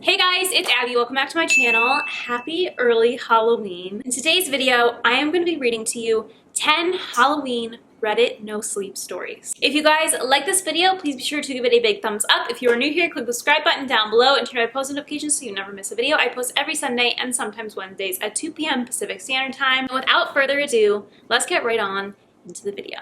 Hey guys, it's Abby. Welcome back to my channel. Happy early Halloween. In today's video, I am going to be reading to you 10 Halloween Reddit no sleep stories. If you guys like this video, please be sure to give it a big thumbs up. If you are new here, click the subscribe button down below and turn on post notifications so you never miss a video. I post every Sunday and sometimes Wednesdays at 2 p.m. Pacific Standard Time. And without further ado, let's get right on into the video.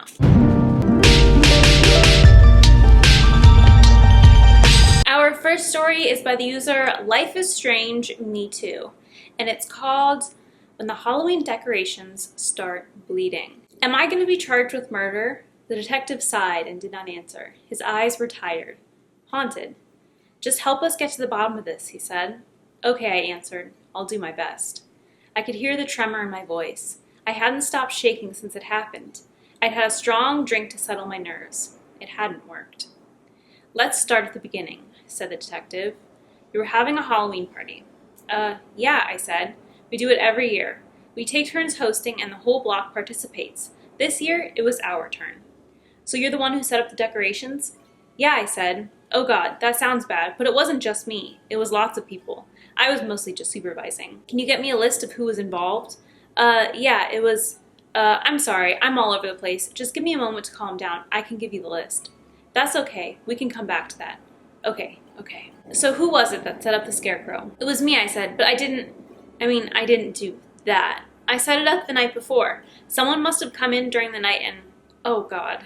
Our first story is by the user Life is Strange Me Too, and it's called When the Halloween Decorations Start Bleeding. Am I going to be charged with murder? The detective sighed and did not answer. His eyes were tired, haunted. Just help us get to the bottom of this, he said. Okay, I answered. I'll do my best. I could hear the tremor in my voice. I hadn't stopped shaking since it happened. I'd had a strong drink to settle my nerves. It hadn't worked. Let's start at the beginning, said the detective. You were having a Halloween party. Yeah, I said. We do it every year. We take turns hosting and the whole block participates. This year, it was our turn. So you're the one who set up the decorations? Yeah, I said. Oh God, that sounds bad, but it wasn't just me. It was lots of people. I was mostly just supervising. Can you get me a list of who was involved? Yeah, it was... I'm sorry, I'm all over the place. Just give me a moment to calm down. I can give you the list. That's okay. We can come back to that. Okay. So who was it that set up the scarecrow? It was me, I said, but I didn't do that. I set it up the night before. Someone must have come in during the night and... Oh God.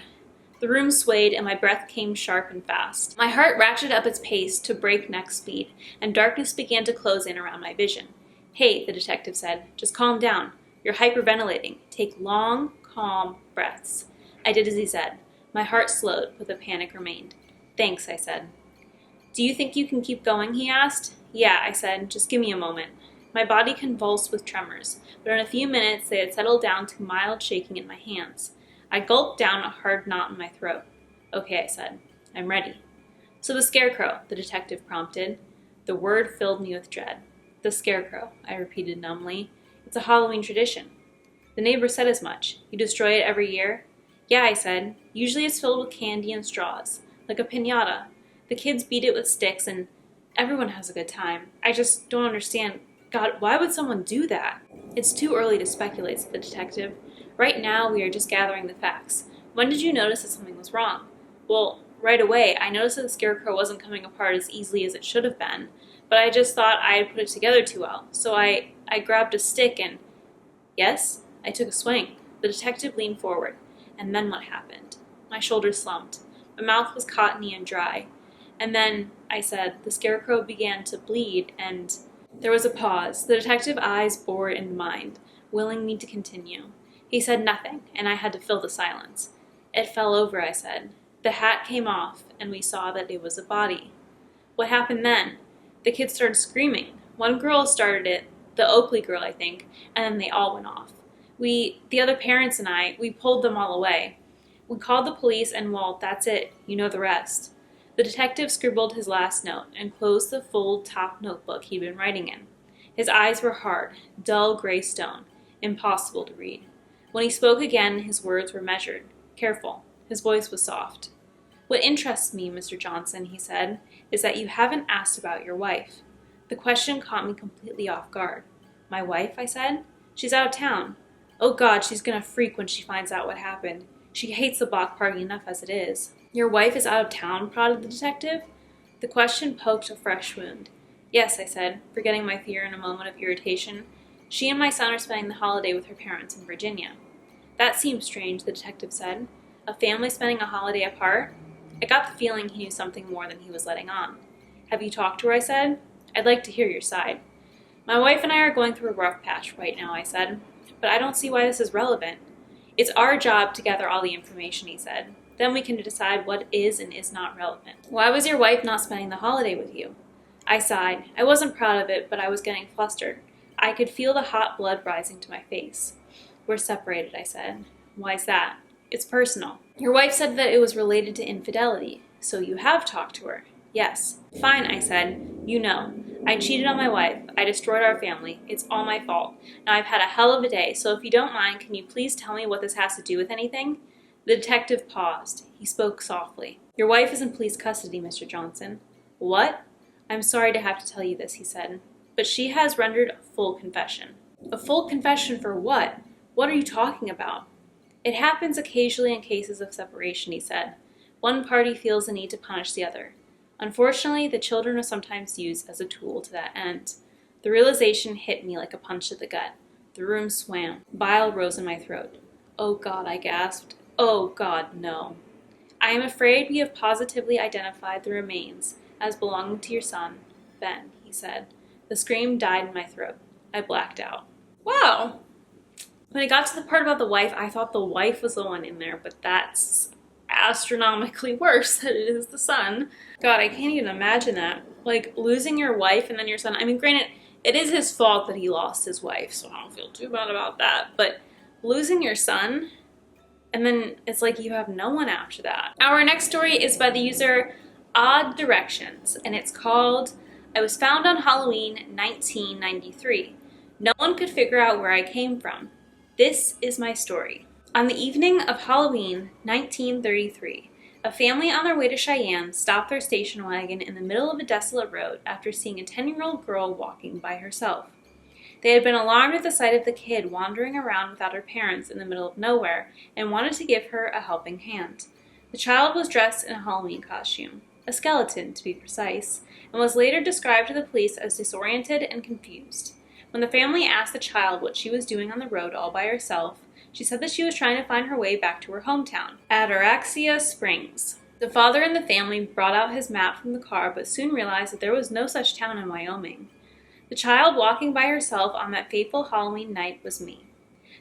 The room swayed and my breath came sharp and fast. My heart ratcheted up its pace to breakneck speed, and darkness began to close in around my vision. Hey, the detective said, just calm down. You're hyperventilating. Take long, calm breaths. I did as he said. My heart slowed, but the panic remained. Thanks, I said. Do you think you can keep going, he asked. Yeah, I said. Just give me a moment. My body convulsed with tremors, but in a few minutes they had settled down to mild shaking in my hands. I gulped down a hard knot in my throat. Okay, I said. I'm ready. So the scarecrow, the detective prompted. The word filled me with dread. The scarecrow, I repeated numbly. It's a Halloween tradition. The neighbor said as much. You destroy it every year? Yeah, I said. Usually it's filled with candy and straws, like a piñata. The kids beat it with sticks and everyone has a good time. I just don't understand. God, why would someone do that? It's too early to speculate, said the detective. Right now we are just gathering the facts. When did you notice that something was wrong? Well, right away. I noticed that the scarecrow wasn't coming apart as easily as it should have been, but I just thought I had put it together too well. So I grabbed a stick and... Yes? I took a swing. The detective leaned forward. And then what happened? My shoulders slumped. My mouth was cottony and dry. And then, I said, the scarecrow began to bleed and... There was a pause. The detective's eyes bored into mine, willing me to continue. He said nothing, and I had to fill the silence. It fell over, I said. The hat came off, and we saw that it was a body. What happened then? The kids started screaming. One girl started it, the Oakley girl, I think, and then they all went off. The other parents and I, we pulled them all away. We called the police and, well, that's it. You know the rest. The detective scribbled his last note and closed the full top notebook he'd been writing in. His eyes were hard, dull gray stone, impossible to read. When he spoke again, his words were measured, careful. His voice was soft. What interests me, Mr. Johnson, he said, is that you haven't asked about your wife. The question caught me completely off guard. My wife, I said? She's out of town. Oh God, she's gonna freak when she finds out what happened. She hates the block party enough as it is. Your wife is out of town, prodded the detective. The question poked a fresh wound. Yes, I said, forgetting my fear in a moment of irritation. She and my son are spending the holiday with her parents in Virginia. That seems strange, the detective said. A family spending a holiday apart? I got the feeling he knew something more than he was letting on. Have you talked to her, I said? I'd like to hear your side. My wife and I are going through a rough patch right now, I said. But I don't see why this is relevant. It's our job to gather all the information, he said. Then we can decide what is and is not relevant. Why was your wife not spending the holiday with you? I sighed. I wasn't proud of it, but I was getting flustered. I could feel the hot blood rising to my face. We're separated, I said. Why's that? It's personal. Your wife said that it was related to infidelity. So you have talked to her? Yes. Fine, I said. You know. I cheated on my wife. I destroyed our family. It's all my fault. Now I've had a hell of a day, so if you don't mind, can you please tell me what this has to do with anything? The detective paused. He spoke softly. Your wife is in police custody, Mr. Johnson. What? "I'm sorry to have to tell you this," he said, "but she has rendered a full confession." "A full confession for what? What are you talking about?" "It happens occasionally in cases of separation," he said. "One party feels the need to punish the other. Unfortunately, the children are sometimes used as a tool to that end." The realization hit me like a punch to the gut. The room swam. Bile rose in my throat. "Oh God," I gasped. "Oh God, no." "I am afraid we have positively identified the remains as belonging to your son, Ben," he said. The scream died in my throat. I blacked out. Wow. When I got to the part about the wife, I thought the wife was the one in there, but that's astronomically worse than it is the son. God, I can't even imagine that. Like, losing your wife and then your son. I mean, granted, it is his fault that he lost his wife, so I don't feel too bad about that. But losing your son, and then it's like you have no one after that. Our next story is by the user Odd Directions, and it's called, "I was found on Halloween 1993. No one could figure out where I came from. This is my story." On the evening of Halloween 1933, a family on their way to Cheyenne stopped their station wagon in the middle of a desolate road after seeing a 10-year-old girl walking by herself. They had been alarmed at the sight of the kid wandering around without her parents in the middle of nowhere and wanted to give her a helping hand. The child was dressed in a Halloween costume, a skeleton to be precise, and was later described to the police as disoriented and confused. When the family asked the child what she was doing on the road all by herself, she said that she was trying to find her way back to her hometown, Ataraxia Springs. The father in the family brought out his map from the car but soon realized that there was no such town in Wyoming. The child walking by herself on that fateful Halloween night was me.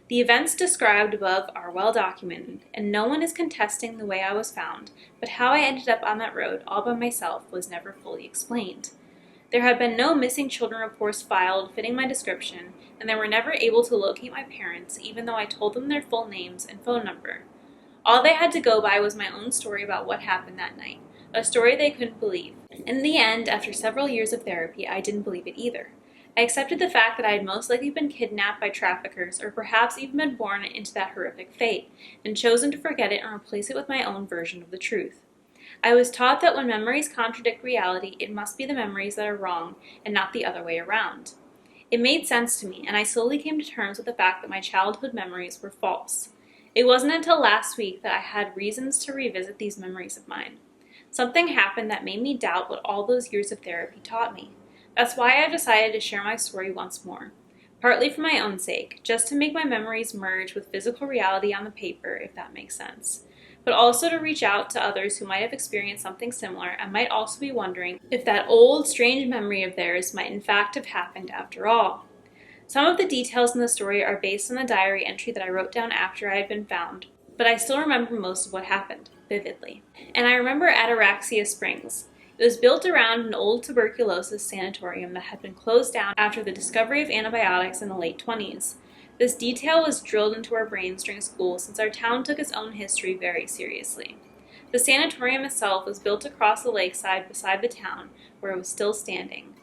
The events described above are well documented, and no one is contesting the way I was found, but how I ended up on that road all by myself was never fully explained. There had been no missing children reports filed fitting my description, and they were never able to locate my parents, even though I told them their full names and phone number. All they had to go by was my own story about what happened that night, a story they couldn't believe. In the end, after several years of therapy, I didn't believe it either. I accepted the fact that I had most likely been kidnapped by traffickers or perhaps even been born into that horrific fate, and chosen to forget it and replace it with my own version of the truth. I was taught that when memories contradict reality, it must be the memories that are wrong and not the other way around. It made sense to me, and I slowly came to terms with the fact that my childhood memories were false. It wasn't until last week that I had reasons to revisit these memories of mine. Something happened that made me doubt what all those years of therapy taught me. That's why I decided to share my story once more. Partly for my own sake, just to make my memories merge with physical reality on the paper, if that makes sense. But also to reach out to others who might have experienced something similar and might also be wondering if that old, strange memory of theirs might in fact have happened after all. Some of the details in the story are based on the diary entry that I wrote down after I had been found, but I still remember most of what happened, vividly. And I remember Ataraxia Springs. It was built around an old tuberculosis sanatorium that had been closed down after the discovery of antibiotics in the late 20s. This detail was drilled into our brains during school since our town took its own history very seriously. The sanatorium itself was built across the lakeside beside the town, where it was still standing.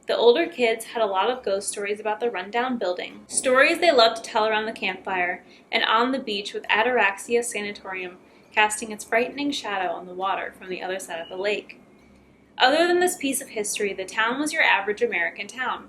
The older kids had a lot of ghost stories about the rundown building, stories they loved to tell around the campfire and on the beach, with Ataraxia Sanatorium casting its frightening shadow on the water from the other side of the lake. Other than this piece of history, the town was your average American town.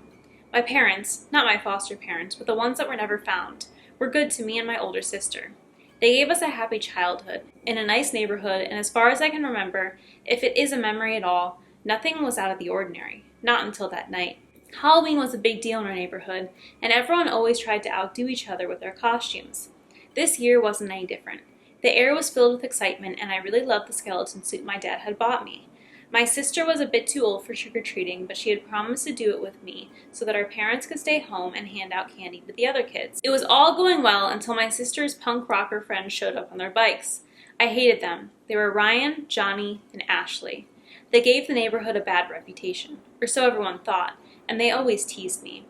My parents, not my foster parents, but the ones that were never found, were good to me and my older sister. They gave us a happy childhood, in a nice neighborhood, and as far as I can remember, if it is a memory at all, nothing was out of the ordinary, not until that night. Halloween was a big deal in our neighborhood, and everyone always tried to outdo each other with their costumes. This year wasn't any different. The air was filled with excitement, and I really loved the skeleton suit my dad had bought me. My sister was a bit too old for trick-or-treating, but she had promised to do it with me so that our parents could stay home and hand out candy to the other kids. It was all going well until my sister's punk rocker friends showed up on their bikes. I hated them. They were Ryan, Johnny, and Ashley. They gave the neighborhood a bad reputation, or so everyone thought, and they always teased me.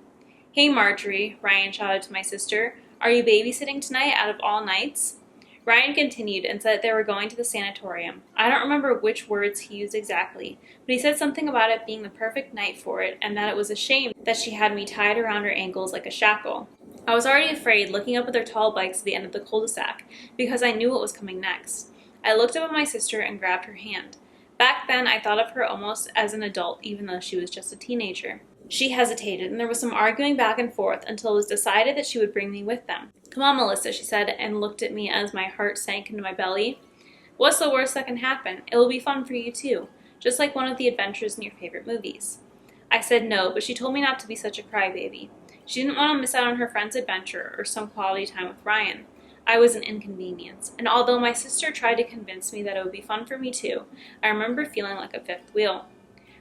"Hey Marjorie," Ryan shouted to my sister, "are you babysitting tonight out of all nights?" Ryan continued and said that they were going to the sanatorium. I don't remember which words he used exactly, but he said something about it being the perfect night for it and that it was a shame that she had me tied around her ankles like a shackle. I was already afraid, looking up at their tall bikes at the end of the cul-de-sac, because I knew what was coming next. I looked up at my sister and grabbed her hand. Back then, I thought of her almost as an adult, even though she was just a teenager. She hesitated, and there was some arguing back and forth until it was decided that she would bring me with them. "Come on, Melissa," she said, and looked at me as my heart sank into my belly. "What's the worst that can happen? It will be fun for you too, just like one of the adventures in your favorite movies." I said no, but she told me not to be such a crybaby. She didn't want to miss out on her friend's adventure or some quality time with Ryan. I was an inconvenience, and although my sister tried to convince me that it would be fun for me too, I remember feeling like a fifth wheel.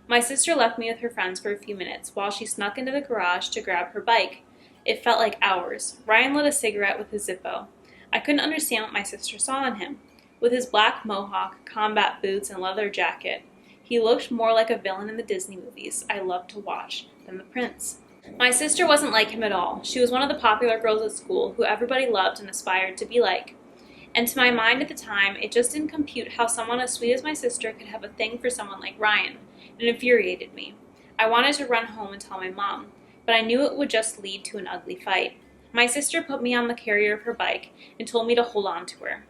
My sister left me with her friends for a few minutes while she snuck into the garage to grab her bike. It felt like hours. Ryan lit a cigarette with his Zippo. I couldn't understand what my sister saw in him. With his black mohawk, combat boots, and leather jacket, he looked more like a villain in the Disney movies I loved to watch than the prince. My sister wasn't like him at all. She was one of the popular girls at school who everybody loved and aspired to be like. And to my mind at the time, it just didn't compute how someone as sweet as my sister could have a thing for someone like Ryan. It infuriated me. I wanted to run home and tell my mom, but I knew it would just lead to an ugly fight. My sister put me on the carrier of her bike and told me to hold on to her.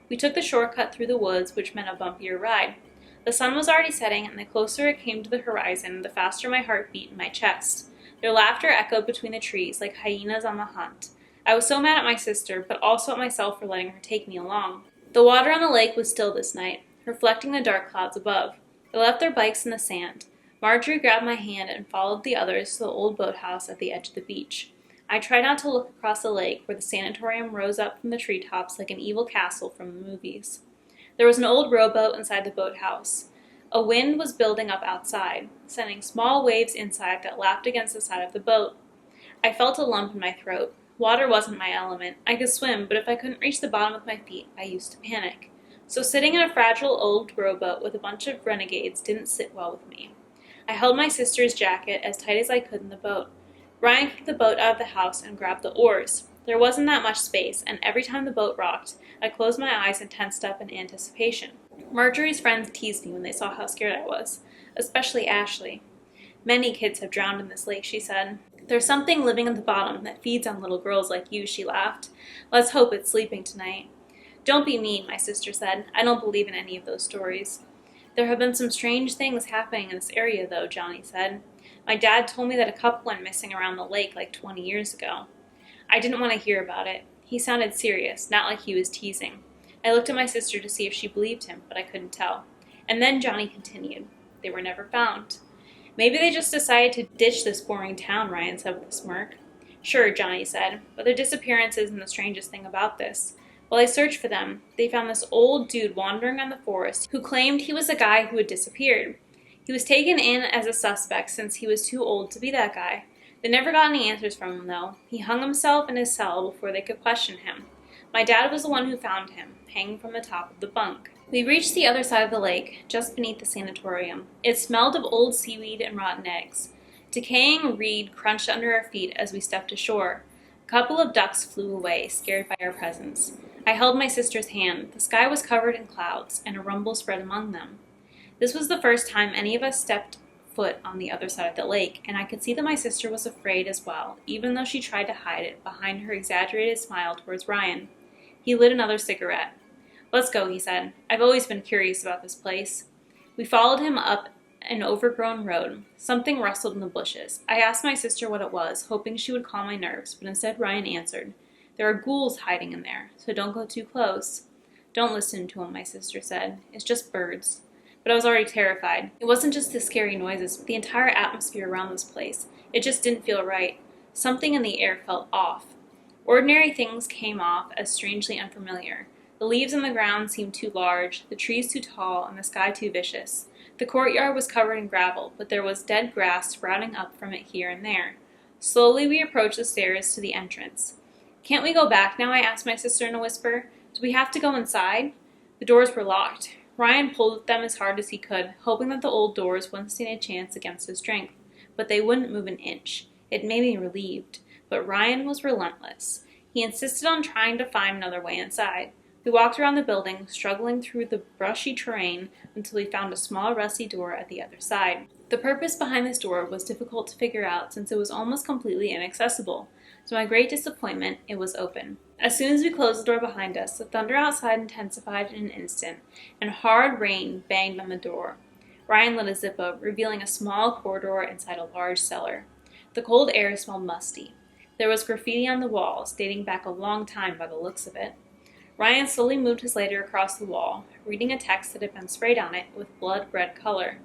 We took the shortcut through the woods, which meant a bumpier ride. The sun was already setting, and the closer it came to the horizon, the faster my heart beat in my chest. Their laughter echoed between the trees like hyenas on the hunt. I was so mad at my sister, but also at myself for letting her take me along. The water on the lake was still this night, reflecting the dark clouds above. They left their bikes in the sand. Marjorie grabbed my hand and followed the others to the old boathouse at the edge of the beach. I tried not to look across the lake where the sanatorium rose up from the treetops like an evil castle from the movies. There was an old rowboat inside the boathouse. A wind was building up outside, sending small waves inside that lapped against the side of the boat. I felt a lump in my throat. Water wasn't my element. I could swim, but if I couldn't reach the bottom with my feet, I used to panic. So sitting in a fragile old rowboat with a bunch of renegades didn't sit well with me. I held my sister's jacket as tight as I could in the boat. Ryan kicked the boat out of the house and grabbed the oars. There wasn't that much space, and every time the boat rocked, I closed my eyes and tensed up in anticipation. Marjorie's friends teased me when they saw how scared I was, especially Ashley. "Many kids have drowned in this lake," she said. "There's something living at the bottom that feeds on little girls like you," she laughed. "Let's hope it's sleeping tonight." "Don't be mean," my sister said. "I don't believe in any of those stories." "There have been some strange things happening in this area, though," Johnny said. "My dad told me that a couple went missing around the lake like 20 years ago." I didn't want to hear about it. He sounded serious, not like he was teasing. I looked at my sister to see if she believed him, but I couldn't tell. And then Johnny continued. "They were never found." "Maybe they just decided to ditch this boring town," Ryan said with a smirk. "Sure," Johnny said, "but their disappearance isn't the strangest thing about this. While they searched for them, they found this old dude wandering in the forest who claimed he was the guy who had disappeared. He was taken in as a suspect since he was too old to be that guy. They never got any answers from him, though. He hung himself in his cell before they could question him. My dad was the one who found him, hanging from the top of the bunk." We reached the other side of the lake, just beneath the sanatorium. It smelled of old seaweed and rotten eggs. Decaying reed crunched under our feet as we stepped ashore. A couple of ducks flew away, scared by our presence. I held my sister's hand. The sky was covered in clouds, and a rumble spread among them. This was the first time any of us stepped foot on the other side of the lake, and I could see that my sister was afraid as well, even though she tried to hide it behind her exaggerated smile towards Ryan. He lit another cigarette. "Let's go," he said. "I've always been curious about this place." We followed him up an overgrown road. Something rustled in the bushes. I asked my sister what it was, hoping she would calm my nerves, but instead Ryan answered, "There are ghouls hiding in there, so don't go too close." "Don't listen to him," my sister said. "It's just birds." But I was already terrified. It wasn't just the scary noises, but the entire atmosphere around this place. It just didn't feel right. Something in the air felt off. Ordinary things came off as strangely unfamiliar. The leaves on the ground seemed too large, the trees too tall, and the sky too vicious. The courtyard was covered in gravel, but there was dead grass sprouting up from it here and there. Slowly we approached the stairs to the entrance. "Can't we go back now?" I asked my sister in a whisper. "Do we have to go inside?" The doors were locked. Ryan pulled at them as hard as he could, hoping that the old doors wouldn't stand a chance against his strength. But they wouldn't move an inch. It made me relieved. But Ryan was relentless. He insisted on trying to find another way inside. We walked around the building, struggling through the brushy terrain until we found a small rusty door at the other side. The purpose behind this door was difficult to figure out since it was almost completely inaccessible. To my great disappointment, it was open. As soon as we closed the door behind us, the thunder outside intensified in an instant, and hard rain banged on the door. Ryan lit a Zippo, revealing a small corridor inside a large cellar. The cold air smelled musty. There was graffiti on the walls, dating back a long time by the looks of it. Ryan slowly moved his lighter across the wall, reading a text that had been sprayed on it with blood red color.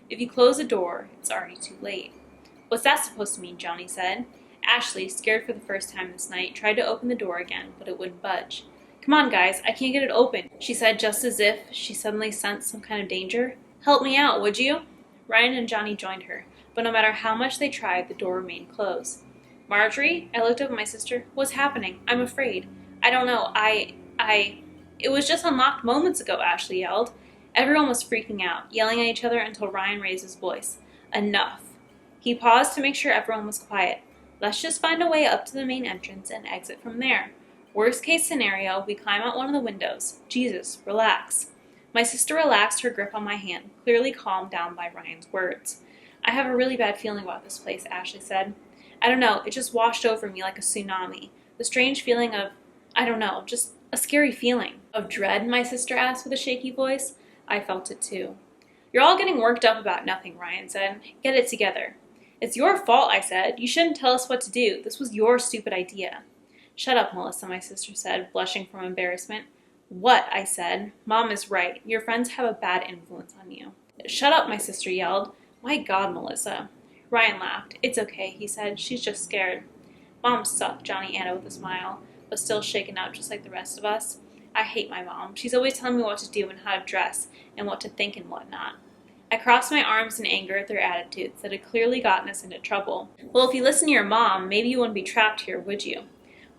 If you close the door, it's already too late. What's that supposed to mean? Johnny said. Ashley, scared for the first time this night, tried to open the door again, but it wouldn't budge. Come on, guys, I can't get it open, she said, just as if she suddenly sensed some kind of danger. Help me out, would you? Ryan and Johnny joined her, but no matter how much they tried, the door remained closed. Marjorie, I looked up at my sister. What's happening? I'm afraid. I don't know. It was just unlocked moments ago, Ashley yelled. Everyone was freaking out, yelling at each other until Ryan raised his voice. Enough. He paused to make sure everyone was quiet. Let's just find a way up to the main entrance and exit from there. Worst case scenario, we climb out one of the windows. Jesus, relax. My sister relaxed her grip on my hand, clearly calmed down by Ryan's words. I have a really bad feeling about this place, Ashley said. I don't know, it just washed over me like a tsunami. The strange feeling of, I don't know, just a scary feeling. Of dread, my sister asked with a shaky voice. I felt it too. You're all getting worked up about nothing, Ryan said. Get it together. It's your fault, I said. You shouldn't tell us what to do. This was your stupid idea. Shut up, Melissa, my sister said, blushing from embarrassment. What? I said. Mom is right. Your friends have a bad influence on you. Shut up, my sister yelled. My God, Melissa. Ryan laughed. It's okay, he said. She's just scared. Moms suck, Johnny added with a smile, but still shaken out just like the rest of us. I hate my mom. She's always telling me what to do and how to dress and what to think and whatnot. I crossed my arms in anger at their attitudes that had clearly gotten us into trouble. Well, if you listen to your mom, maybe you wouldn't be trapped here, would you?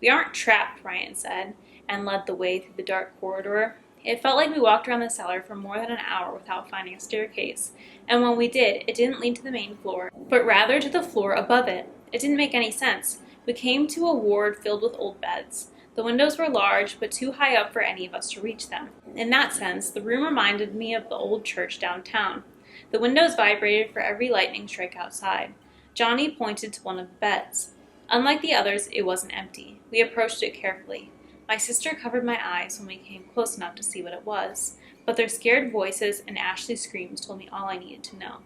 We aren't trapped, Ryan said, and led the way through the dark corridor. It felt like we walked around the cellar for more than an hour without finding a staircase, and when we did, it didn't lead to the main floor, but rather to the floor above it. It didn't make any sense. We came to a ward filled with old beds. The windows were large, but too high up for any of us to reach them. In that sense, the room reminded me of the old church downtown. The windows vibrated for every lightning strike outside. Johnny pointed to one of the beds. Unlike the others, it wasn't empty. We approached it carefully. My sister covered my eyes when we came close enough to see what it was, but their scared voices and Ashley's screams told me all I needed to know.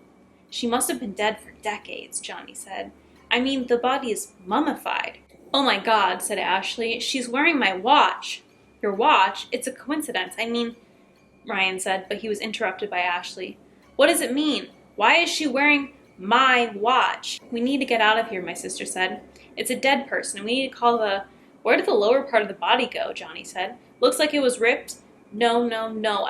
She must have been dead for decades, Johnny said. I mean, the body is mummified. Oh my God, said Ashley. She's wearing my watch. Your watch? It's a coincidence. Ryan said, but he was interrupted by Ashley. What does it mean? Why is she wearing my watch? We need to get out of here, my sister said. It's a dead person, and we need to call the... Where did the lower part of the body go? Johnny said. Looks like it was ripped. No,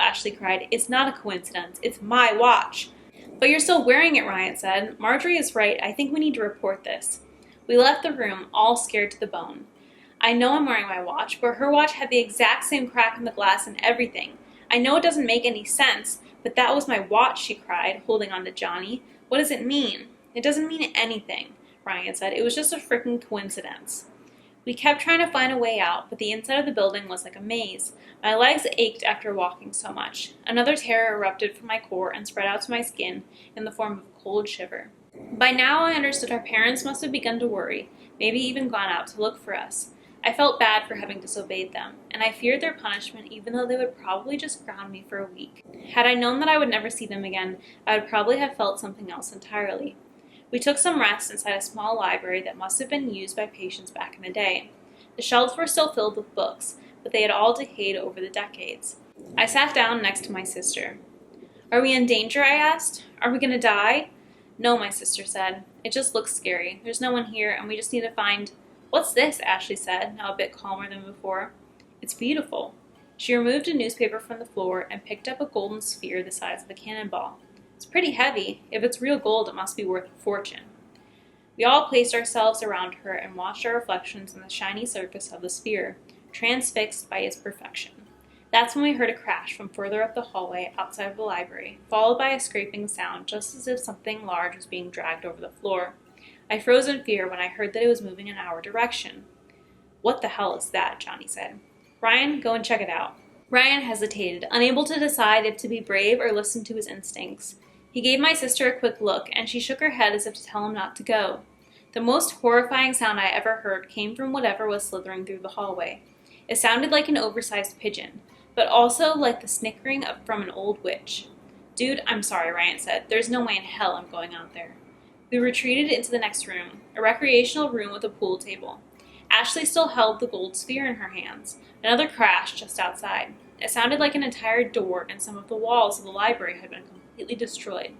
Ashley cried. It's not a coincidence. It's my watch. But you're still wearing it, Ryan said. Marjorie is right. I think we need to report this. We left the room, all scared to the bone. I know I'm wearing my watch, but her watch had the exact same crack in the glass and everything. I know it doesn't make any sense, but that was my watch, she cried, holding on to Johnny. What does it mean? It doesn't mean anything, Ryan said. It was just a freaking coincidence. We kept trying to find a way out, but the inside of the building was like a maze. My legs ached after walking so much. Another terror erupted from my core and spread out to my skin in the form of a cold shiver. By now I understood our parents must have begun to worry, maybe even gone out to look for us. I felt bad for having disobeyed them, and I feared their punishment even though they would probably just ground me for a week. Had I known that I would never see them again, I would probably have felt something else entirely. We took some rest inside a small library that must have been used by patients back in the day. The shelves were still filled with books, but they had all decayed over the decades. I sat down next to my sister. Are we in danger? I asked. Are we going to die? No, my sister said. It just looks scary. There's no one here, and we just need to find... What's this? Ashley said, now a bit calmer than before. It's beautiful. She removed a newspaper from the floor and picked up a golden sphere the size of a cannonball. It's pretty heavy. If it's real gold, it must be worth a fortune. We all placed ourselves around her and watched our reflections on the shiny surface of the sphere, transfixed by its perfection. That's when we heard a crash from further up the hallway outside of the library, followed by a scraping sound, just as if something large was being dragged over the floor. I froze in fear when I heard that it was moving in our direction. What the hell is that? Johnny said. Ryan, go and check it out. Ryan hesitated, unable to decide if to be brave or listen to his instincts. He gave my sister a quick look, and she shook her head as if to tell him not to go. The most horrifying sound I ever heard came from whatever was slithering through the hallway. It sounded like an oversized pigeon, but also like the snickering from an old witch. Dude, I'm sorry, Ryan said. There's no way in hell I'm going out there. We retreated into the next room, a recreational room with a pool table. Ashley still held the gold sphere in her hands. Another crash just outside. It sounded like an entire door and some of the walls of the library had been completely destroyed.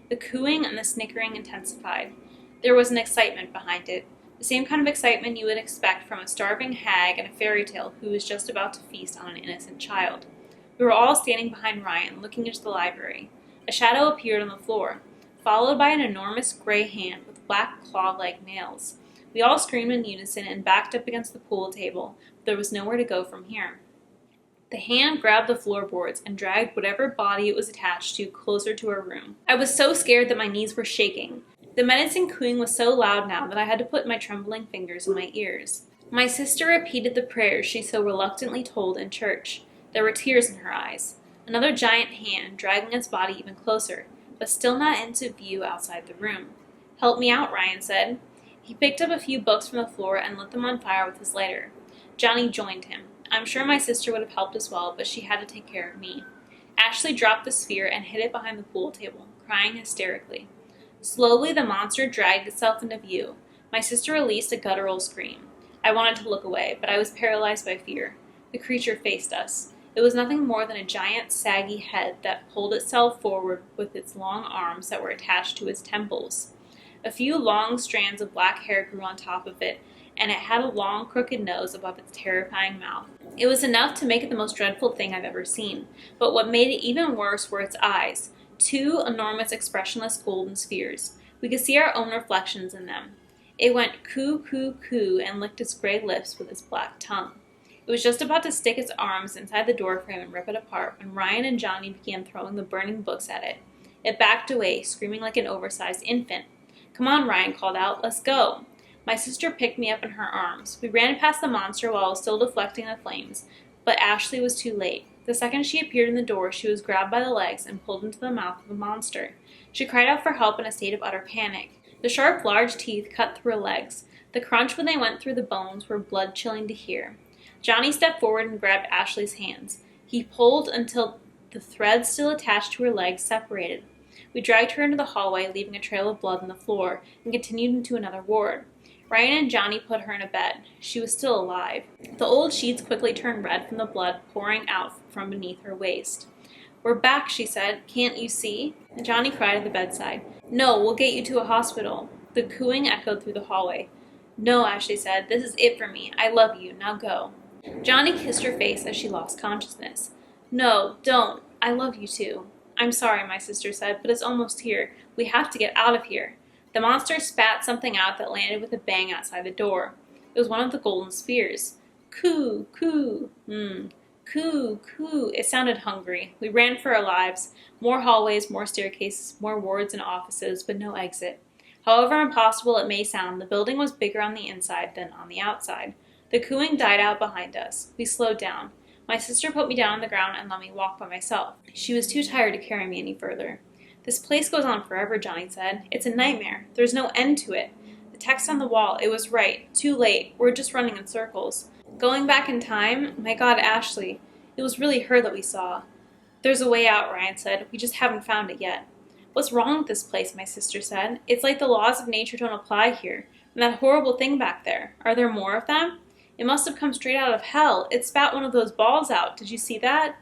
The cooing and the snickering intensified. There was an excitement behind it, the same kind of excitement you would expect from a starving hag in a fairy tale who is just about to feast on an innocent child. We were all standing behind Ryan, looking into the library. A shadow appeared on the floor, followed by an enormous gray hand with black claw-like nails. We all screamed in unison and backed up against the pool table, but there was nowhere to go from here. The hand grabbed the floorboards and dragged whatever body it was attached to closer to our room. I was so scared that my knees were shaking. The menacing cooing was so loud now that I had to put my trembling fingers in my ears. My sister repeated the prayers she so reluctantly told in church. There were tears in her eyes. Another giant hand dragging its body even closer, but still not into view outside the room. "Help me out," Ryan said. He picked up a few books from the floor and lit them on fire with his lighter. Johnny joined him. I'm sure my sister would have helped as well, but she had to take care of me. Ashley dropped the sphere and hid it behind the pool table, crying hysterically. Slowly, the monster dragged itself into view. My sister released a guttural scream. I wanted to look away, but I was paralyzed by fear. The creature faced us. It was nothing more than a giant, saggy head that pulled itself forward with its long arms that were attached to its temples. A few long strands of black hair grew on top of it, and it had a long, crooked nose above its terrifying mouth. It was enough to make it the most dreadful thing I've ever seen, but what made it even worse were its eyes, two enormous, expressionless golden spheres. We could see our own reflections in them. It went coo, coo, coo, and licked its gray lips with its black tongue. It was just about to stick its arms inside the doorframe and rip it apart when Ryan and Johnny began throwing the burning books at it. It backed away, screaming like an oversized infant. "Come on," Ryan called out. "Let's go." My sister picked me up in her arms. We ran past the monster while it was still deflecting the flames, but Ashley was too late. The second she appeared in the door, she was grabbed by the legs and pulled into the mouth of the monster. She cried out for help in a state of utter panic. The sharp, large teeth cut through her legs. The crunch when they went through the bones were blood-chilling to hear. Johnny stepped forward and grabbed Ashley's hands. He pulled until the threads still attached to her legs separated. We dragged her into the hallway, leaving a trail of blood on the floor, and continued into another ward. Ryan and Johnny put her in a bed. She was still alive. The old sheets quickly turned red from the blood pouring out from beneath her waist. "We're back," she said. "Can't you see?" Johnny cried at the bedside. "No, we'll get you to a hospital." The cooing echoed through the hallway. "No," Ashley said. "This is it for me. I love you. Now go." Johnny kissed her face as she lost consciousness. "No, don't. I love you too." "I'm sorry," my sister said, "but it's almost here. We have to get out of here." The monster spat something out that landed with a bang outside the door. It was one of the golden spheres. "Coo, coo, coo, coo." It sounded hungry. We ran for our lives. More hallways, more staircases, more wards and offices, but no exit. However impossible it may sound, the building was bigger on the inside than on the outside. The cooing died out behind us. We slowed down. My sister put me down on the ground and let me walk by myself. She was too tired to carry me any further. "This place goes on forever," Johnny said. "It's a nightmare. There's no end to it." The text on the wall, it was right. Too late. We're just running in circles. Going back in time? My God, Ashley. It was really her that we saw. "There's a way out," Ryan said. "We just haven't found it yet." "What's wrong with this place?" my sister said. "It's like the laws of nature don't apply here. And that horrible thing back there. Are there more of them? It must have come straight out of hell. It spat one of those balls out. Did you see that?"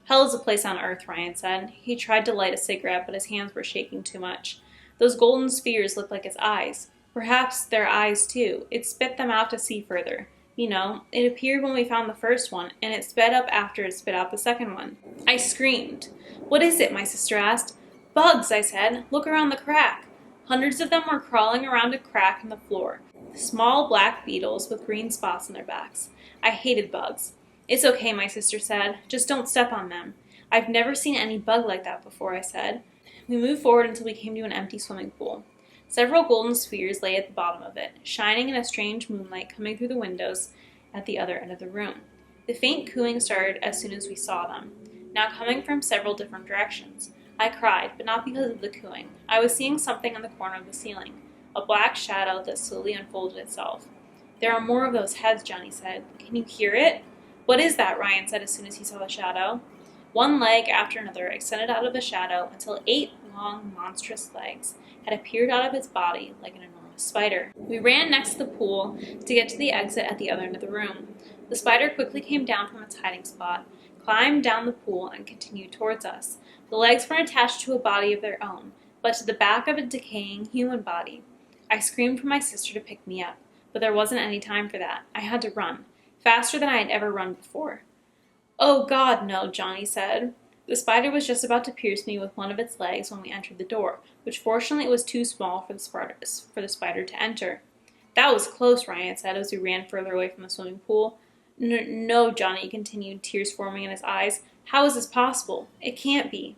"Hell is a place on earth," Ryan said. He tried to light a cigarette, but his hands were shaking too much. "Those golden spheres looked like its eyes. Perhaps they're eyes, too. It spit them out to see further. You know, it appeared when we found the first one, and it sped up after it spit out the second one." I screamed. "What is it?" my sister asked. "Bugs," I said. "Look around the crack." Hundreds of them were crawling around a crack in the floor. Small black beetles with green spots on their backs. I hated bugs. "It's okay," my sister said. "Just don't step on them." "I've never seen any bug like that before," I said. We moved forward until we came to an empty swimming pool. Several golden spheres lay at the bottom of it, shining in a strange moonlight coming through the windows at the other end of the room. The faint cooing started as soon as we saw them, now coming from several different directions. I cried, but not because of the cooing. I was seeing something in the corner of the ceiling, a black shadow that slowly unfolded itself. "There are more of those heads," Johnny said. "Can you hear it?" What is that? Ryan said as soon as he saw the shadow. One leg after another extended out of the shadow until 8 long, monstrous legs had appeared out of its body like an enormous spider. We ran next to the pool to get to the exit at the other end of the room. The spider quickly came down from its hiding spot, climbed down the pool, and continued towards us. The legs weren't attached to a body of their own, but to the back of a decaying human body. I screamed for my sister to pick me up, but there wasn't any time for that. I had to run, faster than I had ever run before. "Oh, God, no," Johnny said. The spider was just about to pierce me with one of its legs when we entered the door, which fortunately was too small for the spider to enter. "That was close," Ryan said as we ran further away from the swimming pool. No, Johnny continued, tears forming in his eyes. "How is this possible? It can't be."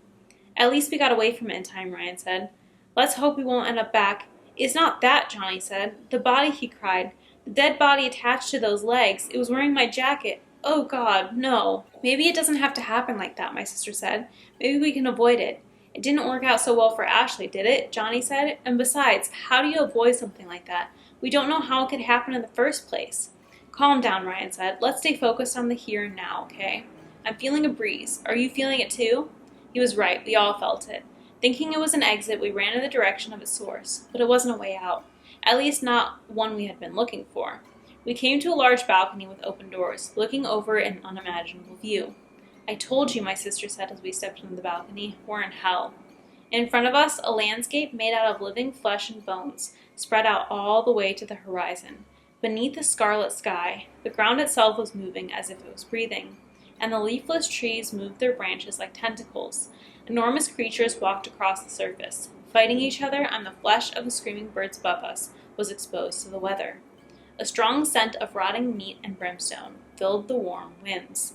"At least we got away from it in time," Ryan said. "Let's hope we won't end up back." "It's not that," Johnny said. "The body," he cried. "The dead body attached to those legs. It was wearing my jacket. Oh, God, no." "Maybe it doesn't have to happen like that," my sister said. "Maybe we can avoid it." "It didn't work out so well for Ashley, did it?" Johnny said. "And besides, how do you avoid something like that? We don't know how it could happen in the first place." "Calm down," Ryan said. "Let's stay focused on the here and now, okay? I'm feeling a breeze. Are you feeling it too?" He was right. We all felt it. Thinking it was an exit, we ran in the direction of its source, but it wasn't a way out. At least not one we had been looking for. We came to a large balcony with open doors, looking over an unimaginable view. "I told you," my sister said as we stepped into the balcony. "We're in hell." In front of us, a landscape made out of living flesh and bones spread out all the way to the horizon. Beneath the scarlet sky, the ground itself was moving as if it was breathing, and the leafless trees moved their branches like tentacles. Enormous creatures walked across the surface, fighting each other, and the flesh of the screaming birds above us was exposed to the weather. A strong scent of rotting meat and brimstone filled the warm winds.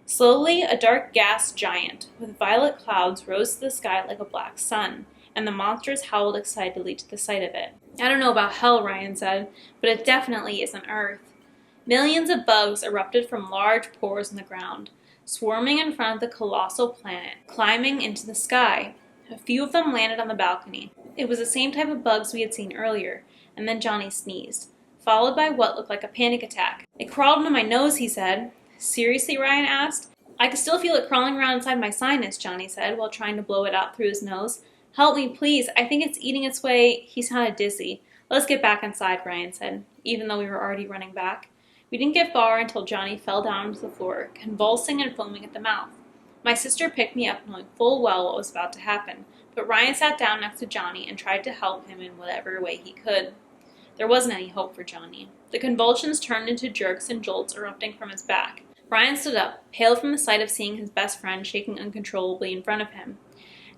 Slowly, a dark gas giant with violet clouds rose to the sky like a black sun, and the monsters howled excitedly to the sight of it. "I don't know about hell," Ryan said, "but it definitely isn't Earth." Millions of bugs erupted from large pores in the ground, swarming in front of the colossal planet, climbing into the sky. A few of them landed on the balcony. It was the same type of bugs we had seen earlier, and then Johnny sneezed, followed by what looked like a panic attack. "It crawled into my nose," he said. "Seriously?" Ryan asked. "I could still feel it crawling around inside my sinus," Johnny said, while trying to blow it out through his nose. "Help me, please. I think it's eating its way." He sounded dizzy. "Let's get back inside," Ryan said, even though we were already running back. We didn't get far until Johnny fell down onto the floor, convulsing and foaming at the mouth. My sister picked me up, knowing full well what was about to happen, but Ryan sat down next to Johnny and tried to help him in whatever way he could. There wasn't any hope for Johnny. The convulsions turned into jerks and jolts erupting from his back. Ryan stood up, pale from the sight of seeing his best friend shaking uncontrollably in front of him.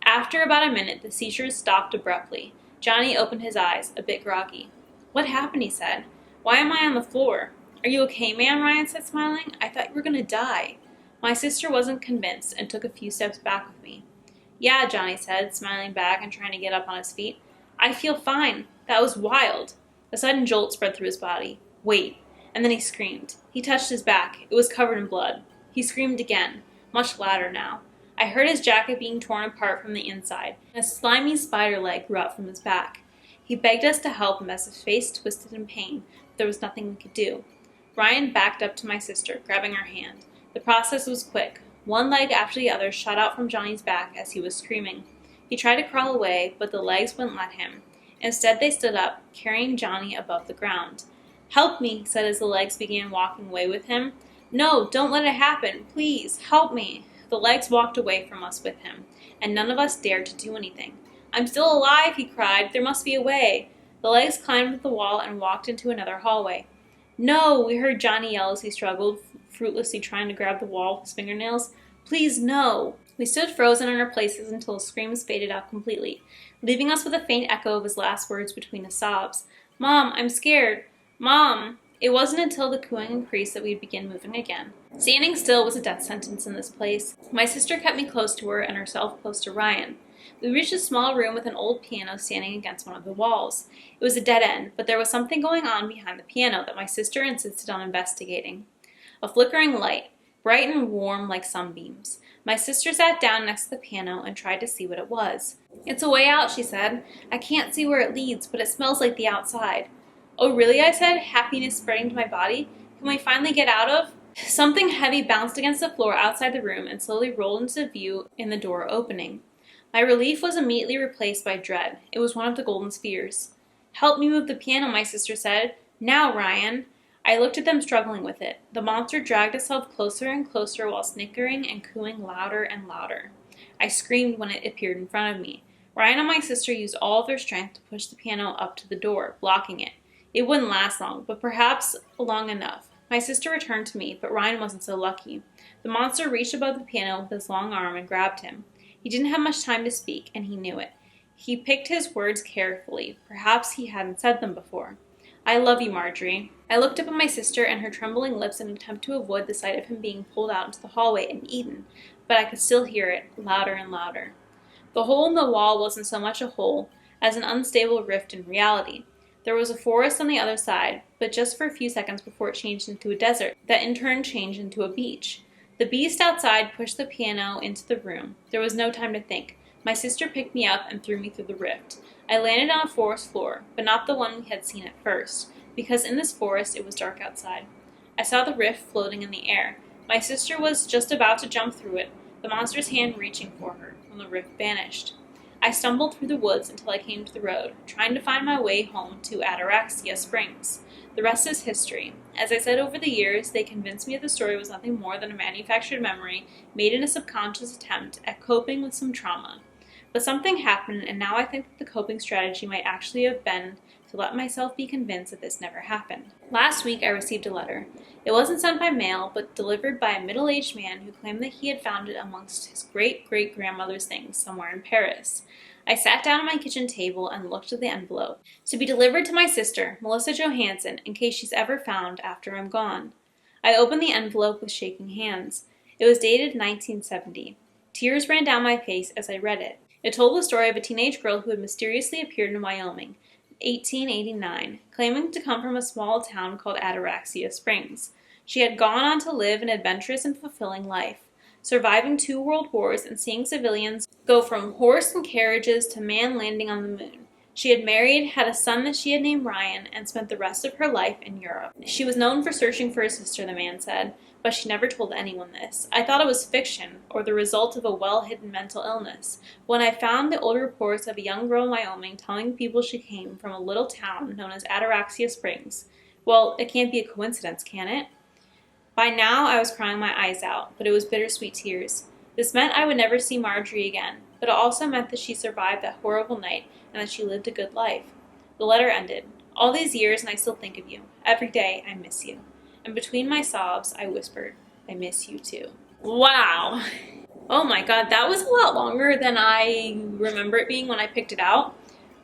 After about a minute, the seizures stopped abruptly. Johnny opened his eyes, a bit groggy. "What happened?" he said. "Why am I on the floor?" "Are you okay, man?" Ryan said, smiling. "I thought you were going to die." My sister wasn't convinced and took a few steps back with me. "Yeah," Johnny said, smiling back and trying to get up on his feet. "I feel fine. That was wild." A sudden jolt spread through his body. "Wait." And then he screamed. He touched his back. It was covered in blood. He screamed again, much louder now. I heard his jacket being torn apart from the inside, and a slimy spider leg grew out from his back. He begged us to help him as his face twisted in pain, but there was nothing we could do. Ryan backed up to my sister, grabbing her hand. The process was quick. One leg after the other shot out from Johnny's back as he was screaming. He tried to crawl away, but the legs wouldn't let him. Instead, they stood up, carrying Johnny above the ground. "Help me," he said as the legs began walking away with him. "No, don't let it happen. Please, help me." The legs walked away from us with him, and none of us dared to do anything. "I'm still alive," he cried. "There must be a way." The legs climbed the wall and walked into another hallway. "No," we heard Johnny yell as he struggled, fruitlessly trying to grab the wall with his fingernails. "Please, no." We stood frozen in our places until his screams faded out completely, leaving us with a faint echo of his last words between his sobs. "Mom, I'm scared. Mom." It wasn't until the cooing increased that we'd begin moving again. Standing still was a death sentence in this place. My sister kept me close to her and herself close to Ryan. We reached a small room with an old piano standing against one of the walls. It was a dead end, but there was something going on behind the piano that my sister insisted on investigating. A flickering light, bright and warm like sunbeams. My sister sat down next to the piano and tried to see what it was. "It's a way out," she said. "I can't see where it leads, but it smells like the outside." "Oh, really?" I said, happiness spreading to my body. "Can we finally get out of?" Something heavy bounced against the floor outside the room and slowly rolled into view in the door opening. My relief was immediately replaced by dread. It was one of the golden spheres. "Help me move the piano," my sister said. "Now, Ryan." I looked at them struggling with it. The monster dragged itself closer and closer while snickering and cooing louder and louder. I screamed when it appeared in front of me. Ryan and my sister used all of their strength to push the piano up to the door, blocking it. It wouldn't last long, but perhaps long enough. My sister returned to me, but Ryan wasn't so lucky. The monster reached above the piano with his long arm and grabbed him. He didn't have much time to speak, and he knew it. He picked his words carefully. Perhaps he hadn't said them before. "I love you, Marjorie." I looked up at my sister and her trembling lips in an attempt to avoid the sight of him being pulled out into the hallway and eaten, but I could still hear it, louder and louder. The hole in the wall wasn't so much a hole as an unstable rift in reality. There was a forest on the other side, but just for a few seconds before it changed into a desert, that in turn changed into a beach. The beast outside pushed the piano into the room. There was no time to think. My sister picked me up and threw me through the rift. I landed on a forest floor, but not the one we had seen at first, because in this forest it was dark outside. I saw the rift floating in the air. My sister was just about to jump through it, the monster's hand reaching for her, when the rift vanished. I stumbled through the woods until I came to the road, trying to find my way home to Ataraxia Springs. The rest is history. As I said, over the years, they convinced me that the story was nothing more than a manufactured memory made in a subconscious attempt at coping with some trauma. But something happened, and now I think that the coping strategy might actually have been to let myself be convinced that this never happened. Last week, I received a letter. It wasn't sent by mail, but delivered by a middle-aged man who claimed that he had found it amongst his great-great-grandmother's things somewhere in Paris. I sat down at my kitchen table and looked at the envelope. To be delivered to my sister, Melissa Johansson, in case she's ever found after I'm gone. I opened the envelope with shaking hands. It was dated 1970. Tears ran down my face as I read it. It told the story of a teenage girl who had mysteriously appeared in Wyoming, 1889, claiming to come from a small town called Ataraxia Springs. She had gone on to live an adventurous and fulfilling life, surviving 2 world wars and seeing civilians go from horse and carriages to man landing on the moon. She had married, had a son that she had named Ryan, and spent the rest of her life in Europe. She was known for searching for her sister, the man said, but she never told anyone this. I thought it was fiction, or the result of a well-hidden mental illness, when I found the old reports of a young girl in Wyoming telling people she came from a little town known as Ataraxia Springs. Well, it can't be a coincidence, can it? By now, I was crying my eyes out, but it was bittersweet tears. This meant I would never see Marjorie again, but it also meant that she survived that horrible night and that she lived a good life. The letter ended. "All these years and I still think of you. Every day I miss you." And between my sobs, I whispered, "I miss you too." Wow! Oh my god, that was a lot longer than I remember it being when I picked it out.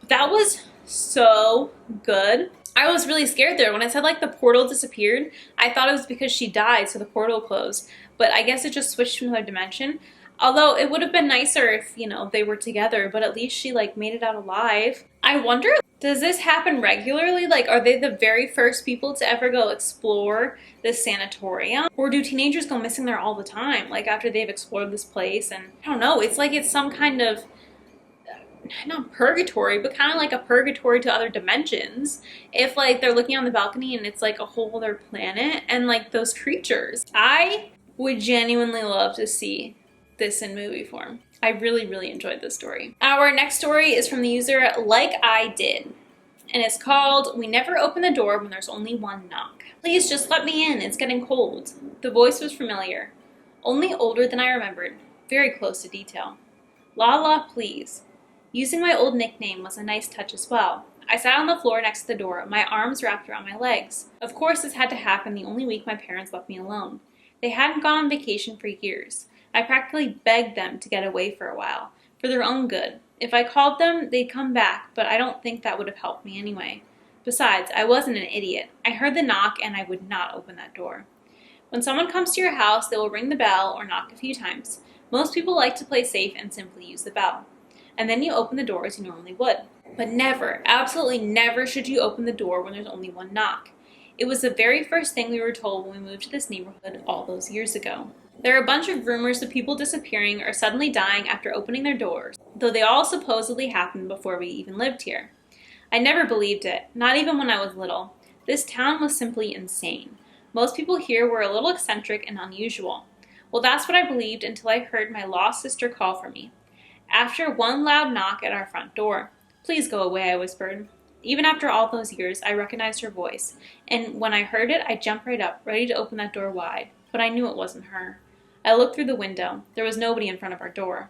That was so good. I was really scared there. When I said like the portal disappeared, I thought it was because she died, so the portal closed. But I guess it just switched to another dimension. Although it would have been nicer if, they were together, but at least she like made it out alive. I wonder, does this happen regularly? Like, are they the very first people to ever go explore this sanatorium? Or do teenagers go missing there all the time? Like after they've explored this place, and I don't know, it's like it's some kind of, not purgatory, but kind of like a purgatory to other dimensions. If like they're looking on the balcony and it's like a whole other planet and like those creatures. I would genuinely love to see this in movie form. I really, really enjoyed this story. Our next story is from the user Like I Did, and it's called "We Never Open the Door When There's Only One Knock." "Please just let me in, it's getting cold." The voice was familiar, only older than I remembered, very close to detail. "La la, please." Using my old nickname was a nice touch as well. I sat on the floor next to the door, my arms wrapped around my legs. Of course, this had to happen the only week my parents left me alone. They hadn't gone on vacation for years. I practically begged them to get away for a while, for their own good. If I called them, they'd come back, but I don't think that would have helped me anyway. Besides, I wasn't an idiot. I heard the knock and I would not open that door. When someone comes to your house, they will ring the bell or knock a few times. Most people like to play safe and simply use the bell. And then you open the door as you normally would. But never, absolutely never should you open the door when there's only one knock. It was the very first thing we were told when we moved to this neighborhood all those years ago. There are a bunch of rumors of people disappearing or suddenly dying after opening their doors, though they all supposedly happened before we even lived here. I never believed it, not even when I was little. This town was simply insane. Most people here were a little eccentric and unusual. Well, that's what I believed until I heard my lost sister call for me. After one loud knock at our front door. "Please go away," I whispered. Even after all those years, I recognized her voice, and when I heard it, I jumped right up, ready to open that door wide. But I knew it wasn't her. I looked through the window. There was nobody in front of our door.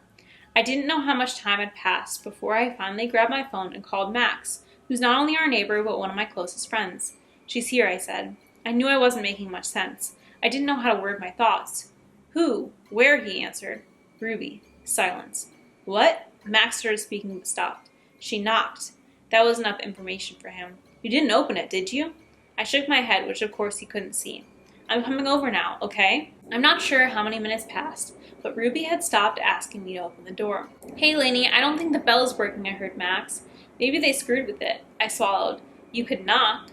I didn't know how much time had passed before I finally grabbed my phone and called Max, who's not only our neighbor, but one of my closest friends. "She's here," I said. I knew I wasn't making much sense. I didn't know how to word my thoughts. "Who? Where?" he answered. "Ruby." Silence. "What?" Max started speaking but stopped. "She knocked." That was enough information for him. "You didn't open it, did you?" I shook my head, which of course he couldn't see. "I'm coming over now, okay?" I'm not sure how many minutes passed, but Ruby had stopped asking me to open the door. "Hey, Lainey, I don't think the bell's working," I heard Max. "Maybe they screwed with it." I swallowed. "You could knock."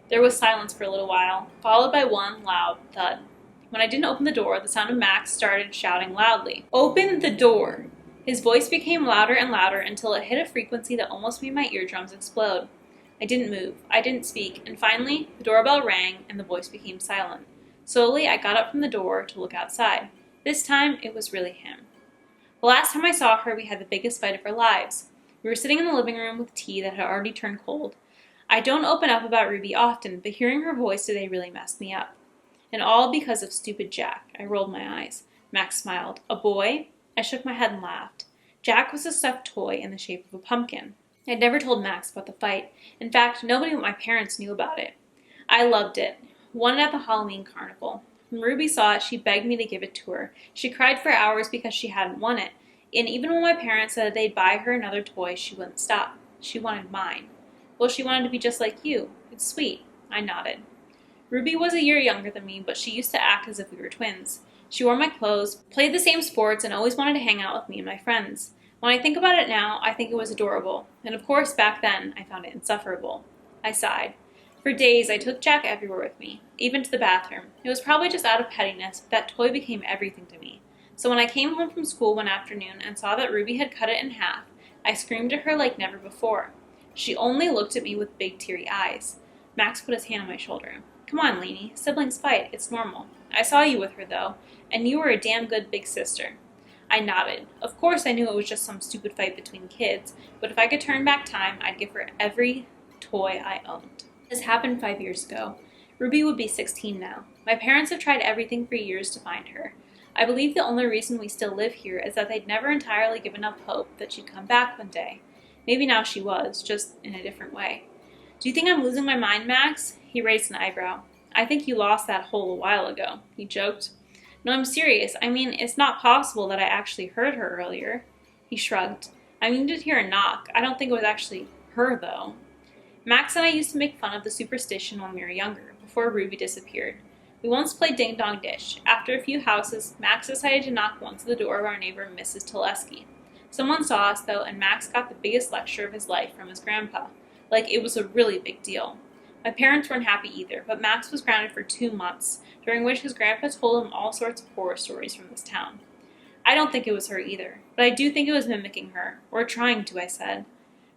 There was silence for a little while, followed by one loud thud. When I didn't open the door, the sound of Max started shouting loudly, "Open the door!" His voice became louder and louder until it hit a frequency that almost made my eardrums explode. I didn't move, I didn't speak, and finally, the doorbell rang and the voice became silent. Slowly, I got up from the door to look outside. This time, it was really him. The last time I saw her, we had the biggest fight of our lives. We were sitting in the living room with tea that had already turned cold. I don't open up about Ruby often, but hearing her voice today really messed me up. And all because of stupid Jack. I rolled my eyes. Max smiled. "A boy?" I shook my head and laughed. Jack was a stuffed toy in the shape of a pumpkin. I'd never told Max about the fight. In fact, nobody but my parents knew about it. I loved it. Won it at the Halloween carnival. When Ruby saw it, she begged me to give it to her. She cried for hours because she hadn't won it. And even when my parents said they'd buy her another toy, she wouldn't stop. She wanted mine. Well, she wanted to be just like you. It's sweet. I nodded. Ruby was a year younger than me, but she used to act as if we were twins. She wore my clothes, played the same sports, and always wanted to hang out with me and my friends. When I think about it now, I think it was adorable. And of course, back then, I found it insufferable. I sighed. For days, I took Jack everywhere with me, even to the bathroom. It was probably just out of pettiness, but that toy became everything to me. So when I came home from school one afternoon and saw that Ruby had cut it in half, I screamed at her like never before. She only looked at me with big teary eyes. Max put his hand on my shoulder. "Come on, Lainey. Siblings fight. It's normal. I saw you with her, though, and you were a damn good big sister." I nodded. Of course I knew it was just some stupid fight between kids, but if I could turn back time, I'd give her every toy I owned. This happened 5 years ago. Ruby would be 16 now. My parents have tried everything for years to find her. I believe the only reason we still live here is that they'd never entirely given up hope that she'd come back one day. Maybe now she was, just in a different way. "Do you think I'm losing my mind, Max?" He raised an eyebrow. "I think you lost that hole a while ago," he joked. "No, I'm serious. I mean, it's not possible that I actually heard her earlier." He shrugged. "I mean, you did hear a knock. I don't think it was actually her, though." Max and I used to make fun of the superstition when we were younger, before Ruby disappeared. We once played Ding Dong Dish. After a few houses, Max decided to knock once at the door of our neighbor, Mrs. Teleski. Someone saw us, though, and Max got the biggest lecture of his life from his grandpa. Like, it was a really big deal. My parents weren't happy either, but Max was grounded for 2 months, during which his grandpa told him all sorts of horror stories from this town. I don't think it was her either, but I do think it was mimicking her, or trying to, I said.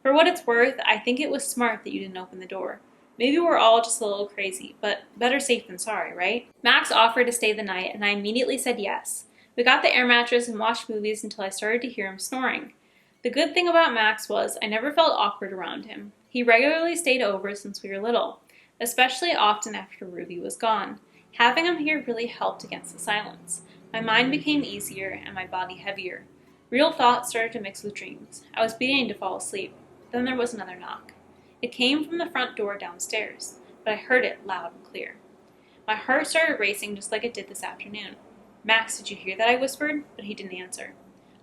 For what it's worth, I think it was smart that you didn't open the door. Maybe we're all just a little crazy, but better safe than sorry, right? Max offered to stay the night, and I immediately said yes. We got the air mattress and watched movies until I started to hear him snoring. The good thing about Max was I never felt awkward around him. He regularly stayed over since we were little, especially often after Ruby was gone. Having him here really helped against the silence. My mind became easier and my body heavier. Real thoughts started to mix with dreams. I was beginning to fall asleep. Then there was another knock. It came from the front door downstairs, but I heard it loud and clear. My heart started racing just like it did this afternoon. "Max, did you hear that?" I whispered, but he didn't answer.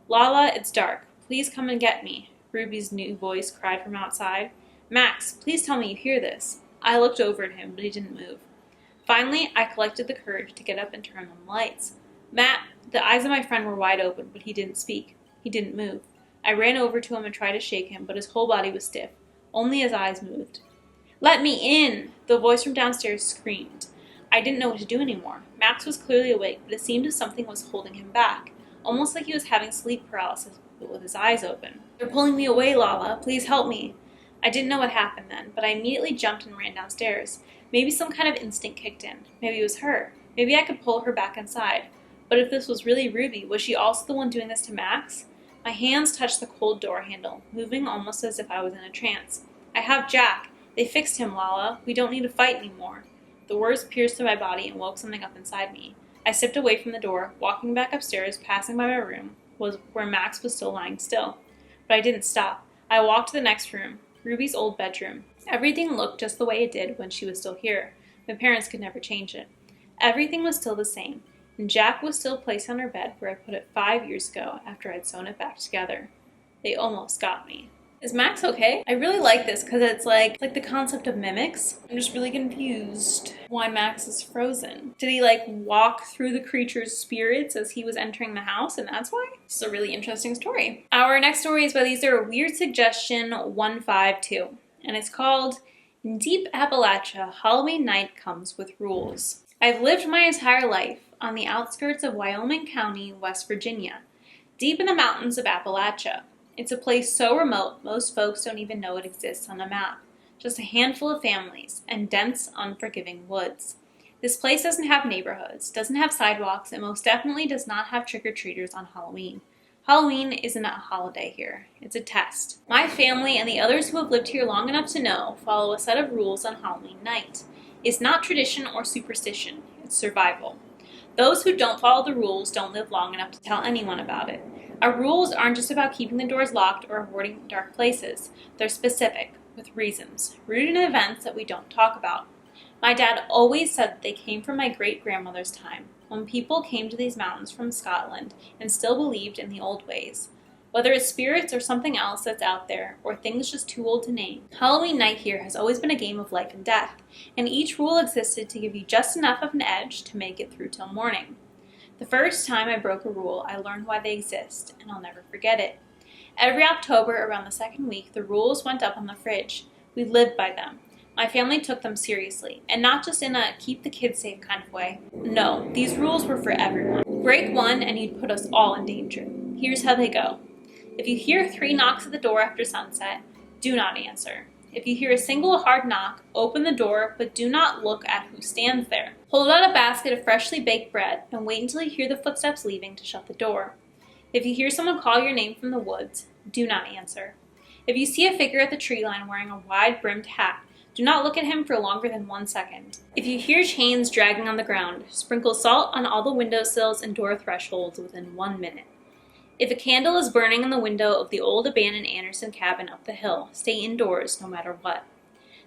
"Lala, it's dark. Please come and get me," Ruby's new voice cried from outside. "Max, please tell me you hear this." I looked over at him, but he didn't move. Finally, I collected the courage to get up and turn on the lights. The eyes of my friend were wide open, but he didn't speak. He didn't move. I ran over to him and tried to shake him, but his whole body was stiff. Only his eyes moved. "Let me in!" The voice from downstairs screamed. I didn't know what to do anymore. Max was clearly awake, but it seemed as something was holding him back, almost like he was having sleep paralysis, but with his eyes open. "They're pulling me away, Lala. Please help me." I didn't know what happened then, but I immediately jumped and ran downstairs. Maybe some kind of instinct kicked in. Maybe it was her. Maybe I could pull her back inside. But if this was really Ruby, was she also the one doing this to Max? My hands touched the cold door handle, moving almost as if I was in a trance. I have Jack. They fixed him, Lala. We don't need to fight anymore. The words pierced through my body and woke something up inside me. I stepped away from the door, walking back upstairs, passing by my room, was where Max was still lying still. But I didn't stop. I walked to the next room, Ruby's old bedroom. Everything looked just the way it did when she was still here. My parents could never change it. Everything was still the same, and Jack was still placed on her bed where I put it 5 years ago after I'd sewn it back together. They almost got me. Is Max okay? I really like this because it's like the concept of mimics. I'm just really confused why Max is frozen. Did he walk through the creature's spirits as he was entering the house and that's why? It's a really interesting story. Our next story is by the user Weird Suggestion 152 and it's called In Deep Appalachia, Halloween Night Comes with Rules. I've lived my entire life on the outskirts of Wyoming County, West Virginia, deep in the mountains of Appalachia. It's a place so remote, most folks don't even know it exists on a map. Just a handful of families and dense, unforgiving woods. This place doesn't have neighborhoods, doesn't have sidewalks, and most definitely does not have trick-or-treaters on Halloween. Halloween isn't a holiday here. It's a test. My family and the others who have lived here long enough to know follow a set of rules on Halloween night. It's not tradition or superstition. It's survival. Those who don't follow the rules don't live long enough to tell anyone about it. Our rules aren't just about keeping the doors locked or avoiding dark places. They're specific, with reasons, rooted in events that we don't talk about. My dad always said that they came from my great-grandmother's time, when people came to these mountains from Scotland and still believed in the old ways. Whether it's spirits or something else that's out there, or things just too old to name, Halloween night here has always been a game of life and death, and each rule existed to give you just enough of an edge to make it through till morning. The first time I broke a rule, I learned why they exist, and I'll never forget it. Every October, around the second week, the rules went up on the fridge. We lived by them. My family took them seriously, and not just in a keep the kids safe kind of way. No, these rules were for everyone. Break one and you'd put us all in danger. Here's how they go. If you hear 3 knocks at the door after sunset, do not answer. If you hear a single hard knock, open the door, but do not look at who stands there. Hold out a basket of freshly baked bread and wait until you hear the footsteps leaving to shut the door. If you hear someone call your name from the woods, do not answer. If you see a figure at the tree line wearing a wide-brimmed hat, do not look at him for longer than 1 second. If you hear chains dragging on the ground, sprinkle salt on all the windowsills and door thresholds within 1 minute. If a candle is burning in the window of the old abandoned Anderson cabin up the hill, stay indoors no matter what.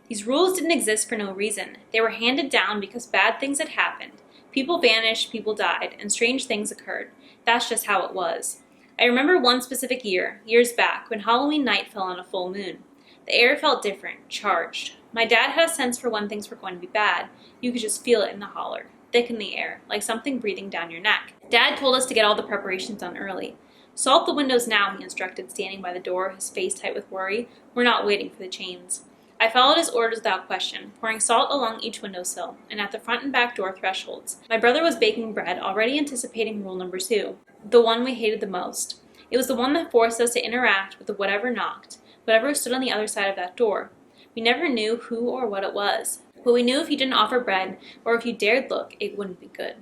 These rules didn't exist for no reason. They were handed down because bad things had happened. People vanished, people died, and strange things occurred. That's just how it was. I remember one specific year, years back, when Halloween night fell on a full moon. The air felt different, charged. My dad had a sense for when things were going to be bad. You could just feel it in the holler, thick in the air, like something breathing down your neck. Dad told us to get all the preparations done early. Salt the windows now, he instructed, standing by the door, his face tight with worry. We're not waiting for the chains. I followed his orders without question, pouring salt along each windowsill, and at the front and back door thresholds. My brother was baking bread, already anticipating rule number 2, the one we hated the most. It was the one that forced us to interact with whatever knocked, whatever stood on the other side of that door. We never knew who or what it was, but we knew if you didn't offer bread, or if you dared look, it wouldn't be good.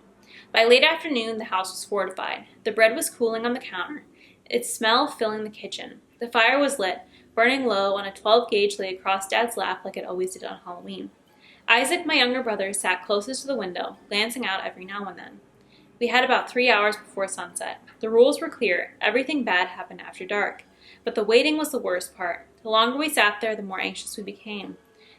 By late afternoon, the house was fortified. The bread was cooling on the counter, its smell filling the kitchen. The fire was lit, burning low, and a 12-gauge lay across Dad's lap like it always did on Halloween. Isaac, my younger brother, sat closest to the window, glancing out every now and then. We had about 3 hours before sunset. The rules were clear. Everything bad happened after dark. But the waiting was the worst part. The longer we sat there, the more anxious we became.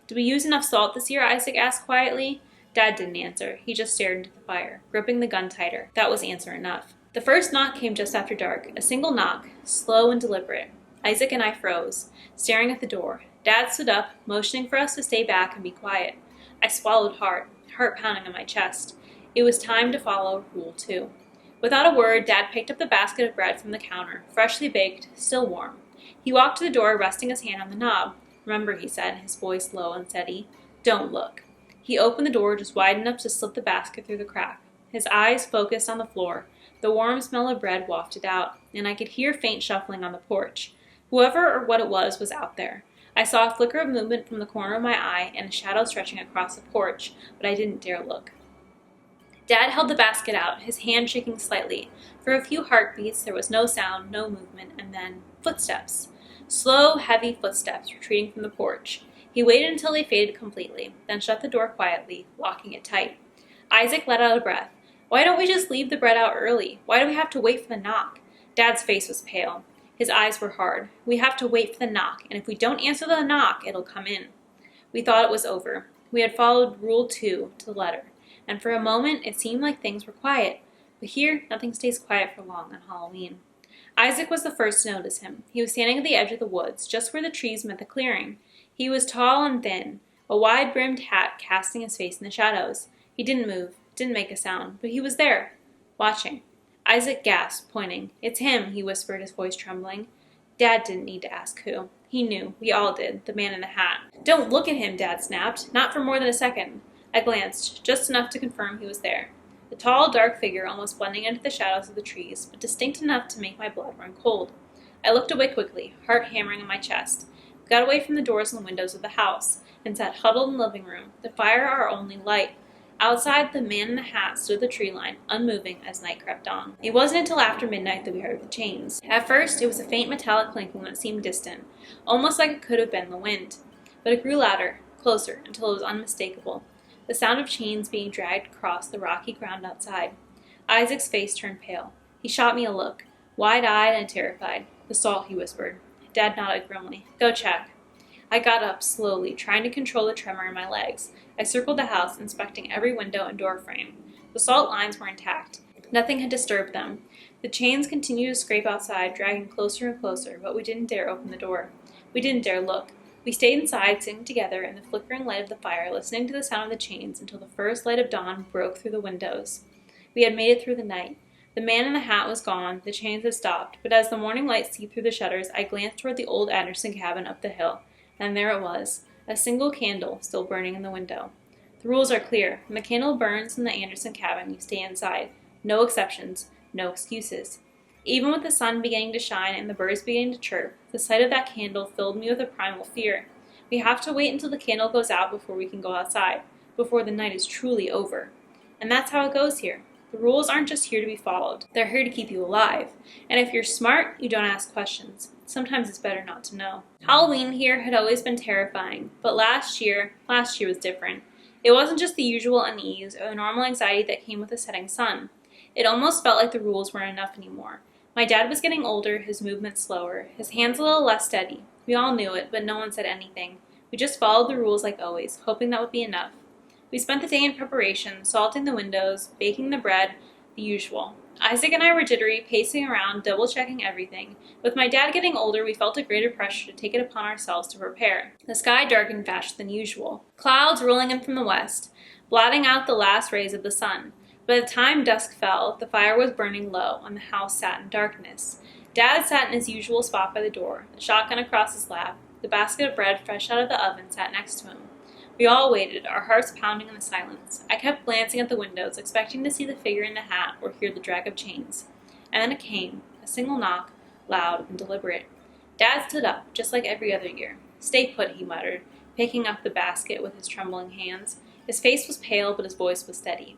Did we use enough salt this year? Isaac asked quietly. Dad didn't answer. He just stared into the fire, gripping the gun tighter. That was answer enough. The first knock came just after dark, a single knock, slow and deliberate. Isaac and I froze, staring at the door. Dad stood up, motioning for us to stay back and be quiet. I swallowed hard, heart pounding on my chest. It was time to follow Rule 2. Without a word, Dad picked up the basket of bread from the counter, freshly baked, still warm. He walked to the door, resting his hand on the knob. Remember, he said, his voice low and steady, don't look. He opened the door just wide enough to slip the basket through the crack. His eyes focused on the floor. The warm smell of bread wafted out, and I could hear faint shuffling on the porch. Whoever or what it was out there. I saw a flicker of movement from the corner of my eye and a shadow stretching across the porch, but I didn't dare look. Dad held the basket out, his hand shaking slightly. For a few heartbeats, there was no sound, no movement, and then footsteps. Slow, heavy footsteps retreating from the porch. He waited until they faded completely, then shut the door quietly, locking it tight. Isaac let out a breath. Why don't we just leave the bread out early? Why do we have to wait for the knock? Dad's face was pale. His eyes were hard. We have to wait for the knock, and if we don't answer the knock, it'll come in. We thought it was over. We had followed Rule 2 to the letter, and for a moment it seemed like things were quiet. But here, nothing stays quiet for long on Halloween. Isaac was the first to notice him. He was standing at the edge of the woods, just where the trees met the clearing. He was tall and thin, a wide-brimmed hat casting his face in the shadows. He didn't move, didn't make a sound, but he was there, watching. Isaac gasped, pointing. "It's him," he whispered, his voice trembling. Dad didn't need to ask who. He knew. We all did. The man in the hat. "Don't look at him," Dad snapped. Not for more than a second. I glanced, just enough to confirm he was there. A tall, dark figure almost blending into the shadows of the trees, but distinct enough to make my blood run cold. I looked away quickly, heart hammering in my chest. We got away from the doors and windows of the house, and sat huddled in the living room, the fire our only light. Outside, the man in the hat stood at the tree line, unmoving as night crept on. It wasn't until after midnight that we heard the chains. At first, it was a faint metallic clinking that seemed distant, almost like it could have been the wind. But it grew louder, closer, until it was unmistakable. The sound of chains being dragged across the rocky ground outside. Isaac's face turned pale. He shot me a look, wide-eyed and terrified. "The salt," he whispered. Dad nodded grimly. "Go check." I got up, slowly, trying to control the tremor in my legs. I circled the house, inspecting every window and door frame. The salt lines were intact. Nothing had disturbed them. The chains continued to scrape outside, dragging closer and closer, but we didn't dare open the door. We didn't dare look. We stayed inside, sitting together in the flickering light of the fire, listening to the sound of the chains until the first light of dawn broke through the windows. We had made it through the night. The man in the hat was gone, the chains had stopped, but as the morning light seeped through the shutters, I glanced toward the old Anderson cabin up the hill, and there it was, a single candle still burning in the window. The rules are clear. When the candle burns in the Anderson cabin, you stay inside. No exceptions, no excuses. Even with the sun beginning to shine and the birds beginning to chirp, the sight of that candle filled me with a primal fear. We have to wait until the candle goes out before we can go outside, before the night is truly over. And that's how it goes here. The rules aren't just here to be followed. They're here to keep you alive. And if you're smart, you don't ask questions. Sometimes it's better not to know. Halloween here had always been terrifying, but last year was different. It wasn't just the usual unease or the normal anxiety that came with the setting sun. It almost felt like the rules weren't enough anymore. My dad was getting older, his movements slower, his hands a little less steady. We all knew it, but no one said anything. We just followed the rules like always, hoping that would be enough. We spent the day in preparation, salting the windows, baking the bread, the usual. Isaac and I were jittery, pacing around, double-checking everything. With my dad getting older, we felt a greater pressure to take it upon ourselves to prepare. The sky darkened faster than usual. Clouds rolling in from the west, blotting out the last rays of the sun. By the time dusk fell, the fire was burning low, and the house sat in darkness. Dad sat in his usual spot by the door, the shotgun across his lap. The basket of bread fresh out of the oven sat next to him. We all waited, our hearts pounding in the silence. I kept glancing at the windows, expecting to see the figure in the hat or hear the drag of chains. And then it came, a single knock, loud and deliberate. Dad stood up, just like every other year. "Stay put," he muttered, picking up the basket with his trembling hands. His face was pale, but his voice was steady.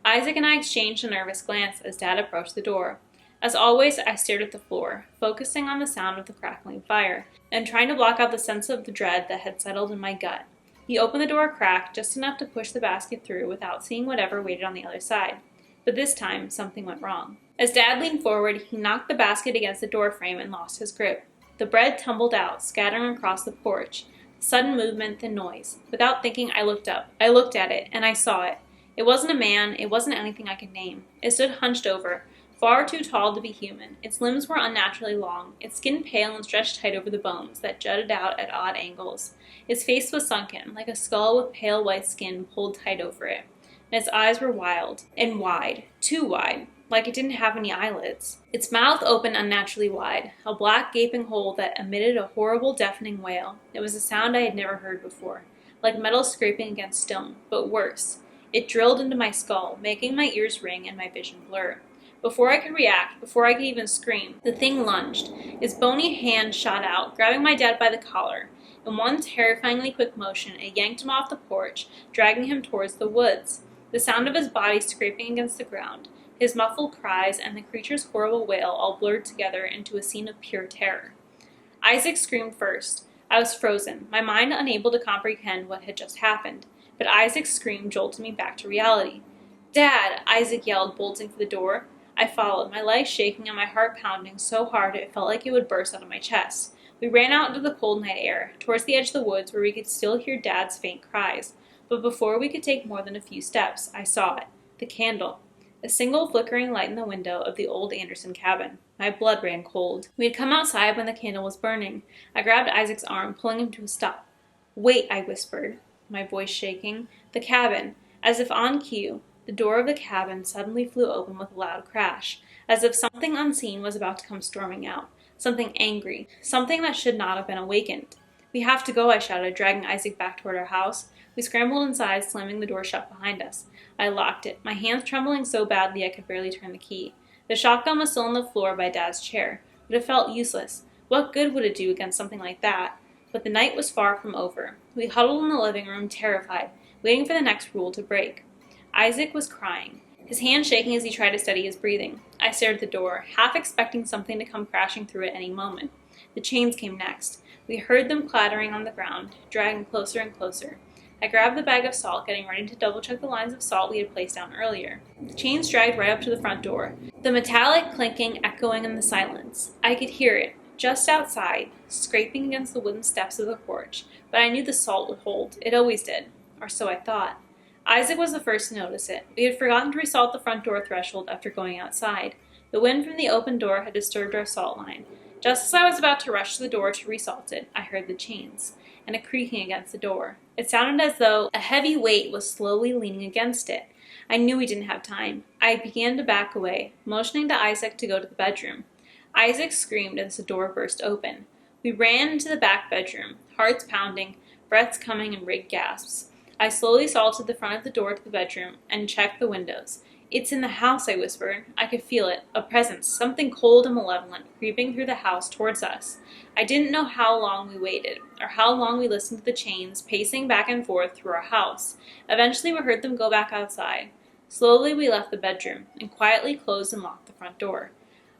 Isaac and I exchanged a nervous glance as Dad approached the door. As always, I stared at the floor, focusing on the sound of the crackling fire, and trying to block out the sense of the dread that had settled in my gut. He opened the door a crack, just enough to push the basket through without seeing whatever waited on the other side. But this time, something went wrong. As Dad leaned forward, he knocked the basket against the doorframe and lost his grip. The bread tumbled out, scattering across the porch. Sudden movement, then noise. Without thinking, I looked up. I looked at it, and I saw it. It wasn't a man, it wasn't anything I could name. It stood hunched over, far too tall to be human. Its limbs were unnaturally long, its skin pale and stretched tight over the bones that jutted out at odd angles. Its face was sunken, like a skull with pale white skin pulled tight over it. And its eyes were wild and wide, too wide, like it didn't have any eyelids. Its mouth opened unnaturally wide, a black gaping hole that emitted a horrible deafening wail. It was a sound I had never heard before, like metal scraping against stone, but worse. It drilled into my skull, making my ears ring and my vision blur. Before I could react, before I could even scream, the thing lunged. Its bony hand shot out, grabbing my dad by the collar. In one terrifyingly quick motion, it yanked him off the porch, dragging him towards the woods. The sound of his body scraping against the ground, his muffled cries, and the creature's horrible wail all blurred together into a scene of pure terror. Isaac screamed first. I was frozen, my mind unable to comprehend what had just happened, but Isaac's scream jolted me back to reality. "Dad!" Isaac yelled, bolting for the door. I followed, my legs shaking and my heart pounding so hard it felt like it would burst out of my chest. We ran out into the cold night air, towards the edge of the woods where we could still hear Dad's faint cries. But before we could take more than a few steps, I saw it. The candle. A single flickering light in the window of the old Anderson cabin. My blood ran cold. We had come outside when the candle was burning. I grabbed Isaac's arm, pulling him to a stop. "Wait," I whispered, my voice shaking. The cabin. As if on cue, the door of the cabin suddenly flew open with a loud crash, as if something unseen was about to come storming out. Something angry. Something that should not have been awakened. "We have to go," I shouted, dragging Isaac back toward our house. We scrambled inside, slamming the door shut behind us. I locked it, my hands trembling so badly I could barely turn the key. The shotgun was still on the floor by Dad's chair, but it felt useless. What good would it do against something like that? But the night was far from over. We huddled in the living room, terrified, waiting for the next rule to break. Isaac was crying, his hand shaking as he tried to steady his breathing. I stared at the door, half expecting something to come crashing through at any moment. The chains came next. We heard them clattering on the ground, dragging closer and closer. I grabbed the bag of salt, getting ready to double-check the lines of salt we had placed down earlier. The chains dragged right up to the front door, the metallic clinking echoing in the silence. I could hear it, just outside, scraping against the wooden steps of the porch, but I knew the salt would hold. It always did. Or so I thought. Isaac was the first to notice it. We had forgotten to resalt the front door threshold after going outside. The wind from the open door had disturbed our salt line. Just as I was about to rush to the door to resalt it, I heard the chains, and a creaking against the door. It sounded as though a heavy weight was slowly leaning against it. I knew we didn't have time. I began to back away, motioning to Isaac to go to the bedroom. Isaac screamed as the door burst open. We ran into the back bedroom, hearts pounding, breaths coming in rigged gasps. I slowly salted the front of the door to the bedroom and checked the windows. "It's in the house," I whispered. I could feel it, a presence, something cold and malevolent, creeping through the house towards us. I didn't know how long we waited, or how long we listened to the chains pacing back and forth through our house. Eventually we heard them go back outside. Slowly we left the bedroom, and quietly closed and locked the front door.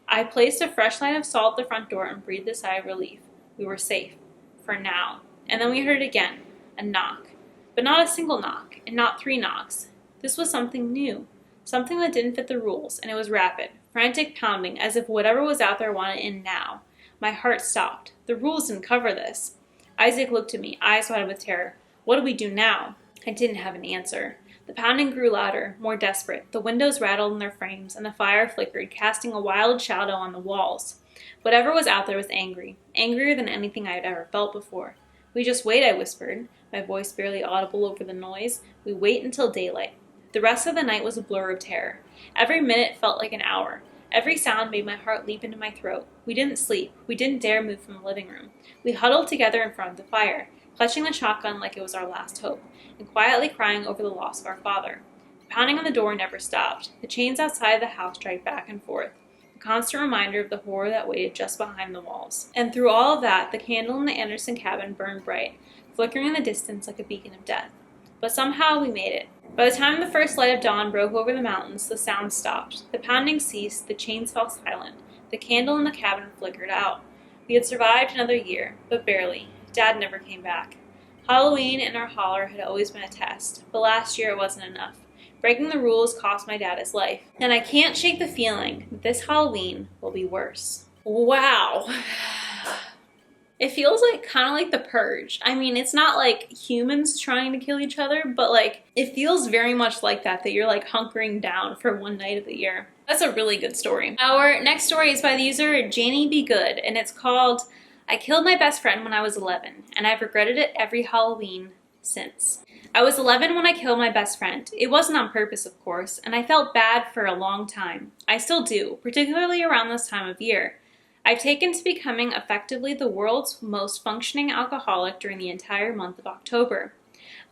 I placed a fresh line of salt at the front door and breathed a sigh of relief. We were safe. For now. And then we heard it again. A knock. But not a single knock, and not 3 knocks. This was something new. Something that didn't fit the rules, and it was rapid, frantic pounding, as if whatever was out there wanted in now. My heart stopped. The rules didn't cover this. Isaac looked at me, eyes wide with terror. What do we do now? I didn't have an answer. The pounding grew louder, more desperate. The windows rattled in their frames, and the fire flickered, casting a wild shadow on the walls. Whatever was out there was angry, angrier than anything I had ever felt before. "We just wait," I whispered, my voice barely audible over the noise. "We wait until daylight." The rest of the night was a blur of terror. Every minute felt like an hour. Every sound made my heart leap into my throat. We didn't sleep. We didn't dare move from the living room. We huddled together in front of the fire, clutching the shotgun like it was our last hope, and quietly crying over the loss of our father. The pounding on the door never stopped. The chains outside the house dragged back and forth, a constant reminder of the horror that waited just behind the walls. And through all of that, the candle in the Anderson cabin burned bright, flickering in the distance like a beacon of death. But somehow we made it. By the time the first light of dawn broke over the mountains, the sound stopped. The pounding ceased, the chains fell silent, the candle in the cabin flickered out. We had survived another year, but barely. Dad never came back. Halloween in our holler had always been a test, but last year it wasn't enough. Breaking the rules cost my dad his life, and I can't shake the feeling that this Halloween will be worse. Wow. It feels like kind of like The Purge. I mean, it's not like humans trying to kill each other, but like it feels very much like that you're like hunkering down for one night of the year. That's a really good story. Our next story is by the user Janie Be Good, and it's called "I Killed My Best Friend When I Was 11, and I've regretted it every Halloween since." I was 11 when I killed my best friend. It wasn't on purpose, of course, and I felt bad for a long time. I still do, particularly around this time of year. I've taken to becoming effectively the world's most functioning alcoholic during the entire month of October.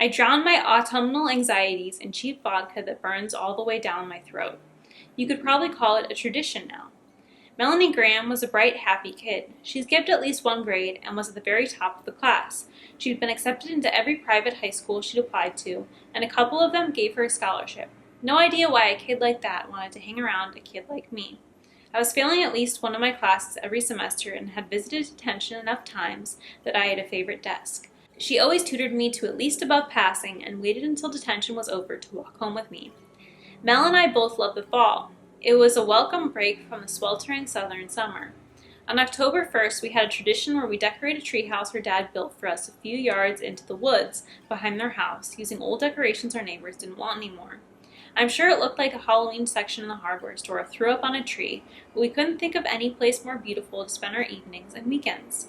I drown my autumnal anxieties in cheap vodka that burns all the way down my throat. You could probably call it a tradition now. Melanie Graham was a bright, happy kid. She skipped at least one grade and was at the very top of the class. She'd been accepted into every private high school she'd applied to, and a couple of them gave her a scholarship. No idea why a kid like that wanted to hang around a kid like me. I was failing at least one of my classes every semester and had visited detention enough times that I had a favorite desk. She always tutored me to at least above passing and waited until detention was over to walk home with me. Mel and I both loved the fall. It was a welcome break from the sweltering southern summer. On October 1st, we had a tradition where we decorated a treehouse her dad built for us a few yards into the woods behind their house, using old decorations our neighbors didn't want anymore. I'm sure it looked like a Halloween section in the hardware store threw up on a tree, but we couldn't think of any place more beautiful to spend our evenings and weekends.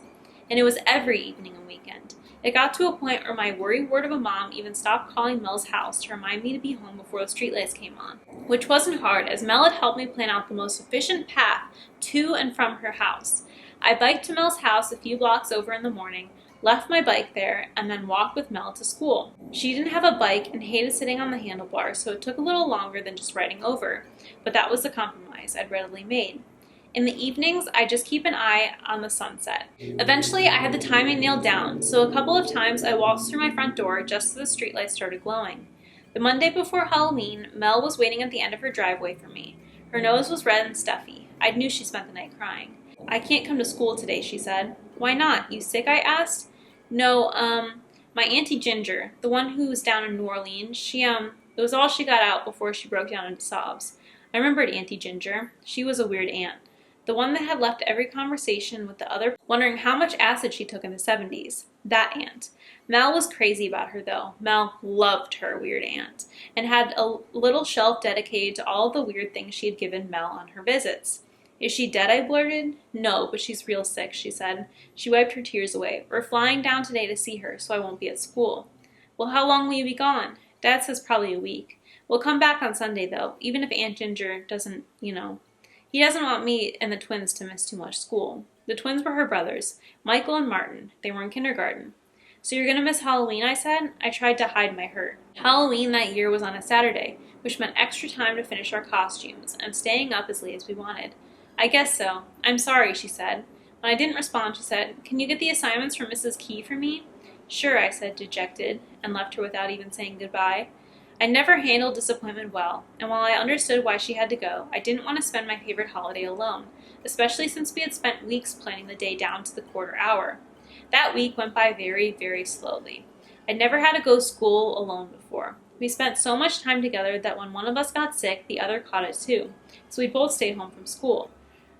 And it was every evening and weekend. It got to a point where my worrywart of a mom even stopped calling Mel's house to remind me to be home before the streetlights came on, which wasn't hard, as Mel had helped me plan out the most efficient path to and from her house. I biked to Mel's house a few blocks over in the morning, left my bike there, and then walked with Mel to school. She didn't have a bike and hated sitting on the handlebars, so it took a little longer than just riding over, but that was the compromise I'd readily made. In the evenings, I just keep an eye on the sunset. Eventually, I had the timing nailed down, so a couple of times I walked through my front door just as the streetlights started glowing. The Monday before Halloween, Mel was waiting at the end of her driveway for me. Her nose was red and stuffy. I knew she spent the night crying. "I can't come to school today," she said. "Why not? You sick?" I asked. "No, my Auntie Ginger, the one who was down in New Orleans, it was all she got out before she broke down into sobs." I remembered Auntie Ginger. She was a weird aunt. The one that had left every conversation with the other wondering how much acid she took in the 70s. That aunt. Mel was crazy about her, though. Mel loved her weird aunt, and had a little shelf dedicated to all of the weird things she had given Mel on her visits. "Is she dead?" I blurted. "No, but she's real sick," she said. She wiped her tears away. "We're flying down today to see her, so I won't be at school." "Well, how long will you be gone?" "Dad says probably a week. We'll come back on Sunday, though, even if Aunt Ginger doesn't, He doesn't want me and the twins to miss too much school." The twins were her brothers, Michael and Martin. They were in kindergarten. "So you're going to miss Halloween?" I said. I tried to hide my hurt. Halloween that year was on a Saturday, which meant extra time to finish our costumes, and staying up as late as we wanted. "I guess so. I'm sorry," she said. When I didn't respond, she said, "Can you get the assignments from Mrs. Key for me?" "Sure," I said, dejected, and left her without even saying goodbye. I never handled disappointment well, and while I understood why she had to go, I didn't want to spend my favorite holiday alone, especially since we had spent weeks planning the day down to the quarter hour. That week went by very, very slowly. I'd never had to go to school alone before. We spent so much time together that when one of us got sick, the other caught it too, so we both stayed home from school.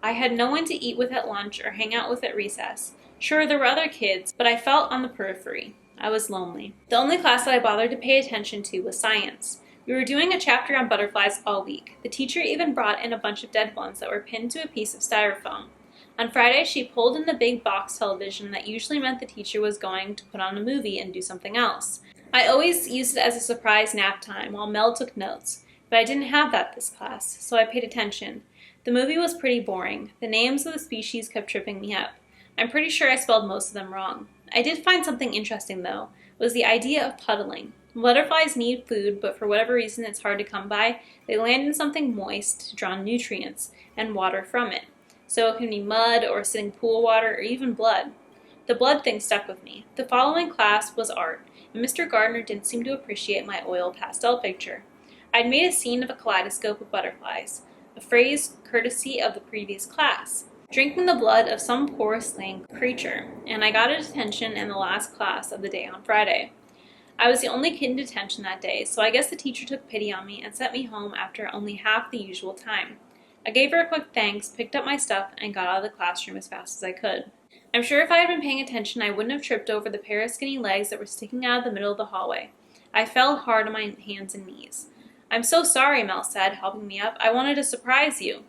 I had no one to eat with at lunch or hang out with at recess. Sure, there were other kids, but I felt on the periphery. I was lonely. The only class that I bothered to pay attention to was science. We were doing a chapter on butterflies all week. The teacher even brought in a bunch of dead ones that were pinned to a piece of styrofoam. On Friday, she pulled in the big box television that usually meant the teacher was going to put on a movie and do something else. I always used it as a surprise nap time while Mel took notes, but I didn't have that this class, so I paid attention. The movie was pretty boring. The names of the species kept tripping me up. I'm pretty sure I spelled most of them wrong. I did find something interesting, though, was the idea of puddling. Butterflies need food, but for whatever reason it's hard to come by. They land in something moist to draw nutrients and water from it. So it can be mud or sitting pool water or even blood. The blood thing stuck with me. The following class was art, and Mr. Gardner didn't seem to appreciate my oil pastel picture. I'd made a scene of a kaleidoscope of butterflies, a phrase courtesy of the previous class. Drinking the blood of some poor slain creature, and I got a detention in the last class of the day on Friday. I was the only kid in detention that day, so I guess the teacher took pity on me and sent me home after only half the usual time. I gave her a quick thanks, picked up my stuff, and got out of the classroom as fast as I could. I'm sure if I had been paying attention, I wouldn't have tripped over the pair of skinny legs that were sticking out of the middle of the hallway. I fell hard on my hands and knees. "I'm so sorry," Mel said, helping me up. "I wanted to surprise you."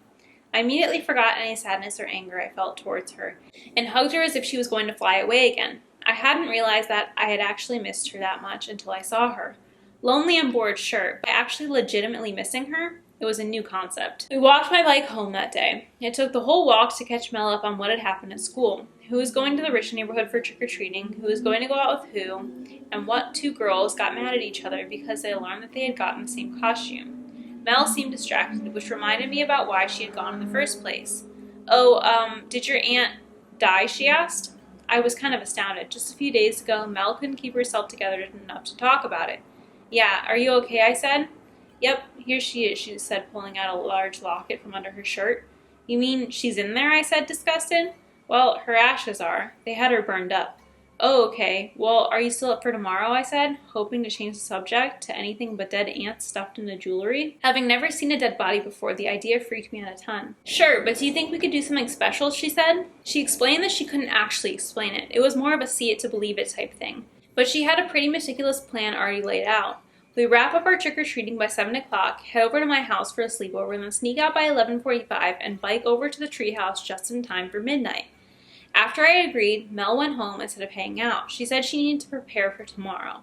I immediately forgot any sadness or anger I felt towards her, and hugged her as if she was going to fly away again. I hadn't realized that I had actually missed her that much until I saw her. Lonely and bored, sure, but actually legitimately missing her? It was a new concept. We walked my bike home that day. It took the whole walk to catch Mel up on what had happened at school, who was going to the rich neighborhood for trick-or-treating, who was going to go out with who, and what two girls got mad at each other because they learned that they had gotten the same costume. Mel seemed distracted, which reminded me about why she had gone in the first place. Oh, did your aunt die? She asked. I was kind of astounded. Just a few days ago, Mel couldn't keep herself together enough to talk about it. Yeah, are you okay? I said. Yep, here she is, she said, pulling out a large locket from under her shirt. You mean she's in there? I said, disgusted. Well, her ashes are. They had her burned up. Oh, okay. Well, are you still up for tomorrow? I said, hoping to change the subject to anything but dead ants stuffed into jewelry. Having never seen a dead body before, the idea freaked me out a ton. Sure, but do you think we could do something special? She said. She explained that she couldn't actually explain it. It was more of a see it to believe it type thing. But she had a pretty meticulous plan already laid out. We wrap up our trick-or-treating by 7 o'clock, head over to my house for a sleepover, and then sneak out by 11:45 and bike over to the treehouse just in time for midnight. After I agreed, Mel went home instead of hanging out. She said she needed to prepare for tomorrow.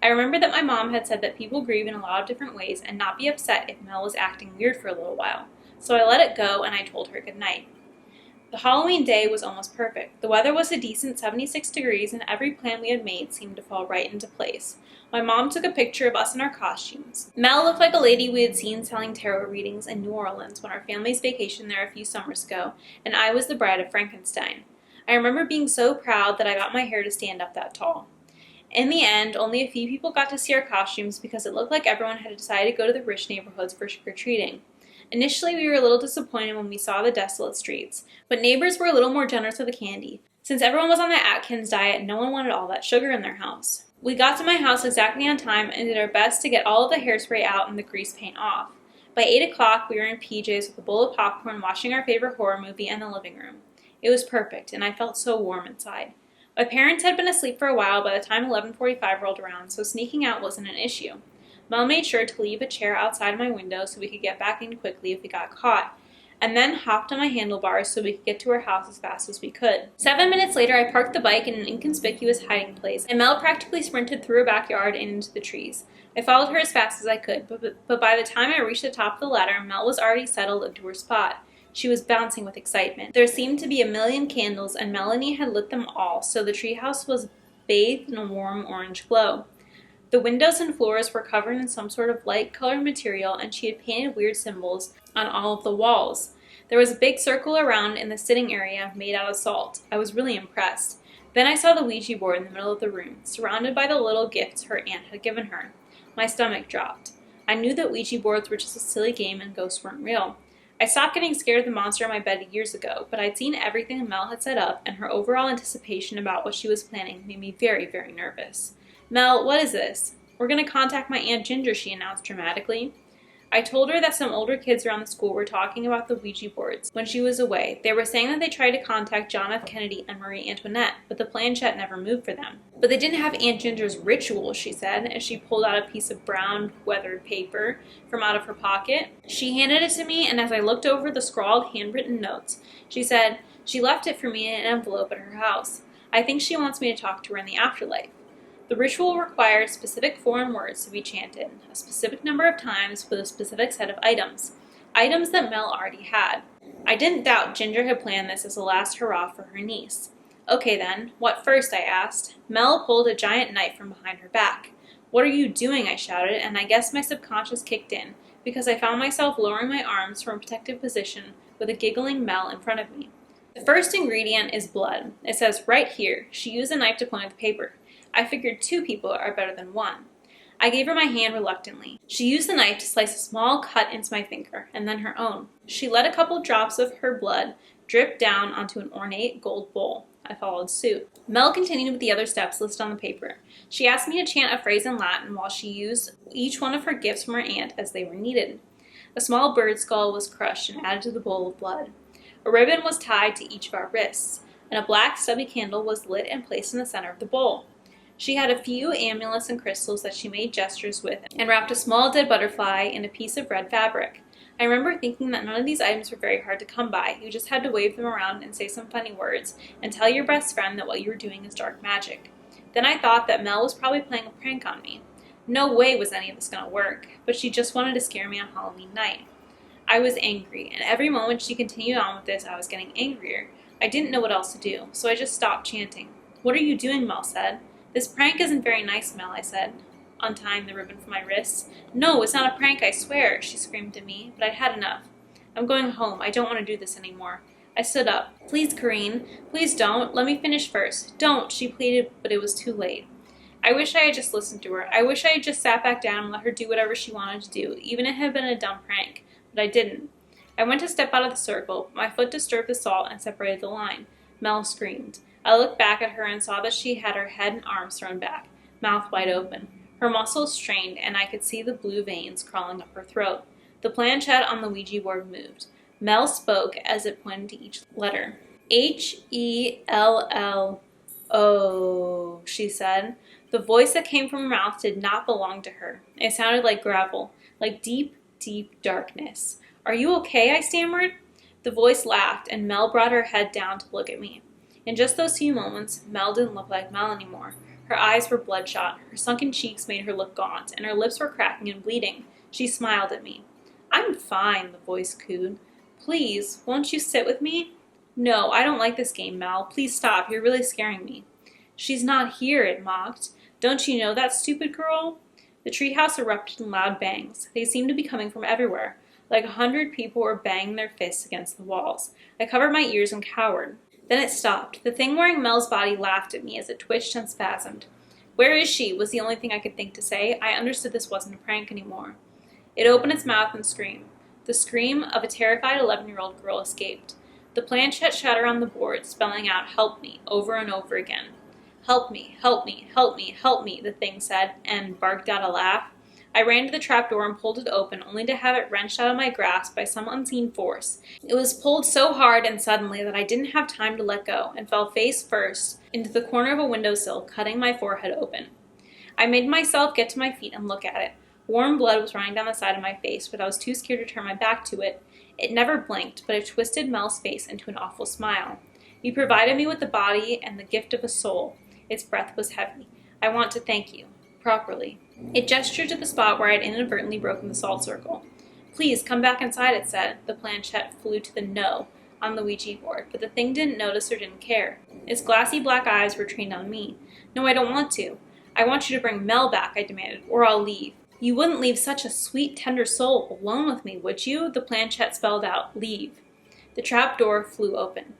I remember that my mom had said that people grieve in a lot of different ways and not be upset if Mel was acting weird for a little while. So I let it go and I told her goodnight. The Halloween day was almost perfect. The weather was a decent 76 degrees and every plan we had made seemed to fall right into place. My mom took a picture of us in our costumes. Mel looked like a lady we had seen selling tarot readings in New Orleans when our families vacationed there a few summers ago, and I was the bride of Frankenstein. I remember being so proud that I got my hair to stand up that tall. In the end, only a few people got to see our costumes because it looked like everyone had decided to go to the rich neighborhoods for trick-or-treating. Initially, we were a little disappointed when we saw the desolate streets, but neighbors were a little more generous with the candy. Since everyone was on the Atkins diet, no one wanted all that sugar in their house. We got to my house exactly on time and did our best to get all of the hairspray out and the grease paint off. By 8 o'clock, we were in PJs with a bowl of popcorn watching our favorite horror movie in the living room. It was perfect, and I felt so warm inside. My parents had been asleep for a while by the time 11:45 rolled around, so sneaking out wasn't an issue. Mel made sure to leave a chair outside of my window so we could get back in quickly if we got caught, and then hopped on my handlebars so we could get to our house as fast as we could. 7 minutes later, I parked the bike in an inconspicuous hiding place, and Mel practically sprinted through a backyard and into the trees. I followed her as fast as I could, but by the time I reached the top of the ladder, Mel was already settled into her spot. She was bouncing with excitement. There seemed to be a million candles, and Melanie had lit them all, so the treehouse was bathed in a warm orange glow. The windows and floors were covered in some sort of light-colored material, and she had painted weird symbols on all of the walls. There was a big circle around in the sitting area made out of salt. I was really impressed. Then I saw the Ouija board in the middle of the room, surrounded by the little gifts her aunt had given her. My stomach dropped. I knew that Ouija boards were just a silly game and ghosts weren't real. I stopped getting scared of the monster in my bed years ago, but I'd seen everything Mel had set up, and her overall anticipation about what she was planning made me very, very nervous. Mel, what is this? We're going to contact my Aunt Ginger, she announced dramatically. I told her that some older kids around the school were talking about the Ouija boards when she was away. They were saying that they tried to contact John F. Kennedy and Marie Antoinette, but the planchette never moved for them. But they didn't have Aunt Ginger's ritual, she said, as she pulled out a piece of brown, weathered paper from out of her pocket. She handed it to me, and as I looked over the scrawled, handwritten notes, she said she left it for me in an envelope at her house. I think she wants me to talk to her in the afterlife. The ritual required specific foreign words to be chanted, a specific number of times with a specific set of items that Mel already had. I didn't doubt Ginger had planned this as a last hurrah for her niece. Okay then, what first? I asked. Mel pulled a giant knife from behind her back. What are you doing? I shouted, and I guess my subconscious kicked in, because I found myself lowering my arms from a protective position with a giggling Mel in front of me. The first ingredient is blood. It says right here. She used a knife to point at the paper. I figured 2 people are better than 1. I gave her my hand reluctantly. She used the knife to slice a small cut into my finger, and then her own. She let a couple drops of her blood drip down onto an ornate gold bowl. I followed suit. Mel continued with the other steps listed on the paper. She asked me to chant a phrase in Latin while she used each one of her gifts from her aunt as they were needed. A small bird skull was crushed and added to the bowl of blood. A ribbon was tied to each of our wrists, and a black stubby candle was lit and placed in the center of the bowl. She had a few amulets and crystals that she made gestures with and wrapped a small dead butterfly in a piece of red fabric. I remember thinking that none of these items were very hard to come by. You just had to wave them around and say some funny words and tell your best friend that what you were doing is dark magic. Then I thought that Mel was probably playing a prank on me. No way was any of this going to work, but she just wanted to scare me on Halloween night. I was angry, and every moment she continued on with this, I was getting angrier. I didn't know what else to do, so I just stopped chanting. What are you doing? Mel said. This prank isn't very nice, Mel, I said, untying the ribbon from my wrists. No, it's not a prank, I swear, she screamed at me, but I'd had enough. I'm going home. I don't want to do this anymore. I stood up. Please, Corrine, please don't. Let me finish first. Don't, she pleaded, but it was too late. I wish I had just listened to her. I wish I had just sat back down and let her do whatever she wanted to do, even if it had been a dumb prank. But I didn't. I went to step out of the circle, but my foot disturbed the salt and separated the line. Mel screamed. I looked back at her and saw that she had her head and arms thrown back, mouth wide open. Her muscles strained, and I could see the blue veins crawling up her throat. The planchette on the Ouija board moved. Mel spoke as it pointed to each letter. H-E-L-L-O, she said. The voice that came from her mouth did not belong to her. It sounded like gravel, like deep, deep darkness. Are you okay? I stammered. The voice laughed, and Mel brought her head down to look at me. In just those few moments, Mel didn't look like Mel anymore. Her eyes were bloodshot, her sunken cheeks made her look gaunt, and her lips were cracking and bleeding. She smiled at me. I'm fine, the voice cooed. Please, won't you sit with me? No, I don't like this game, Mel. Please stop. You're really scaring me. She's not here, it mocked. Don't you know that, stupid girl? The treehouse erupted in loud bangs. They seemed to be coming from everywhere. Like 100 people were banging their fists against the walls. I covered my ears and cowered. Then it stopped. The thing wearing Mel's body laughed at me as it twitched and spasmed. Where is she? Was the only thing I could think to say. I understood this wasn't a prank anymore. It opened its mouth and screamed. The scream of a terrified 11-year-old girl escaped. The planchette shattered on the board, spelling out, "Help me," over and over again. Help me, help me, help me, help me, the thing said, and barked out a laugh. I ran to the trapdoor and pulled it open, only to have it wrenched out of my grasp by some unseen force. It was pulled so hard and suddenly that I didn't have time to let go, and fell face first into the corner of a windowsill, cutting my forehead open. I made myself get to my feet and look at it. Warm blood was running down the side of my face, but I was too scared to turn my back to it. It never blinked, but it twisted Mel's face into an awful smile. You provided me with the body and the gift of a soul. Its breath was heavy. I want to thank you. Properly. It gestured to the spot where I had inadvertently broken the salt circle. Please, come back inside, it said. The planchette flew to the no on the Ouija board, but the thing didn't notice or didn't care. Its glassy black eyes were trained on me. No, I don't want to. I want you to bring Mel back, I demanded, or I'll leave. You wouldn't leave such a sweet, tender soul alone with me, would you? The planchette spelled out, leave. The trap door flew open.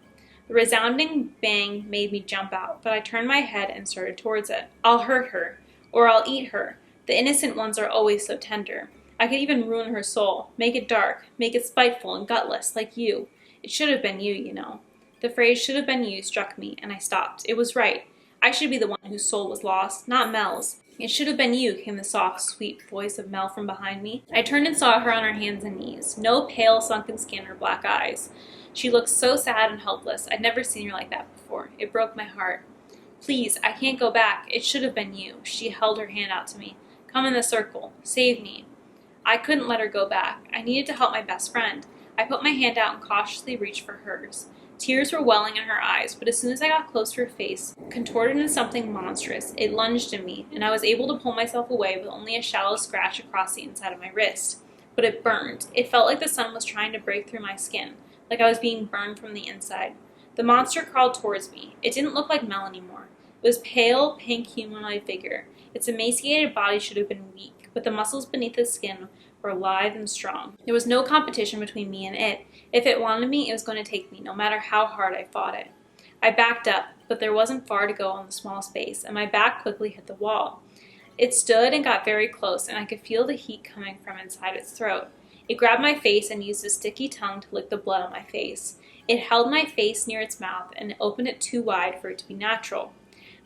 The resounding bang made me jump out, but I turned my head and started towards it. I'll hurt her, or I'll eat her. The innocent ones are always so tender. I could even ruin her soul, make it dark, make it spiteful and gutless, like you. It should have been you, you know. The phrase should have been you struck me, and I stopped. It was right. I should be the one whose soul was lost, not Mel's. It should have been you, came the soft, sweet voice of Mel from behind me. I turned and saw her on her hands and knees, no pale, sunken skin or black eyes. She looked so sad and helpless. I'd never seen her like that before. It broke my heart. Please, I can't go back. It should have been you. She held her hand out to me. Come in the circle. Save me. I couldn't let her go back. I needed to help my best friend. I put my hand out and cautiously reached for hers. Tears were welling in her eyes, but as soon as I got close to her face, contorted into something monstrous, it lunged at me, and I was able to pull myself away with only a shallow scratch across the inside of my wrist. But it burned. It felt like the sun was trying to break through my skin, like I was being burned from the inside. The monster crawled towards me. It didn't look like Mel anymore. It was pale, pink humanoid figure. Its emaciated body should have been weak, but the muscles beneath the skin were lithe and strong. There was no competition between me and it. If it wanted me, it was going to take me, no matter how hard I fought it. I backed up, but there wasn't far to go on the small space, and my back quickly hit the wall. It stood and got very close, and I could feel the heat coming from inside its throat. It grabbed my face and used a sticky tongue to lick the blood on my face. It held my face near its mouth and opened it too wide for it to be natural.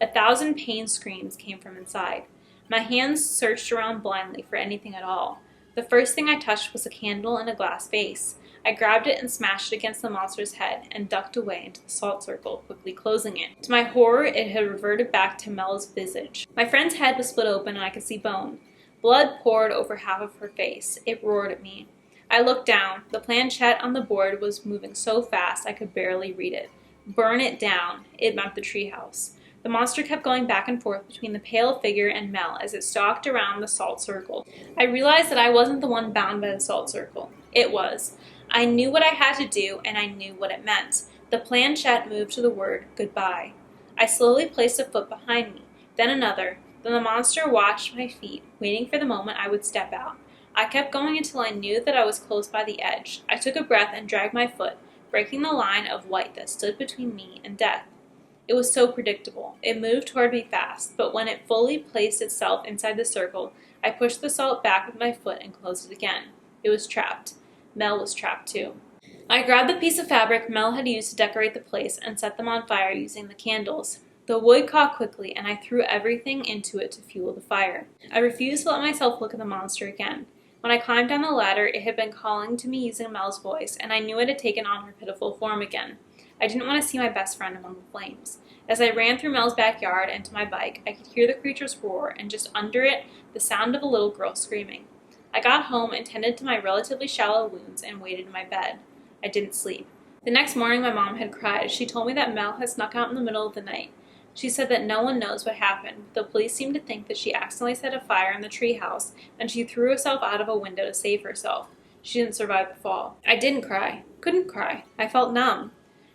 1,000 pain screams came from inside. My hands searched around blindly for anything at all. The first thing I touched was a candle in a glass vase. I grabbed it and smashed it against the monster's head and ducked away into the salt circle, quickly closing it. To my horror, it had reverted back to Mel's visage. My friend's head was split open and I could see bone. Blood poured over half of her face. It roared at me. I looked down. The planchette on the board was moving so fast I could barely read it. Burn it down. It meant the treehouse. The monster kept going back and forth between the pale figure and Mel as it stalked around the salt circle. I realized that I wasn't the one bound by the salt circle. It was. I knew what I had to do, and I knew what it meant. The planchette moved to the word goodbye. I slowly placed a foot behind me, then another. Then the monster watched my feet, waiting for the moment I would step out. I kept going until I knew that I was close by the edge. I took a breath and dragged my foot, breaking the line of white that stood between me and death. It was so predictable. It moved toward me fast, but when it fully placed itself inside the circle, I pushed the salt back with my foot and closed it again. It was trapped. Mel was trapped too. I grabbed the piece of fabric Mel had used to decorate the place and set them on fire using the candles. The wood caught quickly, and I threw everything into it to fuel the fire. I refused to let myself look at the monster again. When I climbed down the ladder, it had been calling to me using Mel's voice, and I knew it had taken on her pitiful form again. I didn't want to see my best friend among the flames. As I ran through Mel's backyard and to my bike, I could hear the creature's roar, and just under it, the sound of a little girl screaming. I got home and tended to my relatively shallow wounds and waited in my bed. I didn't sleep. The next morning, my mom had cried. She told me that Mel had snuck out in the middle of the night. She said that no one knows what happened. The police seem to think that she accidentally set a fire in the treehouse, and she threw herself out of a window to save herself. She didn't survive the fall. I didn't cry. Couldn't cry. I felt numb.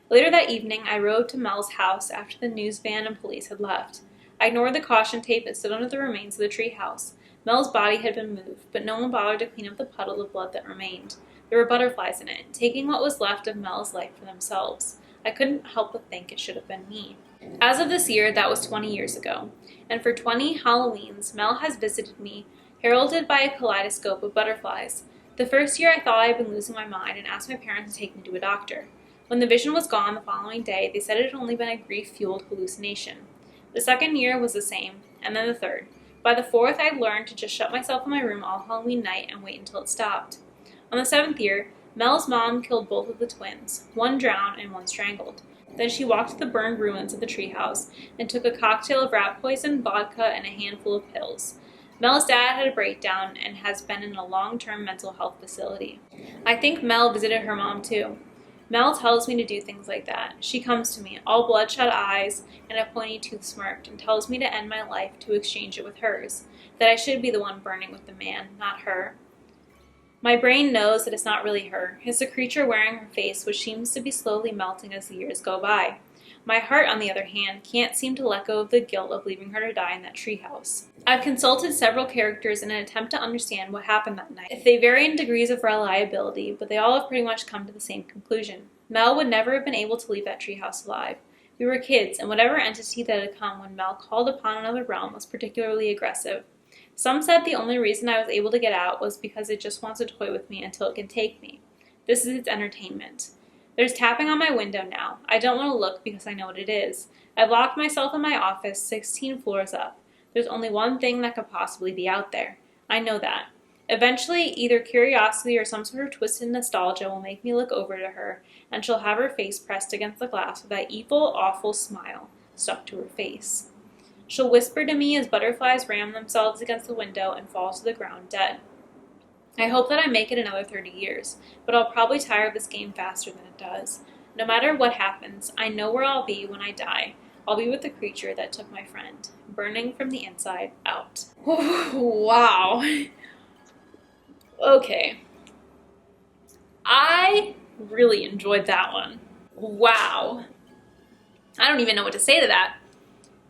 Later that evening, I rode to Mel's house after the news van and police had left. I ignored the caution tape that stood under the remains of the treehouse. Mel's body had been moved, but no one bothered to clean up the puddle of blood that remained. There were butterflies in it, taking what was left of Mel's life for themselves. I couldn't help but think it should have been me. As of this year, that was 20 years ago, and for 20 Halloweens, Mel has visited me, heralded by a kaleidoscope of butterflies. The first year I thought I had been losing my mind and asked my parents to take me to a doctor. When the vision was gone the following day, they said it had only been a grief-fueled hallucination. The second year was the same, and then the third. By the fourth, I learned to just shut myself in my room all Halloween night and wait until it stopped. On the seventh year, Mel's mom killed both of the twins, one drowned and one strangled. Then she walked to the burned ruins of the treehouse and took a cocktail of rat poison, vodka, and a handful of pills. Mel's dad had a breakdown and has been in a long-term mental health facility. I think Mel visited her mom too. Mel tells me to do things like that. She comes to me, all bloodshot eyes and a pointy tooth smirked, and tells me to end my life to exchange it with hers, that I should be the one burning with the man, not her. My brain knows that it's not really her. It's the creature wearing her face, which seems to be slowly melting as the years go by. My heart, on the other hand, can't seem to let go of the guilt of leaving her to die in that treehouse. I've consulted several characters in an attempt to understand what happened that night. They vary in degrees of reliability, but they all have pretty much come to the same conclusion. Mel would never have been able to leave that treehouse alive. We were kids, and whatever entity that had come when Mel called upon another realm was particularly aggressive. Some said the only reason I was able to get out was because it just wants to toy with me until it can take me. This is its entertainment. There's tapping on my window now. I don't want to look because I know what it is. I've locked myself in my office 16 floors up. There's only one thing that could possibly be out there. I know that. Eventually, either curiosity or some sort of twisted nostalgia will make me look over to her, and she'll have her face pressed against the glass with that evil, awful smile stuck to her face. She'll whisper to me as butterflies ram themselves against the window and fall to the ground dead. I hope that I make it another 30 years, but I'll probably tire of this game faster than it does. No matter what happens, I know where I'll be when I die. I'll be with the creature that took my friend, burning from the inside out. Wow. Okay. I really enjoyed that one. Wow. I don't even know what to say to that.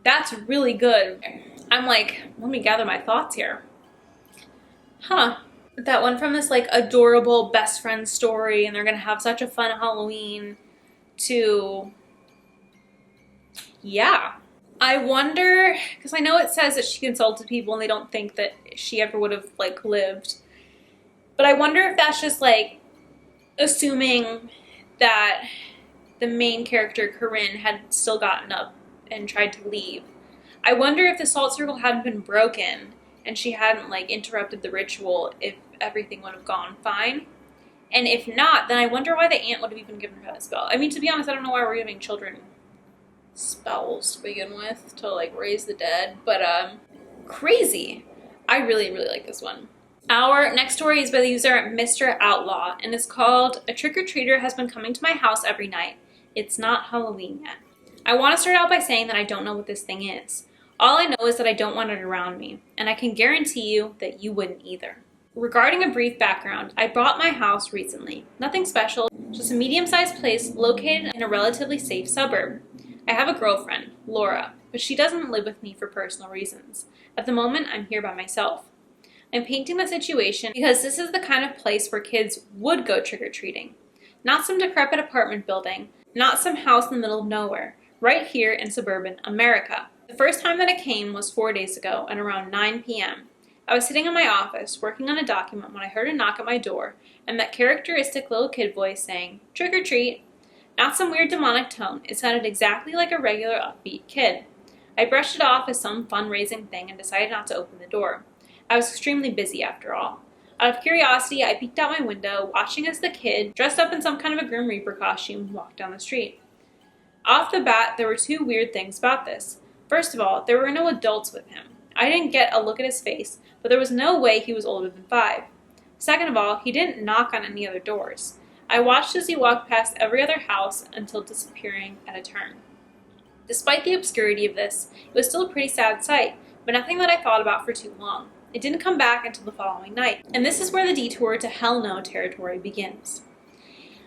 That's really good. I'm like, let me gather my thoughts here. That one from this like adorable best friend story and they're gonna have such a fun Halloween to, yeah. I wonder, because I know it says that she consulted people and they don't think that she ever would have like lived. But I wonder if that's just like assuming that the main character, Corinne, had still gotten up and tried to leave. I wonder if the salt circle hadn't been broken and she hadn't like interrupted the ritual, if everything would have gone fine. And if not, then I wonder why the aunt would have even given her that spell. I mean, to be honest, I don't know why we're giving children spells to begin with to like raise the dead, but crazy. I really, really like this one. Our next story is by the user Mr. Outlaw and is called A Trick-or-Treater Has Been Coming to My House Every Night. It's not Halloween yet. I want to start out by saying that I don't know what this thing is. All I know is that I don't want it around me, and I can guarantee you that you wouldn't either. Regarding a brief background, I bought my house recently. Nothing special, just a medium-sized place located in a relatively safe suburb. I have a girlfriend, Laura, but she doesn't live with me for personal reasons. At the moment, I'm here by myself. I'm painting the situation because this is the kind of place where kids would go trick-or-treating. Not some decrepit apartment building, not some house in the middle of nowhere, right here in suburban America. The first time that it came was 4 days ago at around 9 p.m. I was sitting in my office working on a document when I heard a knock at my door and that characteristic little kid voice saying, "Trick or treat." Not some weird demonic tone, it sounded exactly like a regular upbeat kid. I brushed it off as some fun-raising thing and decided not to open the door. I was extremely busy after all. Out of curiosity, I peeked out my window, watching as the kid, dressed up in some kind of a Grim Reaper costume, walked down the street. Off the bat, there were two weird things about this. First of all, there were no adults with him. I didn't get a look at his face, but there was no way he was older than 5. Second of all, he didn't knock on any other doors. I watched as he walked past every other house until disappearing at a turn. Despite the obscurity of this, it was still a pretty sad sight, but nothing that I thought about for too long. It didn't come back until the following night, and this is where the detour to hell no territory begins.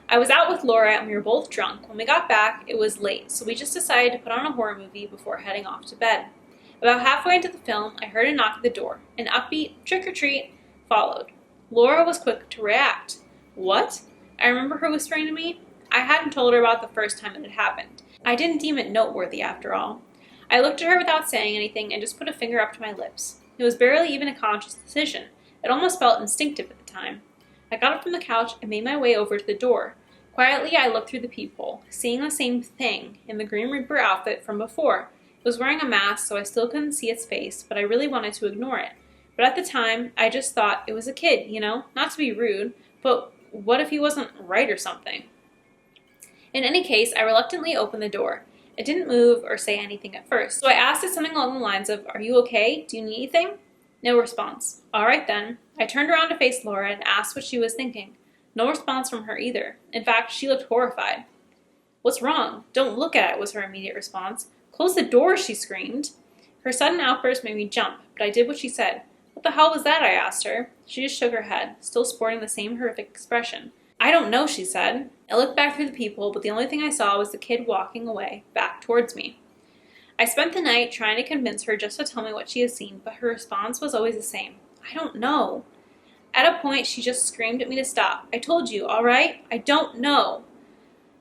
I was out with Laura and we were both drunk. When we got back, it was late, so we just decided to put on a horror movie before heading off to bed. About halfway into the film, I heard a knock at the door. An upbeat "trick or treat" followed. Laura was quick to react. "What?" I remember her whispering to me. I hadn't told her about the first time it had happened. I didn't deem it noteworthy after all. I looked at her without saying anything and just put a finger up to my lips. It was barely even a conscious decision. It almost felt instinctive at the time. I got up from the couch and made my way over to the door. Quietly, I looked through the peephole, seeing the same thing in the Grim Reaper outfit from before. It was wearing a mask, so I still couldn't see its face, but I really wanted to ignore it. But at the time, I just thought it was a kid, not to be rude, but what if he wasn't right or something? In any case, I reluctantly opened the door. It didn't move or say anything at first, so I asked it something along the lines of, "Are you okay? Do you need anything?" No response. All right then. I turned around to face Laura and asked what she was thinking. No response from her either. In fact, she looked horrified. "What's wrong? Don't look at it," was her immediate response. "Close the door," she screamed. Her sudden outburst made me jump, but I did what she said. "What the hell was that?" I asked her. She just shook her head, still sporting the same horrific expression. "I don't know," she said. I looked back through the peephole, but the only thing I saw was the kid walking away, back towards me. I spent the night trying to convince her just to tell me what she had seen, but her response was always the same. "I don't know." At a point, she just screamed at me to stop. "I told you, all right? I don't know."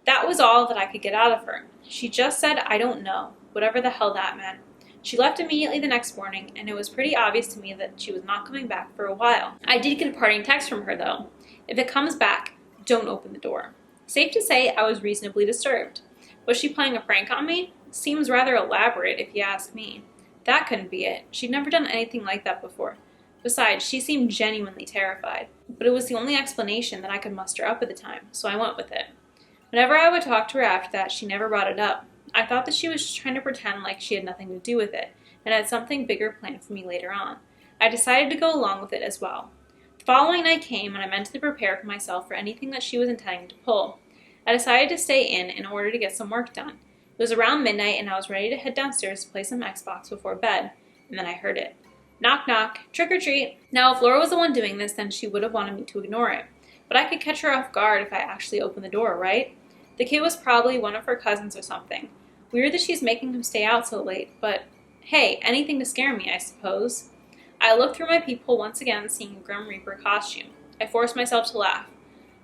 That was all that I could get out of her. She just said, "I don't know," whatever the hell that meant. She left immediately the next morning, and it was pretty obvious to me that she was not coming back for a while. I did get a parting text from her, though. "If it comes back, don't open the door." Safe to say, I was reasonably disturbed. Was she playing a prank on me? Seems rather elaborate, if you ask me. That couldn't be it. She'd never done anything like that before. Besides, she seemed genuinely terrified. But it was the only explanation that I could muster up at the time, so I went with it. Whenever I would talk to her after that, she never brought it up. I thought that she was just trying to pretend like she had nothing to do with it, and had something bigger planned for me later on. I decided to go along with it as well. The following night came, and I mentally prepared myself for anything that she was intending to pull. I decided to stay in order to get some work done. It was around midnight, and I was ready to head downstairs to play some Xbox before bed, and then I heard it. Knock, knock, trick or treat. Now, if Laura was the one doing this, then she would have wanted me to ignore it. But I could catch her off guard if I actually opened the door, right? The kid was probably one of her cousins or something. Weird that she's making him stay out so late, but hey, anything to scare me, I suppose. I looked through my peephole once again, seeing a Grim Reaper costume. I forced myself to laugh.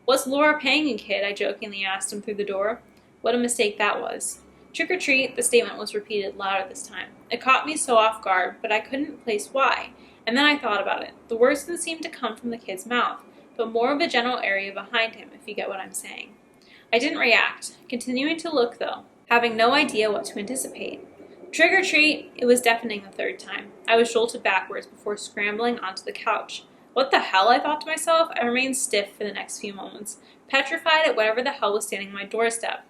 "What's Laura paying you, kid?" I jokingly asked him through the door. What a mistake that was. "Trick or treat," the statement was repeated louder this time. It caught me so off guard, but I couldn't place why. And then I thought about it. The words didn't seem to come from the kid's mouth, but more of a general area behind him, if you get what I'm saying. I didn't react, continuing to look though, having no idea what to anticipate. Trick or treat! It was deafening the third time. I was jolted backwards before scrambling onto the couch. What the hell, I thought to myself. I remained stiff for the next few moments, petrified at whatever the hell was standing on my doorstep.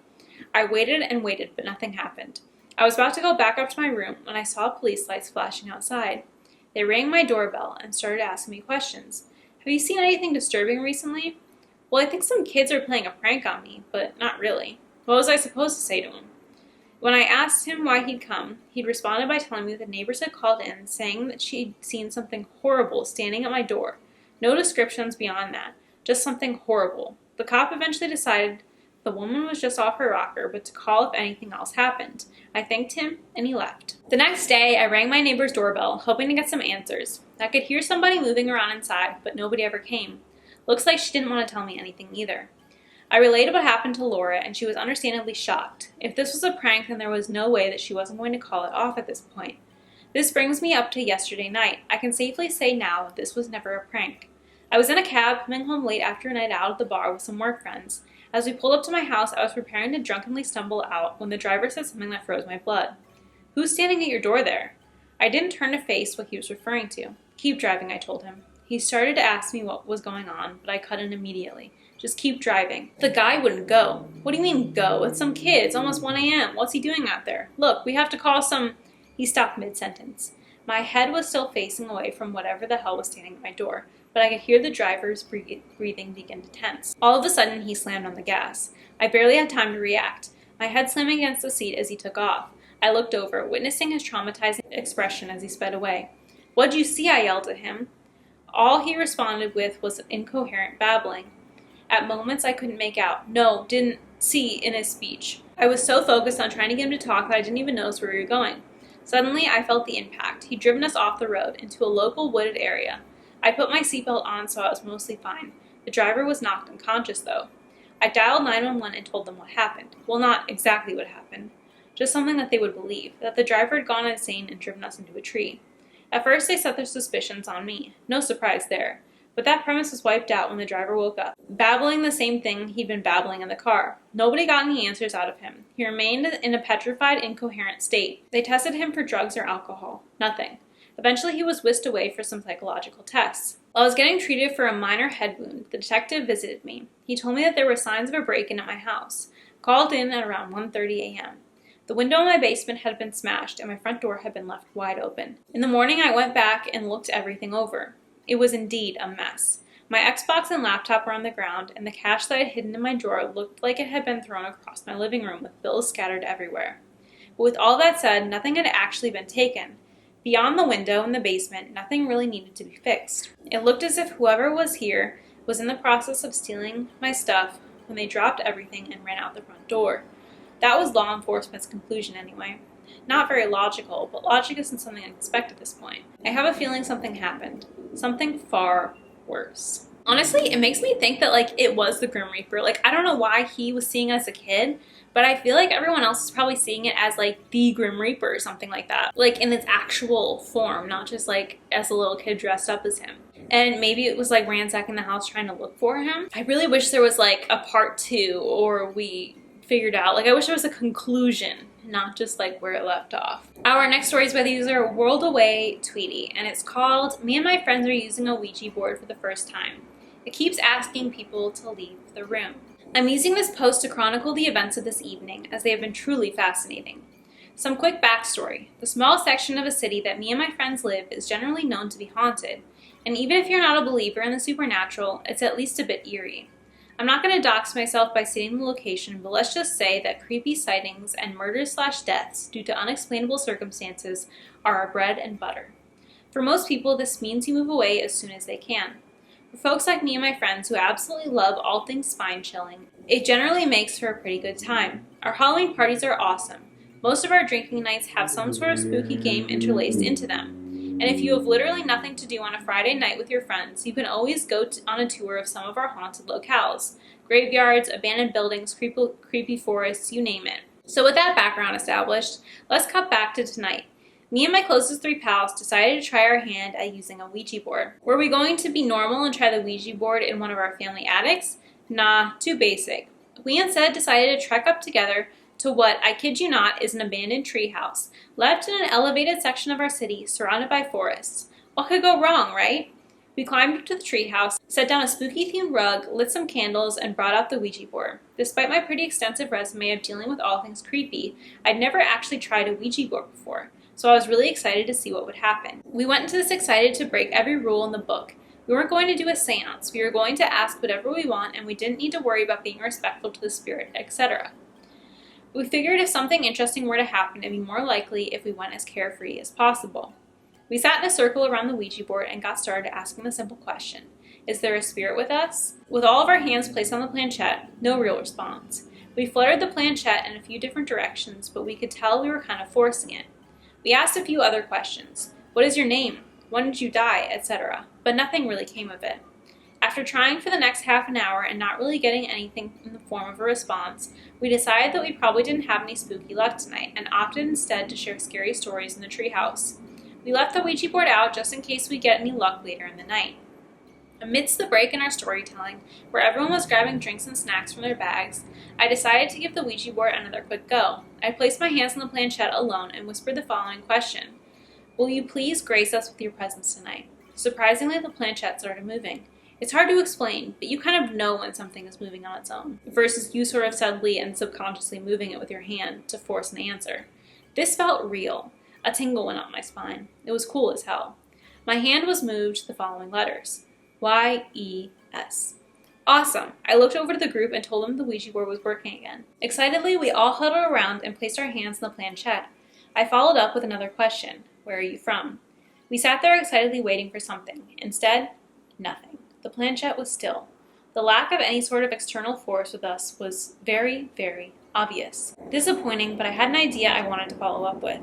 I waited and waited, but nothing happened. I was about to go back up to my room when I saw police lights flashing outside. They rang my doorbell and started asking me questions. "Have you seen anything disturbing recently?" "Well, I think some kids are playing a prank on me, but not really." What was I supposed to say to him? When I asked him why he'd come, he'd responded by telling me that the neighbors had called in, saying that she'd seen something horrible standing at my door. No descriptions beyond that, just something horrible. The cop eventually decided the woman was just off her rocker, but to call if anything else happened. I thanked him, and he left. The next day, I rang my neighbor's doorbell, hoping to get some answers. I could hear somebody moving around inside, but nobody ever came. Looks like she didn't want to tell me anything either. I related what happened to Laura, and she was understandably shocked. If this was a prank, then there was no way that she wasn't going to call it off at this point. This brings me up to yesterday night. I can safely say now that this was never a prank. I was in a cab coming home late after a night out at the bar with some work friends. As we pulled up to my house, I was preparing to drunkenly stumble out when the driver said something that froze my blood. "Who's standing at your door there?" I didn't turn to face what he was referring to. "Keep driving," I told him. He started to ask me what was going on, but I cut in immediately. "Just keep driving." The guy wouldn't go. "What do you mean go? It's some kid. It's almost 1 a.m. What's he doing out there? Look, we have to call some—" He stopped mid-sentence. My head was still facing away from whatever the hell was standing at my door, but I could hear the driver's breathing begin to tense. All of a sudden, he slammed on the gas. I barely had time to react, my head slamming against the seat as he took off. I looked over, witnessing his traumatizing expression as he sped away. "What'd you see?" I yelled at him. All he responded with was incoherent babbling. At moments, I couldn't make out "no, didn't see" in his speech. I was so focused on trying to get him to talk that I didn't even notice where we were going. Suddenly, I felt the impact. He'd driven us off the road into a local wooded area. I put my seatbelt on, so I was mostly fine. The driver was knocked unconscious, though. I dialed 911 and told them what happened. Well, not exactly what happened. Just something that they would believe, that the driver had gone insane and driven us into a tree. At first, they set their suspicions on me. No surprise there. But that premise was wiped out when the driver woke up, babbling the same thing he'd been babbling in the car. Nobody got any answers out of him. He remained in a petrified, incoherent state. They tested him for drugs or alcohol. Nothing. Eventually, he was whisked away for some psychological tests. While I was getting treated for a minor head wound, the detective visited me. He told me that there were signs of a break-in at my house. Called in at around 1:30 a.m. The window in my basement had been smashed, and my front door had been left wide open. In the morning, I went back and looked everything over. It was indeed a mess. My Xbox and laptop were on the ground, and the cash that I had hidden in my drawer looked like it had been thrown across my living room with bills scattered everywhere. But with all that said, nothing had actually been taken. Beyond the window in the basement, nothing really needed to be fixed. It looked as if whoever was here was in the process of stealing my stuff when they dropped everything and ran out the front door. That was law enforcement's conclusion anyway. Not very logical, but logic isn't something I expect at this point. I have a feeling something happened. Something far worse. Honestly, it makes me think that, it was the Grim Reaper. I don't know why he was seeing it as a kid, but I feel like everyone else is probably seeing it as, the Grim Reaper or something like that. In its actual form, not just, as a little kid dressed up as him. And maybe it was, ransacking the house trying to look for him. I really wish there was, a part 2, or we figured out. I wish there was a conclusion, not just where it left off. Our next story is by the user World Away Tweety, and it's called "Me and My Friends Are Using a Ouija Board for the First Time. It keeps asking people to leave the room." I'm using this post to chronicle the events of this evening, as they have been truly fascinating. Some quick backstory. The small section of a city that me and my friends live is generally known to be haunted, and even if you're not a believer in the supernatural, it's at least a bit eerie. I'm not going to dox myself by stating the location, but let's just say that creepy sightings and murders/deaths due to unexplainable circumstances are our bread and butter. For most people, this means you move away as soon as they can. For folks like me and my friends who absolutely love all things spine-chilling, it generally makes for a pretty good time. Our Halloween parties are awesome. Most of our drinking nights have some sort of spooky game interlaced into them. And if you have literally nothing to do on a Friday night with your friends, you can always go on a tour of some of our haunted locales. Graveyards, abandoned buildings, creepy forests, you name it. So with that background established, let's cut back to tonight. Me and my closest 3 pals decided to try our hand at using a Ouija board. Were we going to be normal and try the Ouija board in one of our family attics? Nah, too basic. We instead decided to trek up together to what, I kid you not, is an abandoned treehouse, left in an elevated section of our city, surrounded by forests. What could go wrong, right? We climbed up to the treehouse, set down a spooky-themed rug, lit some candles, and brought out the Ouija board. Despite my pretty extensive resume of dealing with all things creepy, I'd never actually tried a Ouija board before, so I was really excited to see what would happen. We went into this excited to break every rule in the book. We weren't going to do a seance, we were going to ask whatever we want, and we didn't need to worry about being respectful to the spirit, etc. We figured if something interesting were to happen, it'd be more likely if we went as carefree as possible. We sat in a circle around the Ouija board and got started asking the simple question, is there a spirit with us? With all of our hands placed on the planchette, no real response. We fluttered the planchette in a few different directions, but we could tell we were kind of forcing it. We asked a few other questions. What is your name? When did you die? Etc. But nothing really came of it. After After trying for the next half an hour and not really getting anything in the form of a response, we decided that we probably didn't have any spooky luck tonight and opted instead to share scary stories in the treehouse. We left the Ouija board out just in case we get any luck later in the night. Amidst the break in our storytelling, where everyone was grabbing drinks and snacks from their bags, I decided to give the Ouija board another quick go. I placed my hands on the planchette alone and whispered the following question: "Will you please grace us with your presence tonight?" Surprisingly, the planchette started moving. It's hard to explain, but you kind of know when something is moving on its own, versus you sort of subtly and subconsciously moving it with your hand to force an answer. This felt real. A tingle went up my spine. It was cool as hell. My hand was moved to the following letters: Y-E-S. Awesome! I looked over to the group and told them the Ouija board was working again. Excitedly, we all huddled around and placed our hands on the planchette. I followed up with another question: "Where are you from?" We sat there excitedly waiting for something. Instead, nothing. The planchette was still. The lack of any sort of external force with us was very, very obvious. Disappointing, but I had an idea I wanted to follow up with.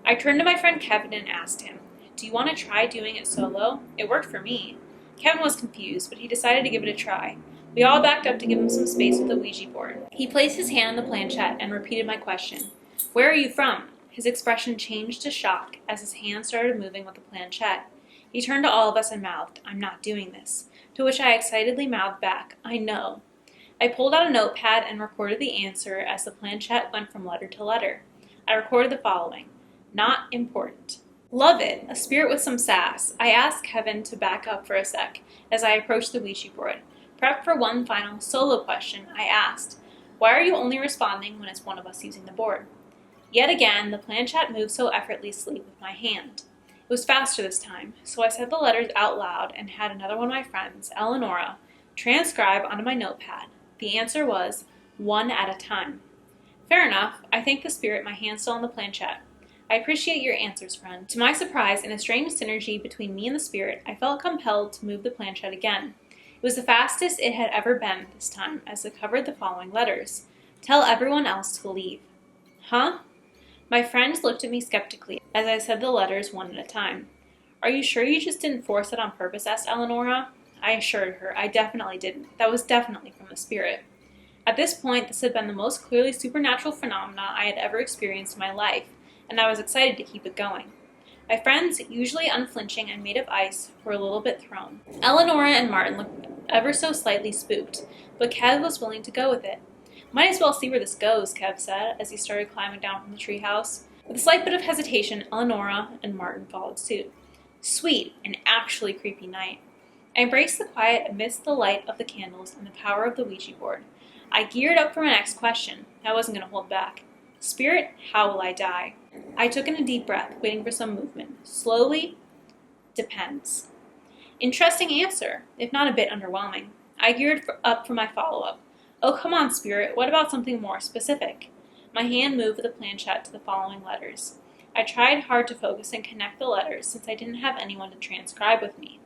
I turned to my friend Kevin and asked him, "Do you want to try doing it solo? It worked for me." Kevin was confused, but he decided to give it a try. We all backed up to give him some space with the Ouija board. He placed his hand on the planchette and repeated my question: "Where are you from?" His expression changed to shock as his hand started moving with the planchette. He turned to all of us and mouthed, "I'm not doing this," to which I excitedly mouthed back, "I know." I pulled out a notepad and recorded the answer as the planchette went from letter to letter. I recorded the following: "Not important." Love it! A spirit with some sass. I asked Kevin to back up for a sec as I approached the Ouija board. Prepped for one final solo question, I asked, "Why are you only responding when it's one of us using the board?" Yet again, the planchette moved so effortlessly with my hand. It was faster this time, so I said the letters out loud and had another one of my friends, Eleonora, transcribe onto my notepad. The answer was, "One at a time." Fair enough. I thanked the spirit, my hand still on the planchette. "I appreciate your answers, friend." To my surprise, in a strange synergy between me and the spirit, I felt compelled to move the planchette again. It was the fastest it had ever been this time, as it covered the following letters: "Tell everyone else to leave." Huh? My friends looked at me skeptically as I said the letters one at a time. "Are you sure you just didn't force it on purpose?" asked Eleonora. I assured her I definitely didn't. That was definitely from the spirit. At this point, this had been the most clearly supernatural phenomena I had ever experienced in my life, and I was excited to keep it going. My friends, usually unflinching and made of ice, were a little bit thrown. Eleonora and Martin looked ever so slightly spooked, but Kev was willing to go with it. "Might as well see where this goes," Kev said as he started climbing down from the treehouse. With a slight bit of hesitation, Eleonora and Martin followed suit. Sweet, an actually creepy night. I embraced the quiet amidst the light of the candles and the power of the Ouija board. I geared up for my next question. I wasn't going to hold back. "Spirit, how will I die?" I took in a deep breath, waiting for some movement. Slowly, "Depends." Interesting answer, if not a bit underwhelming. I geared up for my follow-up. "Oh, come on, spirit, what about something more specific?" My hand moved with the planchette to the following letters. I tried hard to focus and connect the letters since I didn't have anyone to transcribe with me.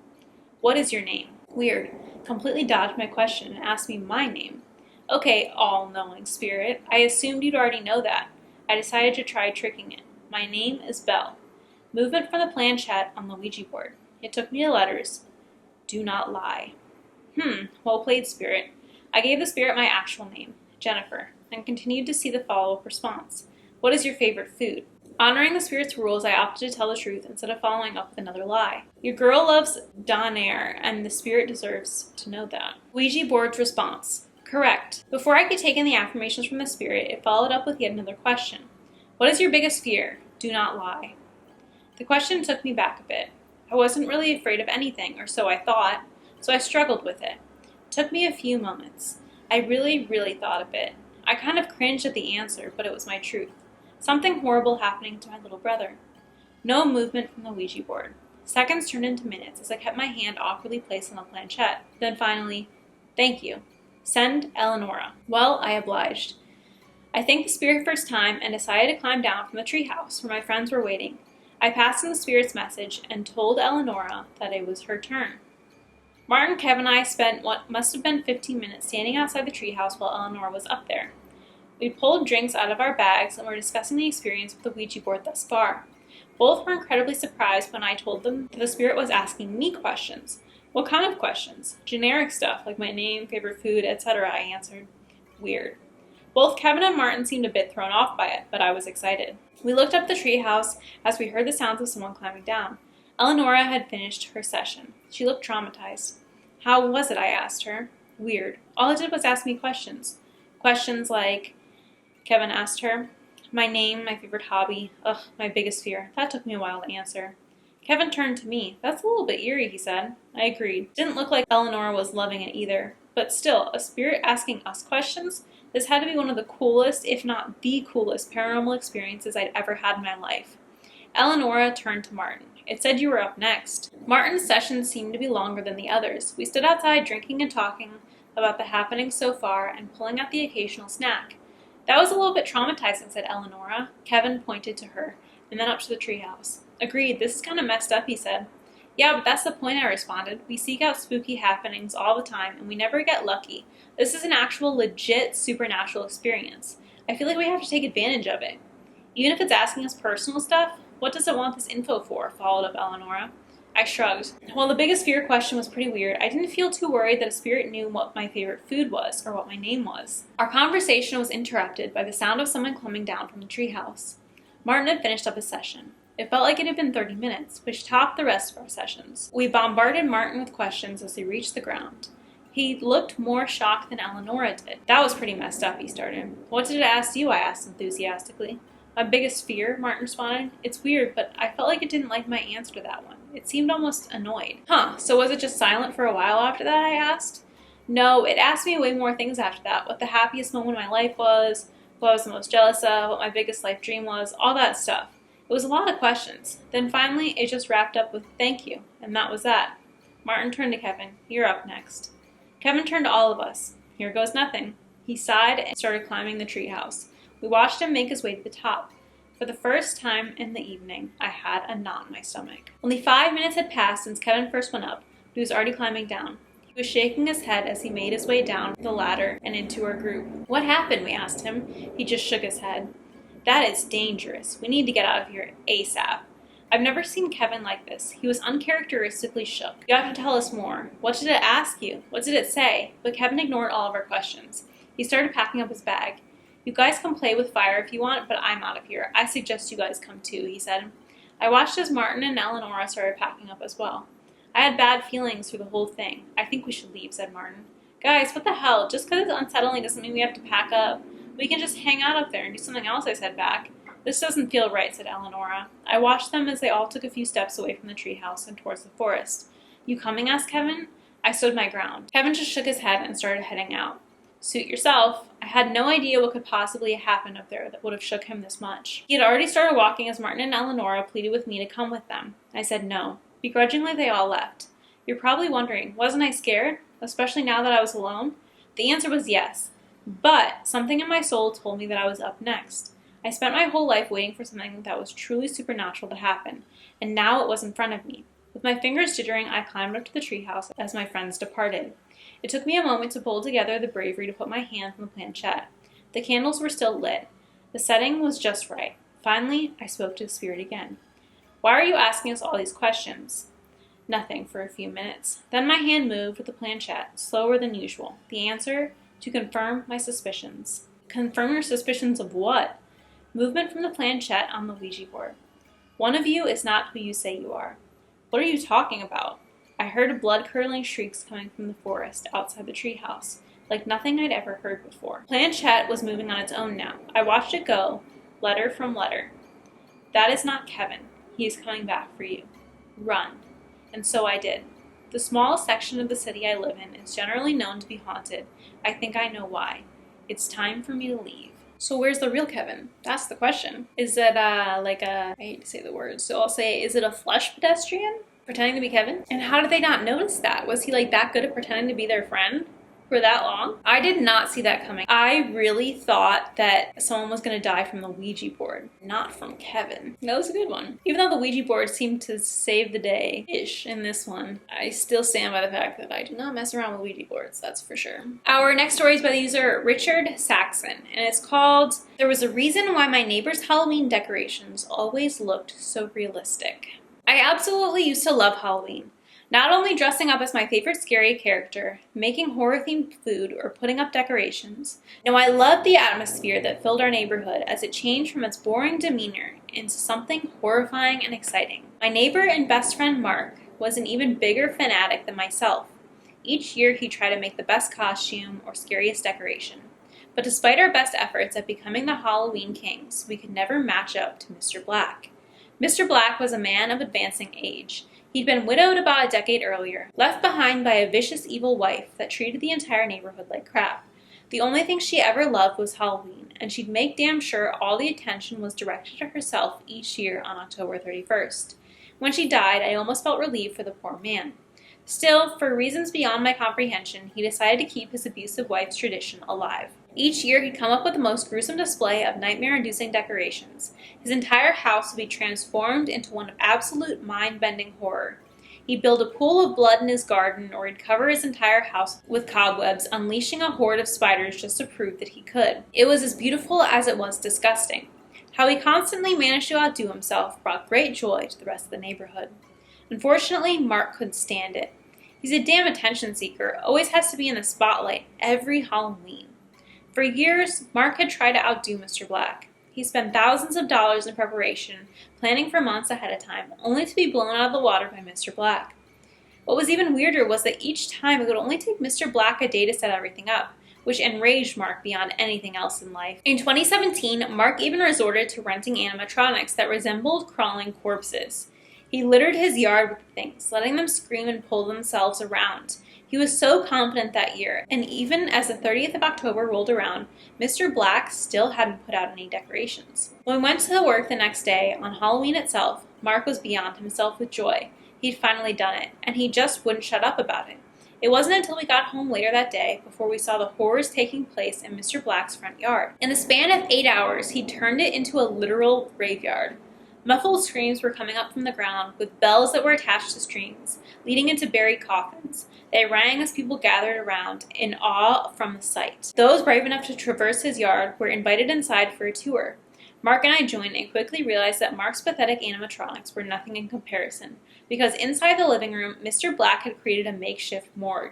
"What is your name?" Weird. Completely dodged my question and asked me my name. Okay, all-knowing spirit, I assumed you'd already know that. I decided to try tricking it. "My name is Belle." Movement from the planchette on the Ouija board. It took me to letters. "Do not lie." Well played, spirit. I gave the spirit my actual name, Jennifer, and continued to see the follow-up response. "What is your favorite food?" Honoring the spirit's rules, I opted to tell the truth instead of following up with another lie. "Your girl loves Donair, and the spirit deserves to know that." Ouija board's response: "Correct." Before I could take in the affirmations from the spirit, it followed up with yet another question. "What is your biggest fear?" "Do not lie." The question took me back a bit. I wasn't really afraid of anything, or so I thought, so I struggled with it. It took me a few moments. I really thought a bit. I kind of cringed at the answer, but it was my truth. Something horrible happening to my little brother. No movement from the Ouija board. Seconds turned into minutes as I kept my hand awkwardly placed on the planchette. Then finally, "Thank you. Send Eleonora." Well, I obliged. I thanked the spirit first time and decided to climb down from the treehouse where my friends were waiting. I passed in the spirit's message and told Eleonora that it was her turn. Martin, Kev, and I spent what must have been 15 minutes standing outside the treehouse while Eleonora was up there. We pulled drinks out of our bags and were discussing the experience with the Ouija board thus far. Both were incredibly surprised when I told them that the spirit was asking me questions. What kind of questions? Generic stuff, like my name, favorite food, etc., I answered. Weird. Both Kevin and Martin seemed a bit thrown off by it, but I was excited. We looked up the treehouse as we heard the sounds of someone climbing down. Eleonora had finished her session. She looked traumatized. How was it? I asked her. Weird. All it did was ask me questions. Questions like, Kevin asked her, my name, my favorite hobby, my biggest fear. That took me a while to answer. Kevin turned to me. That's a little bit eerie, he said. I agreed. Didn't look like Eleanor was loving it either. But still, a spirit asking us questions? This had to be one of the coolest, if not the coolest, paranormal experiences I'd ever had in my life. Eleonora turned to Martin. It said you were up next. Martin's session seemed to be longer than the others. We stood outside drinking and talking about the happenings so far and pulling out the occasional snack. That was a little bit traumatizing, said Eleonora. Kevin pointed to her, and then up to the treehouse. Agreed, this is kind of messed up, he said. Yeah, but that's the point, I responded. We seek out spooky happenings all the time, and we never get lucky. This is an actual, legit, supernatural experience. I feel like we have to take advantage of it. Even if it's asking us personal stuff, what does it want this info for? Followed up Eleonora. I shrugged. While the biggest fear question was pretty weird, I didn't feel too worried that a spirit knew what my favorite food was or what my name was. Our conversation was interrupted by the sound of someone climbing down from the treehouse. Martin had finished up his session. It felt like it had been 30 minutes, which topped the rest of our sessions. We bombarded Martin with questions as he reached the ground. He looked more shocked than Eleonora did. That was pretty messed up, he started. What did it ask you? I asked enthusiastically. My biggest fear, Martin responded. It's weird, but I felt like it didn't like my answer to that one. It seemed almost annoyed. So was it just silent for a while after that, I asked? No, it asked me way more things after that. What the happiest moment of my life was, what I was the most jealous of, what my biggest life dream was, all that stuff. It was a lot of questions. Then finally, it just wrapped up with thank you, and that was that. Martin turned to Kevin. You're up next. Kevin turned to all of us. Here goes nothing. He sighed and started climbing the treehouse. We watched him make his way to the top. For the first time in the evening, I had a knot in my stomach. Only 5 minutes had passed since Kevin first went up, but he was already climbing down. He was shaking his head as he made his way down the ladder and into our group. What happened? We asked him. He just shook his head. That is dangerous. We need to get out of here ASAP. I've never seen Kevin like this. He was uncharacteristically shook. You have to tell us more. What did it ask you? What did it say? But Kevin ignored all of our questions. He started packing up his bag. You guys can play with fire if you want, but I'm out of here. I suggest you guys come too, he said. I watched as Martin and Eleonora started packing up as well. I had bad feelings through the whole thing. I think we should leave, said Martin. Guys, what the hell? Just because it's unsettling doesn't mean we have to pack up. We can just hang out up there and do something else, I said back. This doesn't feel right, said Eleonora. I watched them as they all took a few steps away from the treehouse and towards the forest. You coming? Asked Kevin. I stood my ground. Kevin just shook his head and started heading out. Suit yourself. I had no idea what could possibly happen up there that would have shook him this much. He had already started walking as Martin and Eleonora pleaded with me to come with them. I said no. Begrudgingly, they all left. You're probably wondering, wasn't I scared? Especially now that I was alone? The answer was yes. But something in my soul told me that I was up next. I spent my whole life waiting for something that was truly supernatural to happen, and now it was in front of me. With my fingers jittering, I climbed up to the treehouse as my friends departed. It took me a moment to pull together the bravery to put my hands on the planchette. The candles were still lit. The setting was just right. Finally, I spoke to the spirit again. Why are you asking us all these questions? Nothing for a few minutes. Then my hand moved with the planchette, slower than usual. The answer? To confirm my suspicions. Confirm your suspicions of what? Movement from the planchette on the Ouija board. One of you is not who you say you are. What are you talking about? I heard blood-curdling shrieks coming from the forest outside the treehouse, like nothing I'd ever heard before. Planchette was moving on its own now. I watched it go, letter from letter. That is not Kevin. He is coming back for you. Run. And so I did. The small section of the city I live in is generally known to be haunted. I think I know why. It's time for me to leave. So where's the real Kevin? That's the question. Is it I hate to say the word, so I'll say, is it a flesh pedestrian pretending to be Kevin? And how did they not notice that? Was he that good at pretending to be their friend for that long? I did not see that coming. I really thought that someone was going to die from the Ouija board, not from Kevin. That was a good one. Even though the Ouija board seemed to save the day-ish in this one, I still stand by the fact that I do not mess around with Ouija boards, that's for sure. Our next story is by the user Richard Saxon, and it's called, There Was a Reason Why My Neighbor's Halloween Decorations Always Looked So Realistic. I absolutely used to love Halloween. Not only dressing up as my favorite scary character, making horror-themed food, or putting up decorations. No, I loved the atmosphere that filled our neighborhood as it changed from its boring demeanor into something horrifying and exciting. My neighbor and best friend Mark was an even bigger fanatic than myself. Each year he tried to make the best costume or scariest decoration. But despite our best efforts at becoming the Halloween kings, we could never match up to Mr. Black. Mr. Black was a man of advancing age. He'd been widowed about a decade earlier, left behind by a vicious, evil wife that treated the entire neighborhood like crap. The only thing she ever loved was Halloween, and she'd make damn sure all the attention was directed to herself each year on October 31st. When she died, I almost felt relieved for the poor man. Still, for reasons beyond my comprehension, he decided to keep his abusive wife's tradition alive. Each year, he'd come up with the most gruesome display of nightmare-inducing decorations. His entire house would be transformed into one of absolute mind-bending horror. He'd build a pool of blood in his garden, or he'd cover his entire house with cobwebs, unleashing a horde of spiders just to prove that he could. It was as beautiful as it was disgusting. How he constantly managed to outdo himself brought great joy to the rest of the neighborhood. Unfortunately, Mark couldn't stand it. He's a damn attention seeker, always has to be in the spotlight every Halloween. For years, Mark had tried to outdo Mr. Black. He spent thousands of dollars in preparation, planning for months ahead of time, only to be blown out of the water by Mr. Black. What was even weirder was that each time it would only take Mr. Black a day to set everything up, which enraged Mark beyond anything else in life. In 2017, Mark even resorted to renting animatronics that resembled crawling corpses. He littered his yard with things, letting them scream and pull themselves around. He was so confident that year, and even as the 30th of October rolled around, Mr. Black still hadn't put out any decorations. When we went to work the next day, on Halloween itself, Mark was beyond himself with joy. He'd finally done it, and he just wouldn't shut up about it. It wasn't until we got home later that day before we saw the horrors taking place in Mr. Black's front yard. In the span of 8 hours, he turned it into a literal graveyard. Muffled screams were coming up from the ground, with bells that were attached to strings, leading into buried coffins. They rang as people gathered around, in awe from the sight. Those brave enough to traverse his yard were invited inside for a tour. Mark and I joined and quickly realized that Mark's pathetic animatronics were nothing in comparison, because inside the living room, Mr. Black had created a makeshift morgue.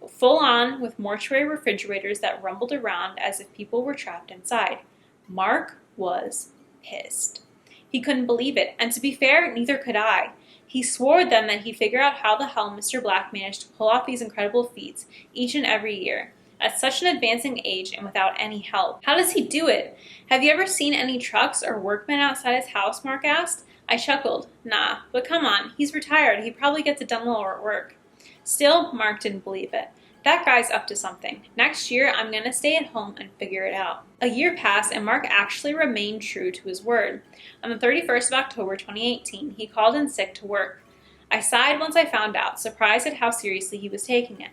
Full on, with mortuary refrigerators that rumbled around as if people were trapped inside. Mark was pissed. He couldn't believe it, and to be fair, neither could I. He swore then that he'd figure out how the hell Mr. Black managed to pull off these incredible feats each and every year, at such an advancing age and without any help. How does he do it? Have you ever seen any trucks or workmen outside his house? Mark asked. I chuckled. Nah, but come on, he's retired. He probably gets it done while we're at work. Still, Mark didn't believe it. That guy's up to something. Next year, I'm going to stay at home and figure it out. A year passed, and Mark actually remained true to his word. On the 31st of October 2018, he called in sick to work. I sighed once I found out, surprised at how seriously he was taking it.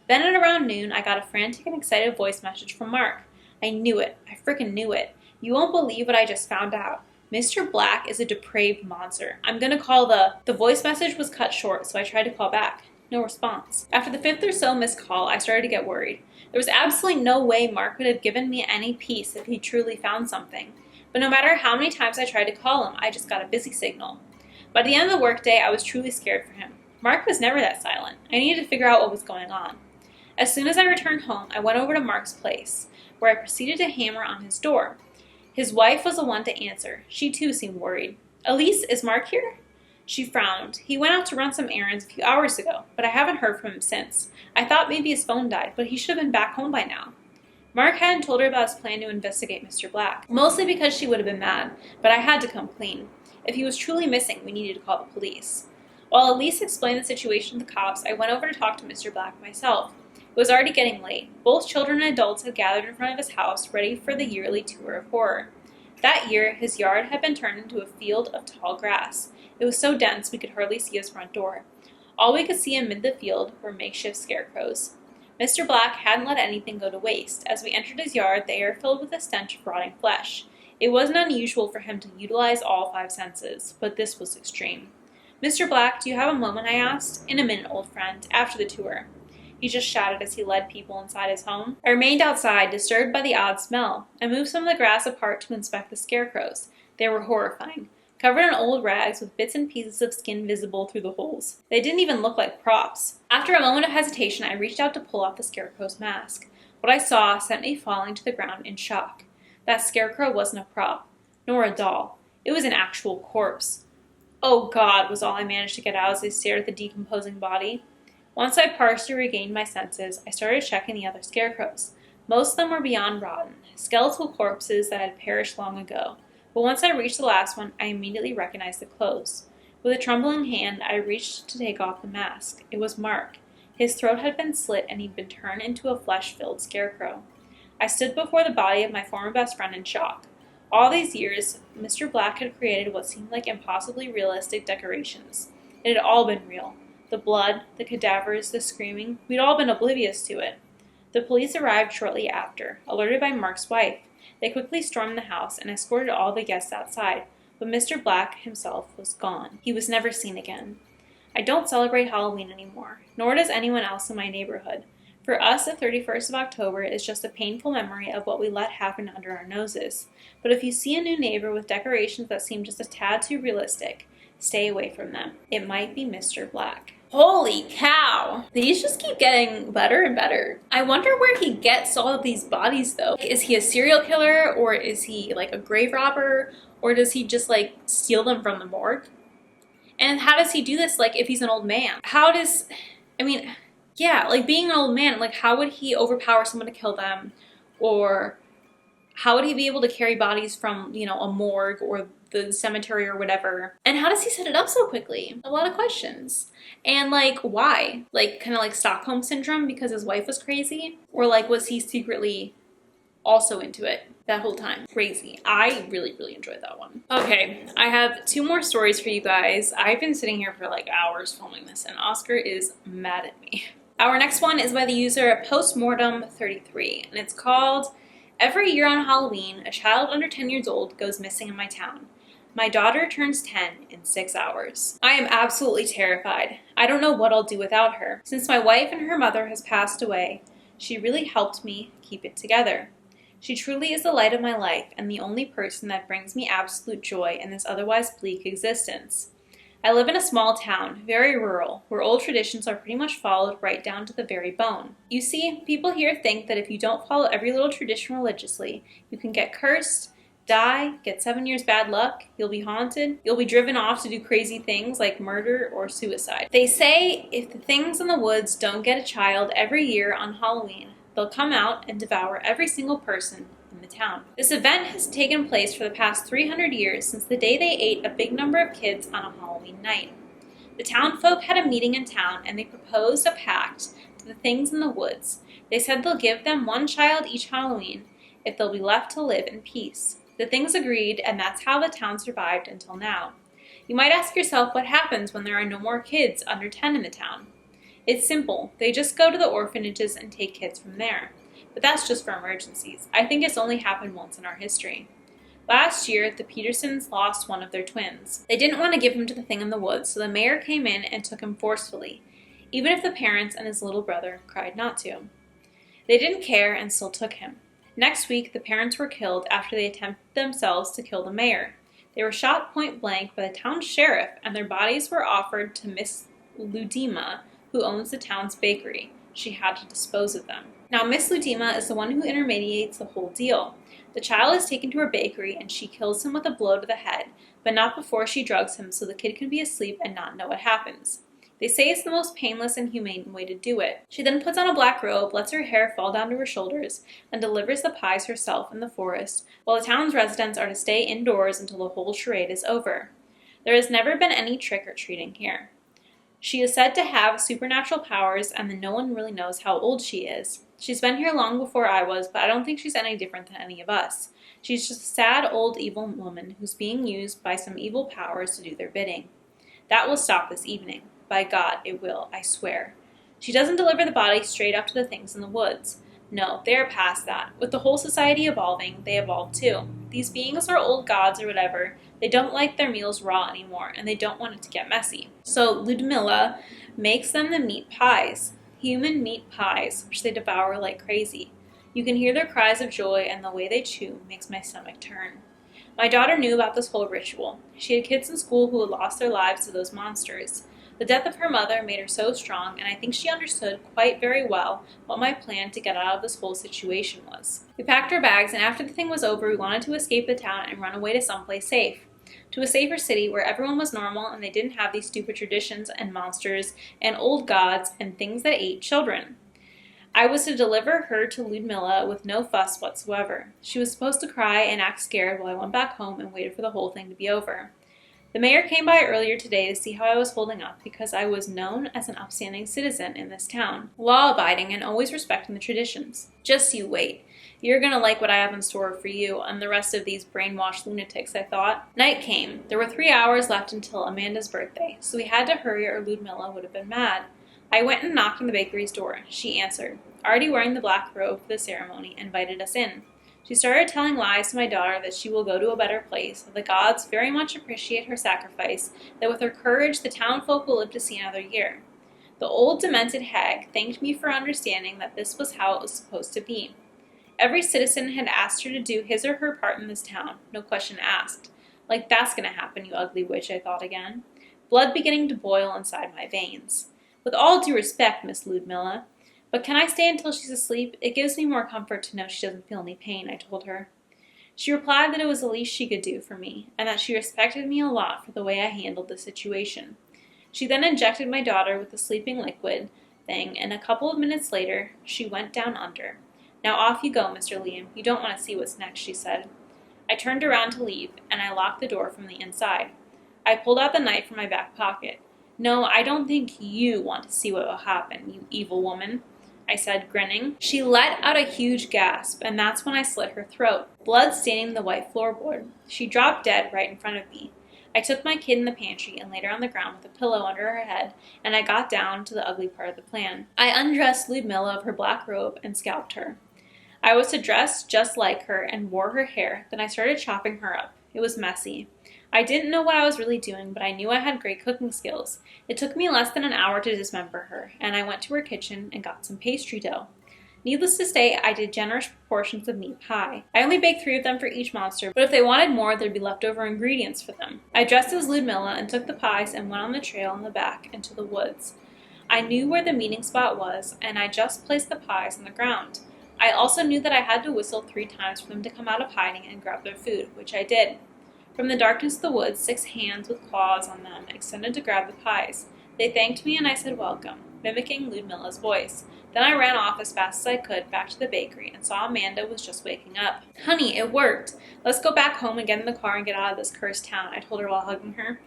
Then at around noon, I got a frantic and excited voice message from Mark. I knew it. I frickin' knew it. You won't believe what I just found out. Mr. Black is a depraved monster. I'm going to call The voice message was cut short, so I tried to call back. No response. After the 5th or so missed call, I started to get worried. There was absolutely no way Mark would have given me any peace if he truly found something. But no matter how many times I tried to call him, I just got a busy signal. By the end of the workday, I was truly scared for him. Mark was never that silent. I needed to figure out what was going on. As soon as I returned home, I went over to Mark's place, where I proceeded to hammer on his door. His wife was the one to answer. She too seemed worried. Elise, is Mark here? She frowned. He went out to run some errands a few hours ago, but I haven't heard from him since. I thought maybe his phone died, but he should have been back home by now. Mark hadn't told her about his plan to investigate Mr. Black, mostly because she would have been mad, but I had to come clean. If he was truly missing, we needed to call the police. While Elise explained the situation to the cops, I went over to talk to Mr. Black myself. It was already getting late. Both children and adults had gathered in front of his house, ready for the yearly tour of horror. That year, his yard had been turned into a field of tall grass. It was so dense we could hardly see his front door. All we could see amid the field were makeshift scarecrows. Mr. Black hadn't let anything go to waste. As we entered his yard, the air filled with the stench of rotting flesh. It wasn't unusual for him to utilize all 5 senses, but this was extreme. Mr. Black, do you have a moment? I asked. In a minute, old friend, after the tour. He just shouted as he led people inside his home. I remained outside, disturbed by the odd smell. I moved some of the grass apart to inspect the scarecrows. They were horrifying. covered in old rags with bits and pieces of skin visible through the holes. They didn't even look like props. After a moment of hesitation, I reached out to pull off the scarecrow's mask. What I saw sent me falling to the ground in shock. That scarecrow wasn't a prop, nor a doll. It was an actual corpse. "Oh God," was all I managed to get out as I stared at the decomposing body. Once I partially regained my senses, I started checking the other scarecrows. Most of them were beyond rotten, skeletal corpses that had perished long ago. But once I reached the last one, I immediately recognized the clothes. With a trembling hand, I reached to take off the mask. It was Mark. His throat had been slit and he'd been turned into a flesh-filled scarecrow. I stood before the body of my former best friend in shock. All these years, Mr. Black had created what seemed like impossibly realistic decorations. It had all been real. The blood, the cadavers, the screaming, we'd all been oblivious to it. The police arrived shortly after, alerted by Mark's wife. They quickly stormed the house and escorted all the guests outside, but Mr. Black himself was gone. He was never seen again. I don't celebrate Halloween anymore, nor does anyone else in my neighborhood. For us, the 31st of October is just a painful memory of what we let happen under our noses. But if you see a new neighbor with decorations that seem just a tad too realistic, stay away from them. It might be Mr. Black. Holy cow! These just keep getting better and better. I wonder where he gets all of these bodies though. Is he a serial killer, or is he like a grave robber, or does he just like steal them from the morgue? And how does he do this like if he's an old man? Yeah, like being an old man, like how would he overpower someone to kill them? Or how would he be able to carry bodies from, a morgue or the cemetery or whatever? And how does he set it up so quickly? A lot of questions. And like, why? Like kind of like Stockholm syndrome because his wife was crazy? Or like, was he secretly also into it that whole time? Crazy. I really, really enjoyed that one. Okay, I have 2 more stories for you guys. I've been sitting here for like hours filming this and Oscar is mad at me. Our next one is by the user Postmortem33 and it's called "Every year on Halloween, a child under 10 years old goes missing in my town. My daughter turns 10 in 6 hours. I am absolutely terrified. I don't know what I'll do without her. Since my wife and her mother has passed away, she really helped me keep it together. She truly is the light of my life and the only person that brings me absolute joy in this otherwise bleak existence. I live in a small town, very rural, where old traditions are pretty much followed right down to the very bone. You see, people here think that if you don't follow every little tradition religiously, you can get cursed, die, get 7 years bad luck, you'll be haunted, you'll be driven off to do crazy things like murder or suicide. They say if the things in the woods don't get a child every year on Halloween, they'll come out and devour every single person in the town. This event has taken place for the past 300 years since the day they ate a big number of kids on a Halloween night. The town folk had a meeting in town and they proposed a pact to the things in the woods. They said they'll give them 1 child each Halloween if they'll be left to live in peace. The things agreed, and that's how the town survived until now. You might ask yourself what happens when there are no more kids under 10 in the town. It's simple. They just go to the orphanages and take kids from there. But that's just for emergencies. I think it's only happened once in our history. Last year, the Petersons lost one of their twins. They didn't want to give him to the thing in the woods, so the mayor came in and took him forcefully, even if the parents and his little brother cried not to. They didn't care and still took him. Next week, the parents were killed after they attempted themselves to kill the mayor. They were shot point blank by the town sheriff, and their bodies were offered to Miss Ludima, who owns the town's bakery. She had to dispose of them. Now, Miss Ludima is the one who intermediates the whole deal. The child is taken to her bakery, and she kills him with a blow to the head, but not before she drugs him so the kid can be asleep and not know what happens. They say it's the most painless and humane way to do it. She then puts on a black robe, lets her hair fall down to her shoulders, and delivers the pies herself in the forest, while the town's residents are to stay indoors until the whole charade is over. There has never been any trick-or-treating here. She is said to have supernatural powers, and then no one really knows how old she is. She's been here long before I was, but I don't think she's any different than any of us. She's just a sad, old, evil woman who's being used by some evil powers to do their bidding. That will stop this evening. By God, it will, I swear. She doesn't deliver the body straight up to the things in the woods. No, they are past that. With the whole society evolving, they evolve too. These beings are old gods or whatever. They don't like their meals raw anymore, and they don't want it to get messy. So Ludmilla makes them the meat pies. Human meat pies, which they devour like crazy. You can hear their cries of joy, and the way they chew makes my stomach turn. My daughter knew about this whole ritual. She had kids in school who had lost their lives to those monsters. The death of her mother made her so strong, and I think she understood quite very well what my plan to get out of this whole situation was. We packed our bags, and after the thing was over, we wanted to escape the town and run away to someplace safe. To a safer city where everyone was normal and they didn't have these stupid traditions and monsters and old gods and things that ate children. I was to deliver her to Ludmilla with no fuss whatsoever. She was supposed to cry and act scared while I went back home and waited for the whole thing to be over. The mayor came by earlier today to see how I was holding up because I was known as an upstanding citizen in this town, law-abiding and always respecting the traditions. Just you wait. You're gonna like what I have in store for you and the rest of these brainwashed lunatics, I thought. Night came. There were 3 hours left until Amanda's birthday, so we had to hurry or Ludmilla would have been mad. I went and knocked on the bakery's door. She answered, already wearing the black robe for the ceremony, invited us in. She started telling lies to my daughter that she will go to a better place, that the gods very much appreciate her sacrifice, that with her courage the townfolk will live to see another year. The old demented hag thanked me for understanding that this was how it was supposed to be. Every citizen had asked her to do his or her part in this town, no question asked. Like that's gonna happen, you ugly witch, I thought again. Blood beginning to boil inside my veins. With all due respect, Miss Ludmilla, but can I stay until she's asleep? It gives me more comfort to know she doesn't feel any pain, I told her. She replied that it was the least she could do for me, and that she respected me a lot for the way I handled the situation. She then injected my daughter with the sleeping liquid thing, and a couple of minutes later, she went down under. Now off you go, Mr. Liam. You don't want to see what's next, she said. I turned around to leave, and I locked the door from the inside. I pulled out the knife from my back pocket. No, I don't think you want to see what will happen, you evil woman, I said, grinning. She let out a huge gasp, and that's when I slit her throat, blood staining the white floorboard. She dropped dead right in front of me. I took my kid in the pantry and laid her on the ground with a pillow under her head, and I got down to the ugly part of the plan. I undressed Ludmilla of her black robe and scalped her. I was to dress just like her and wore her hair, then I started chopping her up. It was messy. I didn't know what I was really doing, but I knew I had great cooking skills. It took me less than an hour to dismember her, and I went to her kitchen and got some pastry dough. Needless to say, I did generous proportions of meat pie. I only baked 3 of them for each monster, but if they wanted more, there'd be leftover ingredients for them. I dressed as Ludmilla and took the pies and went on the trail in the back into the woods. I knew where the meeting spot was, and I just placed the pies on the ground. I also knew that I had to whistle 3 times for them to come out of hiding and grab their food, which I did. From the darkness of the woods, 6 hands with claws on them extended to grab the pies. They thanked me and I said welcome, mimicking Ludmilla's voice. Then I ran off as fast as I could back to the bakery and saw Amanda was just waking up. Honey, it worked. Let's go back home and get in the car and get out of this cursed town, I told her while hugging her.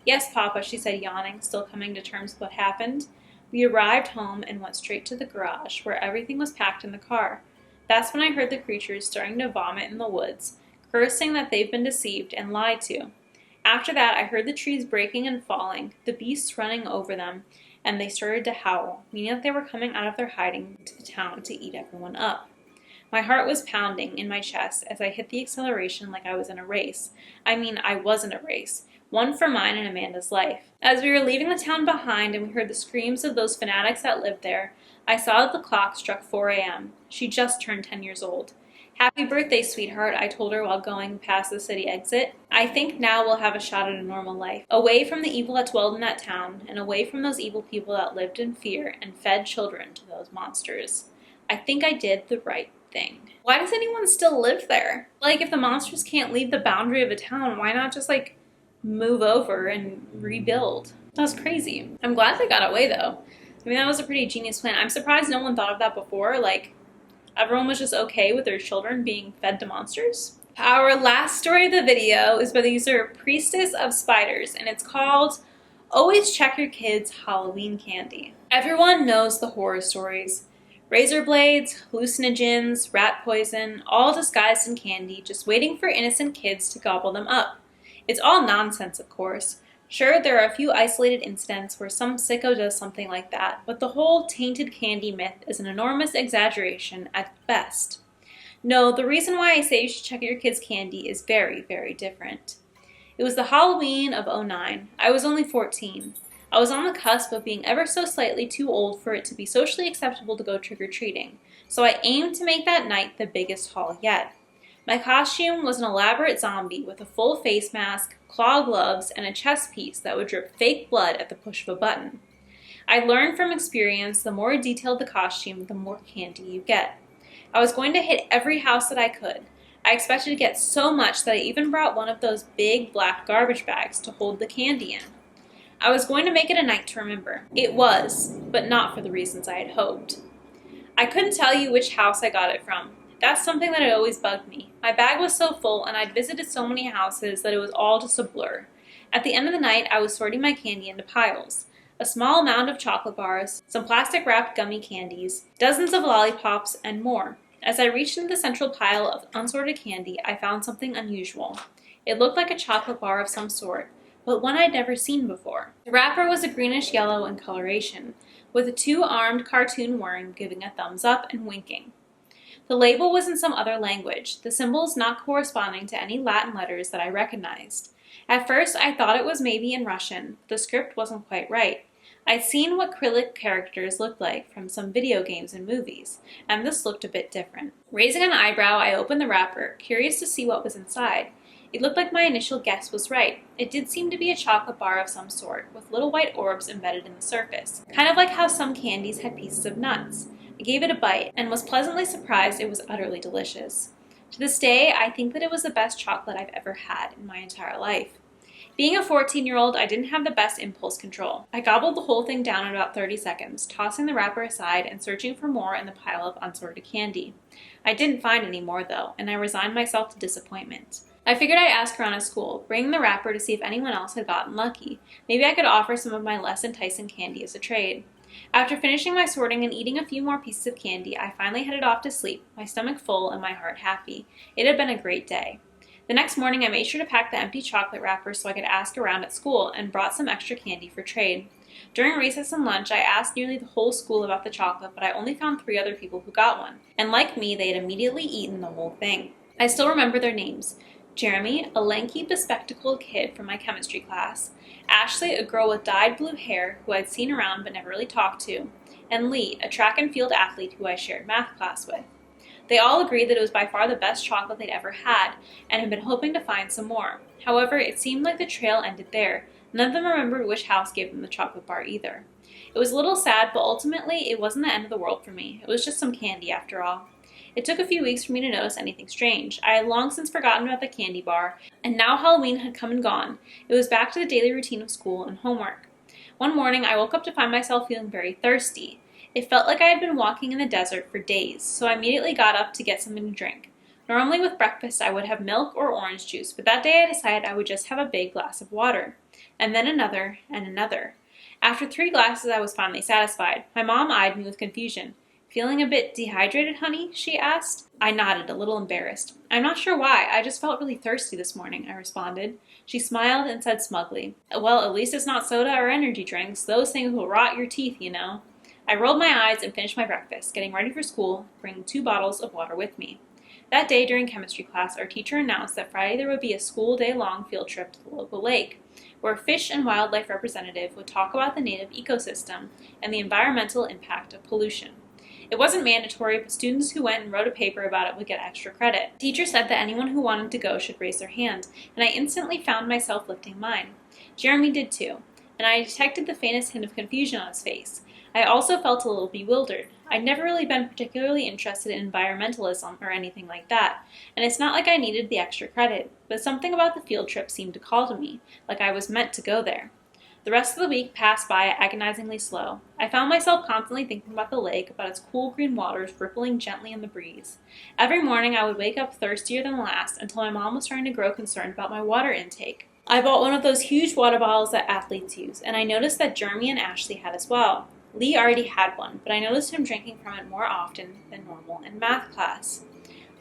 Yes, Papa, she said, yawning, still coming to terms with what happened. We arrived home and went straight to the garage, where everything was packed in the car. That's when I heard the creatures starting to vomit in the woods, cursing that they've been deceived and lied to. After that, I heard the trees breaking and falling, the beasts running over them, and they started to howl, meaning that they were coming out of their hiding to the town to eat everyone up. My heart was pounding in my chest as I hit the acceleration like I was in a race. I mean, I was in a race. One for mine and Amanda's life. As we were leaving the town behind and we heard the screams of those fanatics that lived there, I saw that the clock struck 4 a.m. She just turned 10 years old. Happy birthday, sweetheart, I told her while going past the city exit. I think now we'll have a shot at a normal life. Away from the evil that dwelled in that town, and away from those evil people that lived in fear and fed children to those monsters. I think I did the right thing. Why does anyone still live there? Like, if the monsters can't leave the boundary of a town, why not just, move over and rebuild? That's crazy. I'm glad they got away, though. I mean, that was a pretty genius plan. I'm surprised no one thought of that before, everyone was just okay with their children being fed to monsters. Our last story of the video is by the user Priestess of Spiders, and it's called Always Check Your Kids' Halloween Candy. Everyone knows the horror stories. Razor blades, hallucinogens, rat poison, all disguised in candy, just waiting for innocent kids to gobble them up. It's all nonsense, of course. Sure, there are a few isolated incidents where some sicko does something like that, but the whole tainted candy myth is an enormous exaggeration at best. No, the reason why I say you should check your kids' candy is very, very different. It was the Halloween of '09. I was only 14. I was on the cusp of being ever so slightly too old for it to be socially acceptable to go trick-or-treating, so I aimed to make that night the biggest haul yet. My costume was an elaborate zombie with a full face mask, claw gloves, and a chest piece that would drip fake blood at the push of a button. I learned from experience the more detailed the costume, the more candy you get. I was going to hit every house that I could. I expected to get so much that I even brought one of those big black garbage bags to hold the candy in. I was going to make it a night to remember. It was, but not for the reasons I had hoped. I couldn't tell you which house I got it from. That's something that had always bugged me. My bag was so full and I'd visited so many houses that it was all just a blur. At the end of the night, I was sorting my candy into piles. A small mound of chocolate bars, some plastic-wrapped gummy candies, dozens of lollipops, and more. As I reached into the central pile of unsorted candy, I found something unusual. It looked like a chocolate bar of some sort, but one I'd never seen before. The wrapper was a greenish-yellow in coloration, with a two-armed cartoon worm giving a thumbs up and winking. The label was in some other language, the symbols not corresponding to any Latin letters that I recognized. At first, I thought it was maybe in Russian, but the script wasn't quite right. I'd seen what acrylic characters looked like from some video games and movies, and this looked a bit different. Raising an eyebrow, I opened the wrapper, curious to see what was inside. It looked like my initial guess was right. It did seem to be a chocolate bar of some sort, with little white orbs embedded in the surface, kind of like how some candies had pieces of nuts. I gave it a bite, and was pleasantly surprised it was utterly delicious. To this day, I think that it was the best chocolate I've ever had in my entire life. Being a 14-year-old, I didn't have the best impulse control. I gobbled the whole thing down in about 30 seconds, tossing the wrapper aside and searching for more in the pile of unsorted candy. I didn't find any more, though, and I resigned myself to disappointment. I figured I'd ask around at school, bringing the wrapper to see if anyone else had gotten lucky. Maybe I could offer some of my less enticing candy as a trade. After finishing my sorting and eating a few more pieces of candy, I finally headed off to sleep, my stomach full and my heart happy. It had been a great day. The next morning, I made sure to pack the empty chocolate wrapper so I could ask around at school and brought some extra candy for trade. During recess and lunch, I asked nearly the whole school about the chocolate, but I only found 3 other people who got one. And like me, they had immediately eaten the whole thing. I still remember their names. Jeremy, a lanky, bespectacled kid from my chemistry class. Ashley, a girl with dyed blue hair who I'd seen around but never really talked to. And Lee, a track and field athlete who I shared math class with. They all agreed that it was by far the best chocolate they'd ever had, and had been hoping to find some more. However, it seemed like the trail ended there. None of them remembered which house gave them the chocolate bar either. It was a little sad, but ultimately it wasn't the end of the world for me. It was just some candy after all. It took a few weeks for me to notice anything strange. I had long since forgotten about the candy bar, and now Halloween had come and gone. It was back to the daily routine of school and homework. One morning, I woke up to find myself feeling very thirsty. It felt like I had been walking in the desert for days, so I immediately got up to get something to drink. Normally with breakfast I would have milk or orange juice, but that day I decided I would just have a big glass of water. And then another, and another. After 3 glasses I was finally satisfied. My mom eyed me with confusion. "Feeling a bit dehydrated, honey?" she asked. I nodded, a little embarrassed. "I'm not sure why, I just felt really thirsty this morning," I responded. She smiled and said smugly, "Well, at least it's not soda or energy drinks. Those things will rot your teeth, you know." I rolled my eyes and finished my breakfast, getting ready for school, bringing 2 bottles of water with me. That day during chemistry class, our teacher announced that Friday there would be a school day-long field trip to the local lake, where a fish and wildlife representative would talk about the native ecosystem and the environmental impact of pollution. It wasn't mandatory, but students who went and wrote a paper about it would get extra credit. The teacher said that anyone who wanted to go should raise their hand, and I instantly found myself lifting mine. Jeremy did too, and I detected the faintest hint of confusion on his face. I also felt a little bewildered. I'd never really been particularly interested in environmentalism or anything like that, and it's not like I needed the extra credit, but something about the field trip seemed to call to me, like I was meant to go there. The rest of the week passed by agonizingly slow. I found myself constantly thinking about the lake, about its cool green waters rippling gently in the breeze. Every morning I would wake up thirstier than last until my mom was starting to grow concerned about my water intake. I bought one of those huge water bottles that athletes use, and I noticed that Jeremy and Ashley had as well. Lee already had one, but I noticed him drinking from it more often than normal in math class.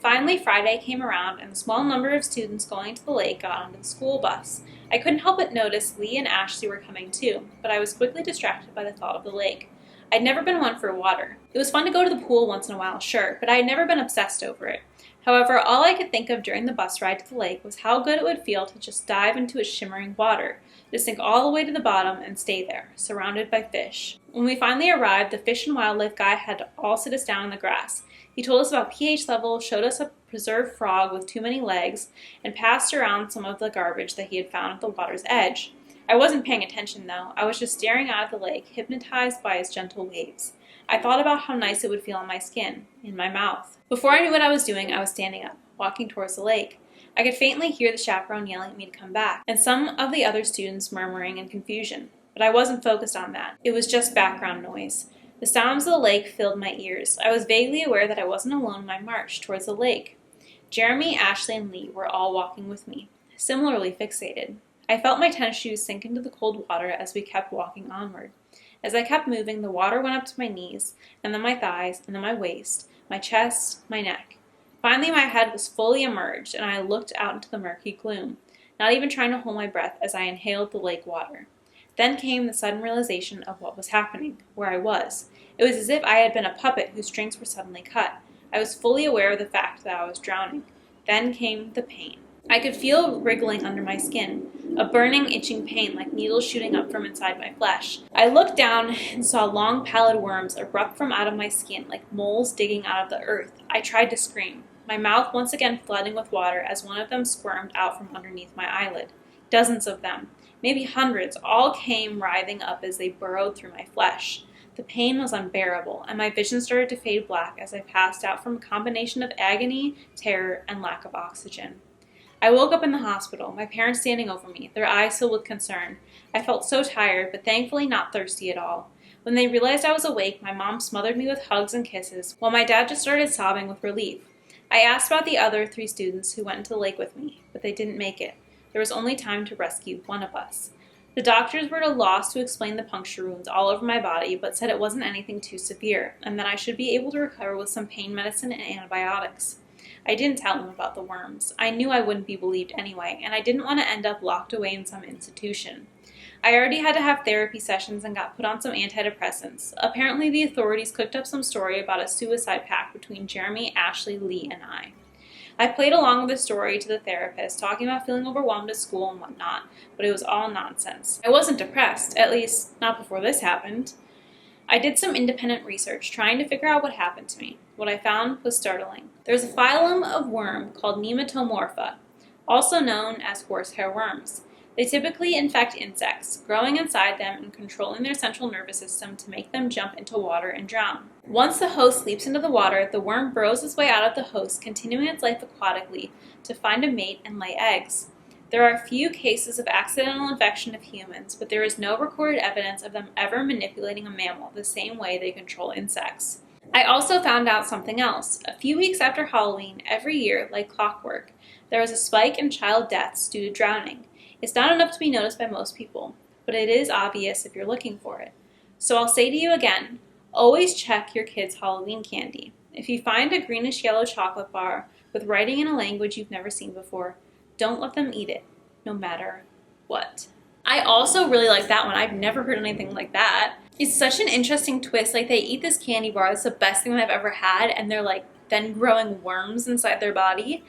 Finally, Friday came around, and the small number of students going to the lake got onto the school bus. I couldn't help but notice Lee and Ashley were coming too, but I was quickly distracted by the thought of the lake. I'd never been one for water. It was fun to go to the pool once in a while, sure, but I had never been obsessed over it. However, all I could think of during the bus ride to the lake was how good it would feel to just dive into its shimmering water, to sink all the way to the bottom and stay there, surrounded by fish. When we finally arrived, the fish and wildlife guy had to all sit us down in the grass. He told us about pH level, showed us a preserved frog with too many legs, and passed around some of the garbage that he had found at the water's edge. I wasn't paying attention though. I was just staring out at the lake, hypnotized by its gentle waves. I thought about how nice it would feel on my skin, in my mouth. Before I knew what I was doing, I was standing up, walking towards the lake. I could faintly hear the chaperone yelling at me to come back, and some of the other students murmuring in confusion. But I wasn't focused on that. It was just background noise. The sounds of the lake filled my ears. I was vaguely aware that I wasn't alone in my march towards the lake. Jeremy, Ashley, and Lee were all walking with me, similarly fixated. I felt my tennis shoes sink into the cold water as we kept walking onward. As I kept moving, the water went up to my knees, and then my thighs, and then my waist, my chest, my neck. Finally, my head was fully immersed, and I looked out into the murky gloom, not even trying to hold my breath as I inhaled the lake water. Then came the sudden realization of what was happening, where I was. It was as if I had been a puppet whose strings were suddenly cut. I was fully aware of the fact that I was drowning. Then came the pain. I could feel wriggling under my skin, a burning, itching pain like needles shooting up from inside my flesh. I looked down and saw long, pallid worms erupt from out of my skin like moles digging out of the earth. I tried to scream, my mouth once again flooding with water as one of them squirmed out from underneath my eyelid. Dozens of them, maybe hundreds, all came writhing up as they burrowed through my flesh. The pain was unbearable, and my vision started to fade black as I passed out from a combination of agony, terror, and lack of oxygen. I woke up in the hospital, my parents standing over me, their eyes filled with concern. I felt so tired, but thankfully not thirsty at all. When they realized I was awake, my mom smothered me with hugs and kisses, while my dad just started sobbing with relief. I asked about the other 3 students who went into the lake with me, but they didn't make it. There was only time to rescue one of us. The doctors were at a loss to explain the puncture wounds all over my body, but said it wasn't anything too severe, and that I should be able to recover with some pain medicine and antibiotics. I didn't tell them about the worms. I knew I wouldn't be believed anyway, and I didn't want to end up locked away in some institution. I already had to have therapy sessions and got put on some antidepressants. Apparently the authorities cooked up some story about a suicide pact between Jeremy, Ashley, Lee, and I. I played along with the story to the therapist, talking about feeling overwhelmed at school and whatnot, but it was all nonsense. I wasn't depressed, at least not before this happened. I did some independent research, trying to figure out what happened to me. What I found was startling. There's a phylum of worm called Nematomorpha, also known as horsehair worms. They typically infect insects, growing inside them and controlling their central nervous system to make them jump into water and drown. Once the host leaps into the water, the worm burrows its way out of the host, continuing its life aquatically to find a mate and lay eggs. There are few cases of accidental infection of humans, but there is no recorded evidence of them ever manipulating a mammal the same way they control insects. I also found out something else. A few weeks after Halloween, every year, like clockwork, there is a spike in child deaths due to drowning. It's not enough to be noticed by most people, but it is obvious if you're looking for it. So I'll say to you again, always check your kids' Halloween candy. If you find a greenish-yellow chocolate bar with writing in a language you've never seen before, don't let them eat it, no matter what. I also really like that one. I've never heard anything like that. It's such an interesting twist. Like, they eat this candy bar. It's the best thing I've ever had, and they're like then growing worms inside their body.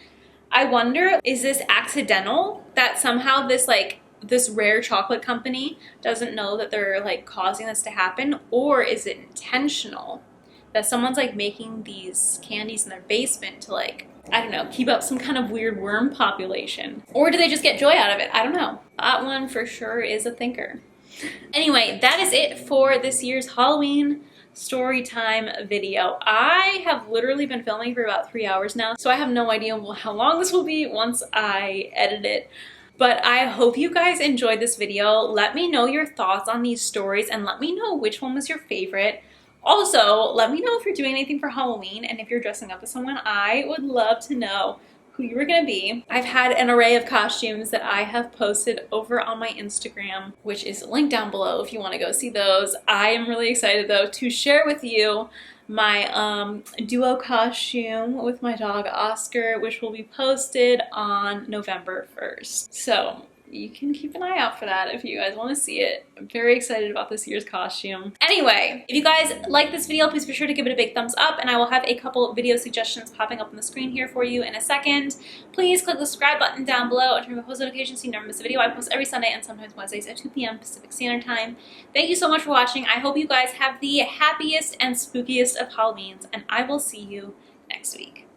I wonder, is this accidental that somehow this rare chocolate company doesn't know that they're like causing this to happen, or is it intentional that someone's like making these candies in their basement to like, I don't know, keep up some kind of weird worm population? Or do they just get joy out of it? I don't know. That one for sure is a thinker. Anyway, that is it for this year's Halloween story time video. I have literally been filming for about 3 hours now, so I have no idea how long this will be once I edit it. But I hope you guys enjoyed this video. Let me know your thoughts on these stories and let me know which one was your favorite. Also, let me know if you're doing anything for Halloween and if you're dressing up as someone. I would love to know who you were gonna be. I've had an array of costumes that I have posted over on my Instagram, which is linked down below if you wanna go see those. I am really excited though to share with you my duo costume with my dog Oscar, which will be posted on November 1st. So you can keep an eye out for that if you guys want to see it. I'm very excited about this year's costume. Anyway, if you guys like this video, please be sure to give it a big thumbs up, and I will have a couple video suggestions popping up on the screen here for you in a second. Please click the subscribe button down below and turn on post notifications so you never miss a video. I post every Sunday and sometimes Wednesdays at 2 p.m. Pacific Standard Time. Thank you so much for watching. I hope you guys have the happiest and spookiest of Halloweens, and I will see you next week.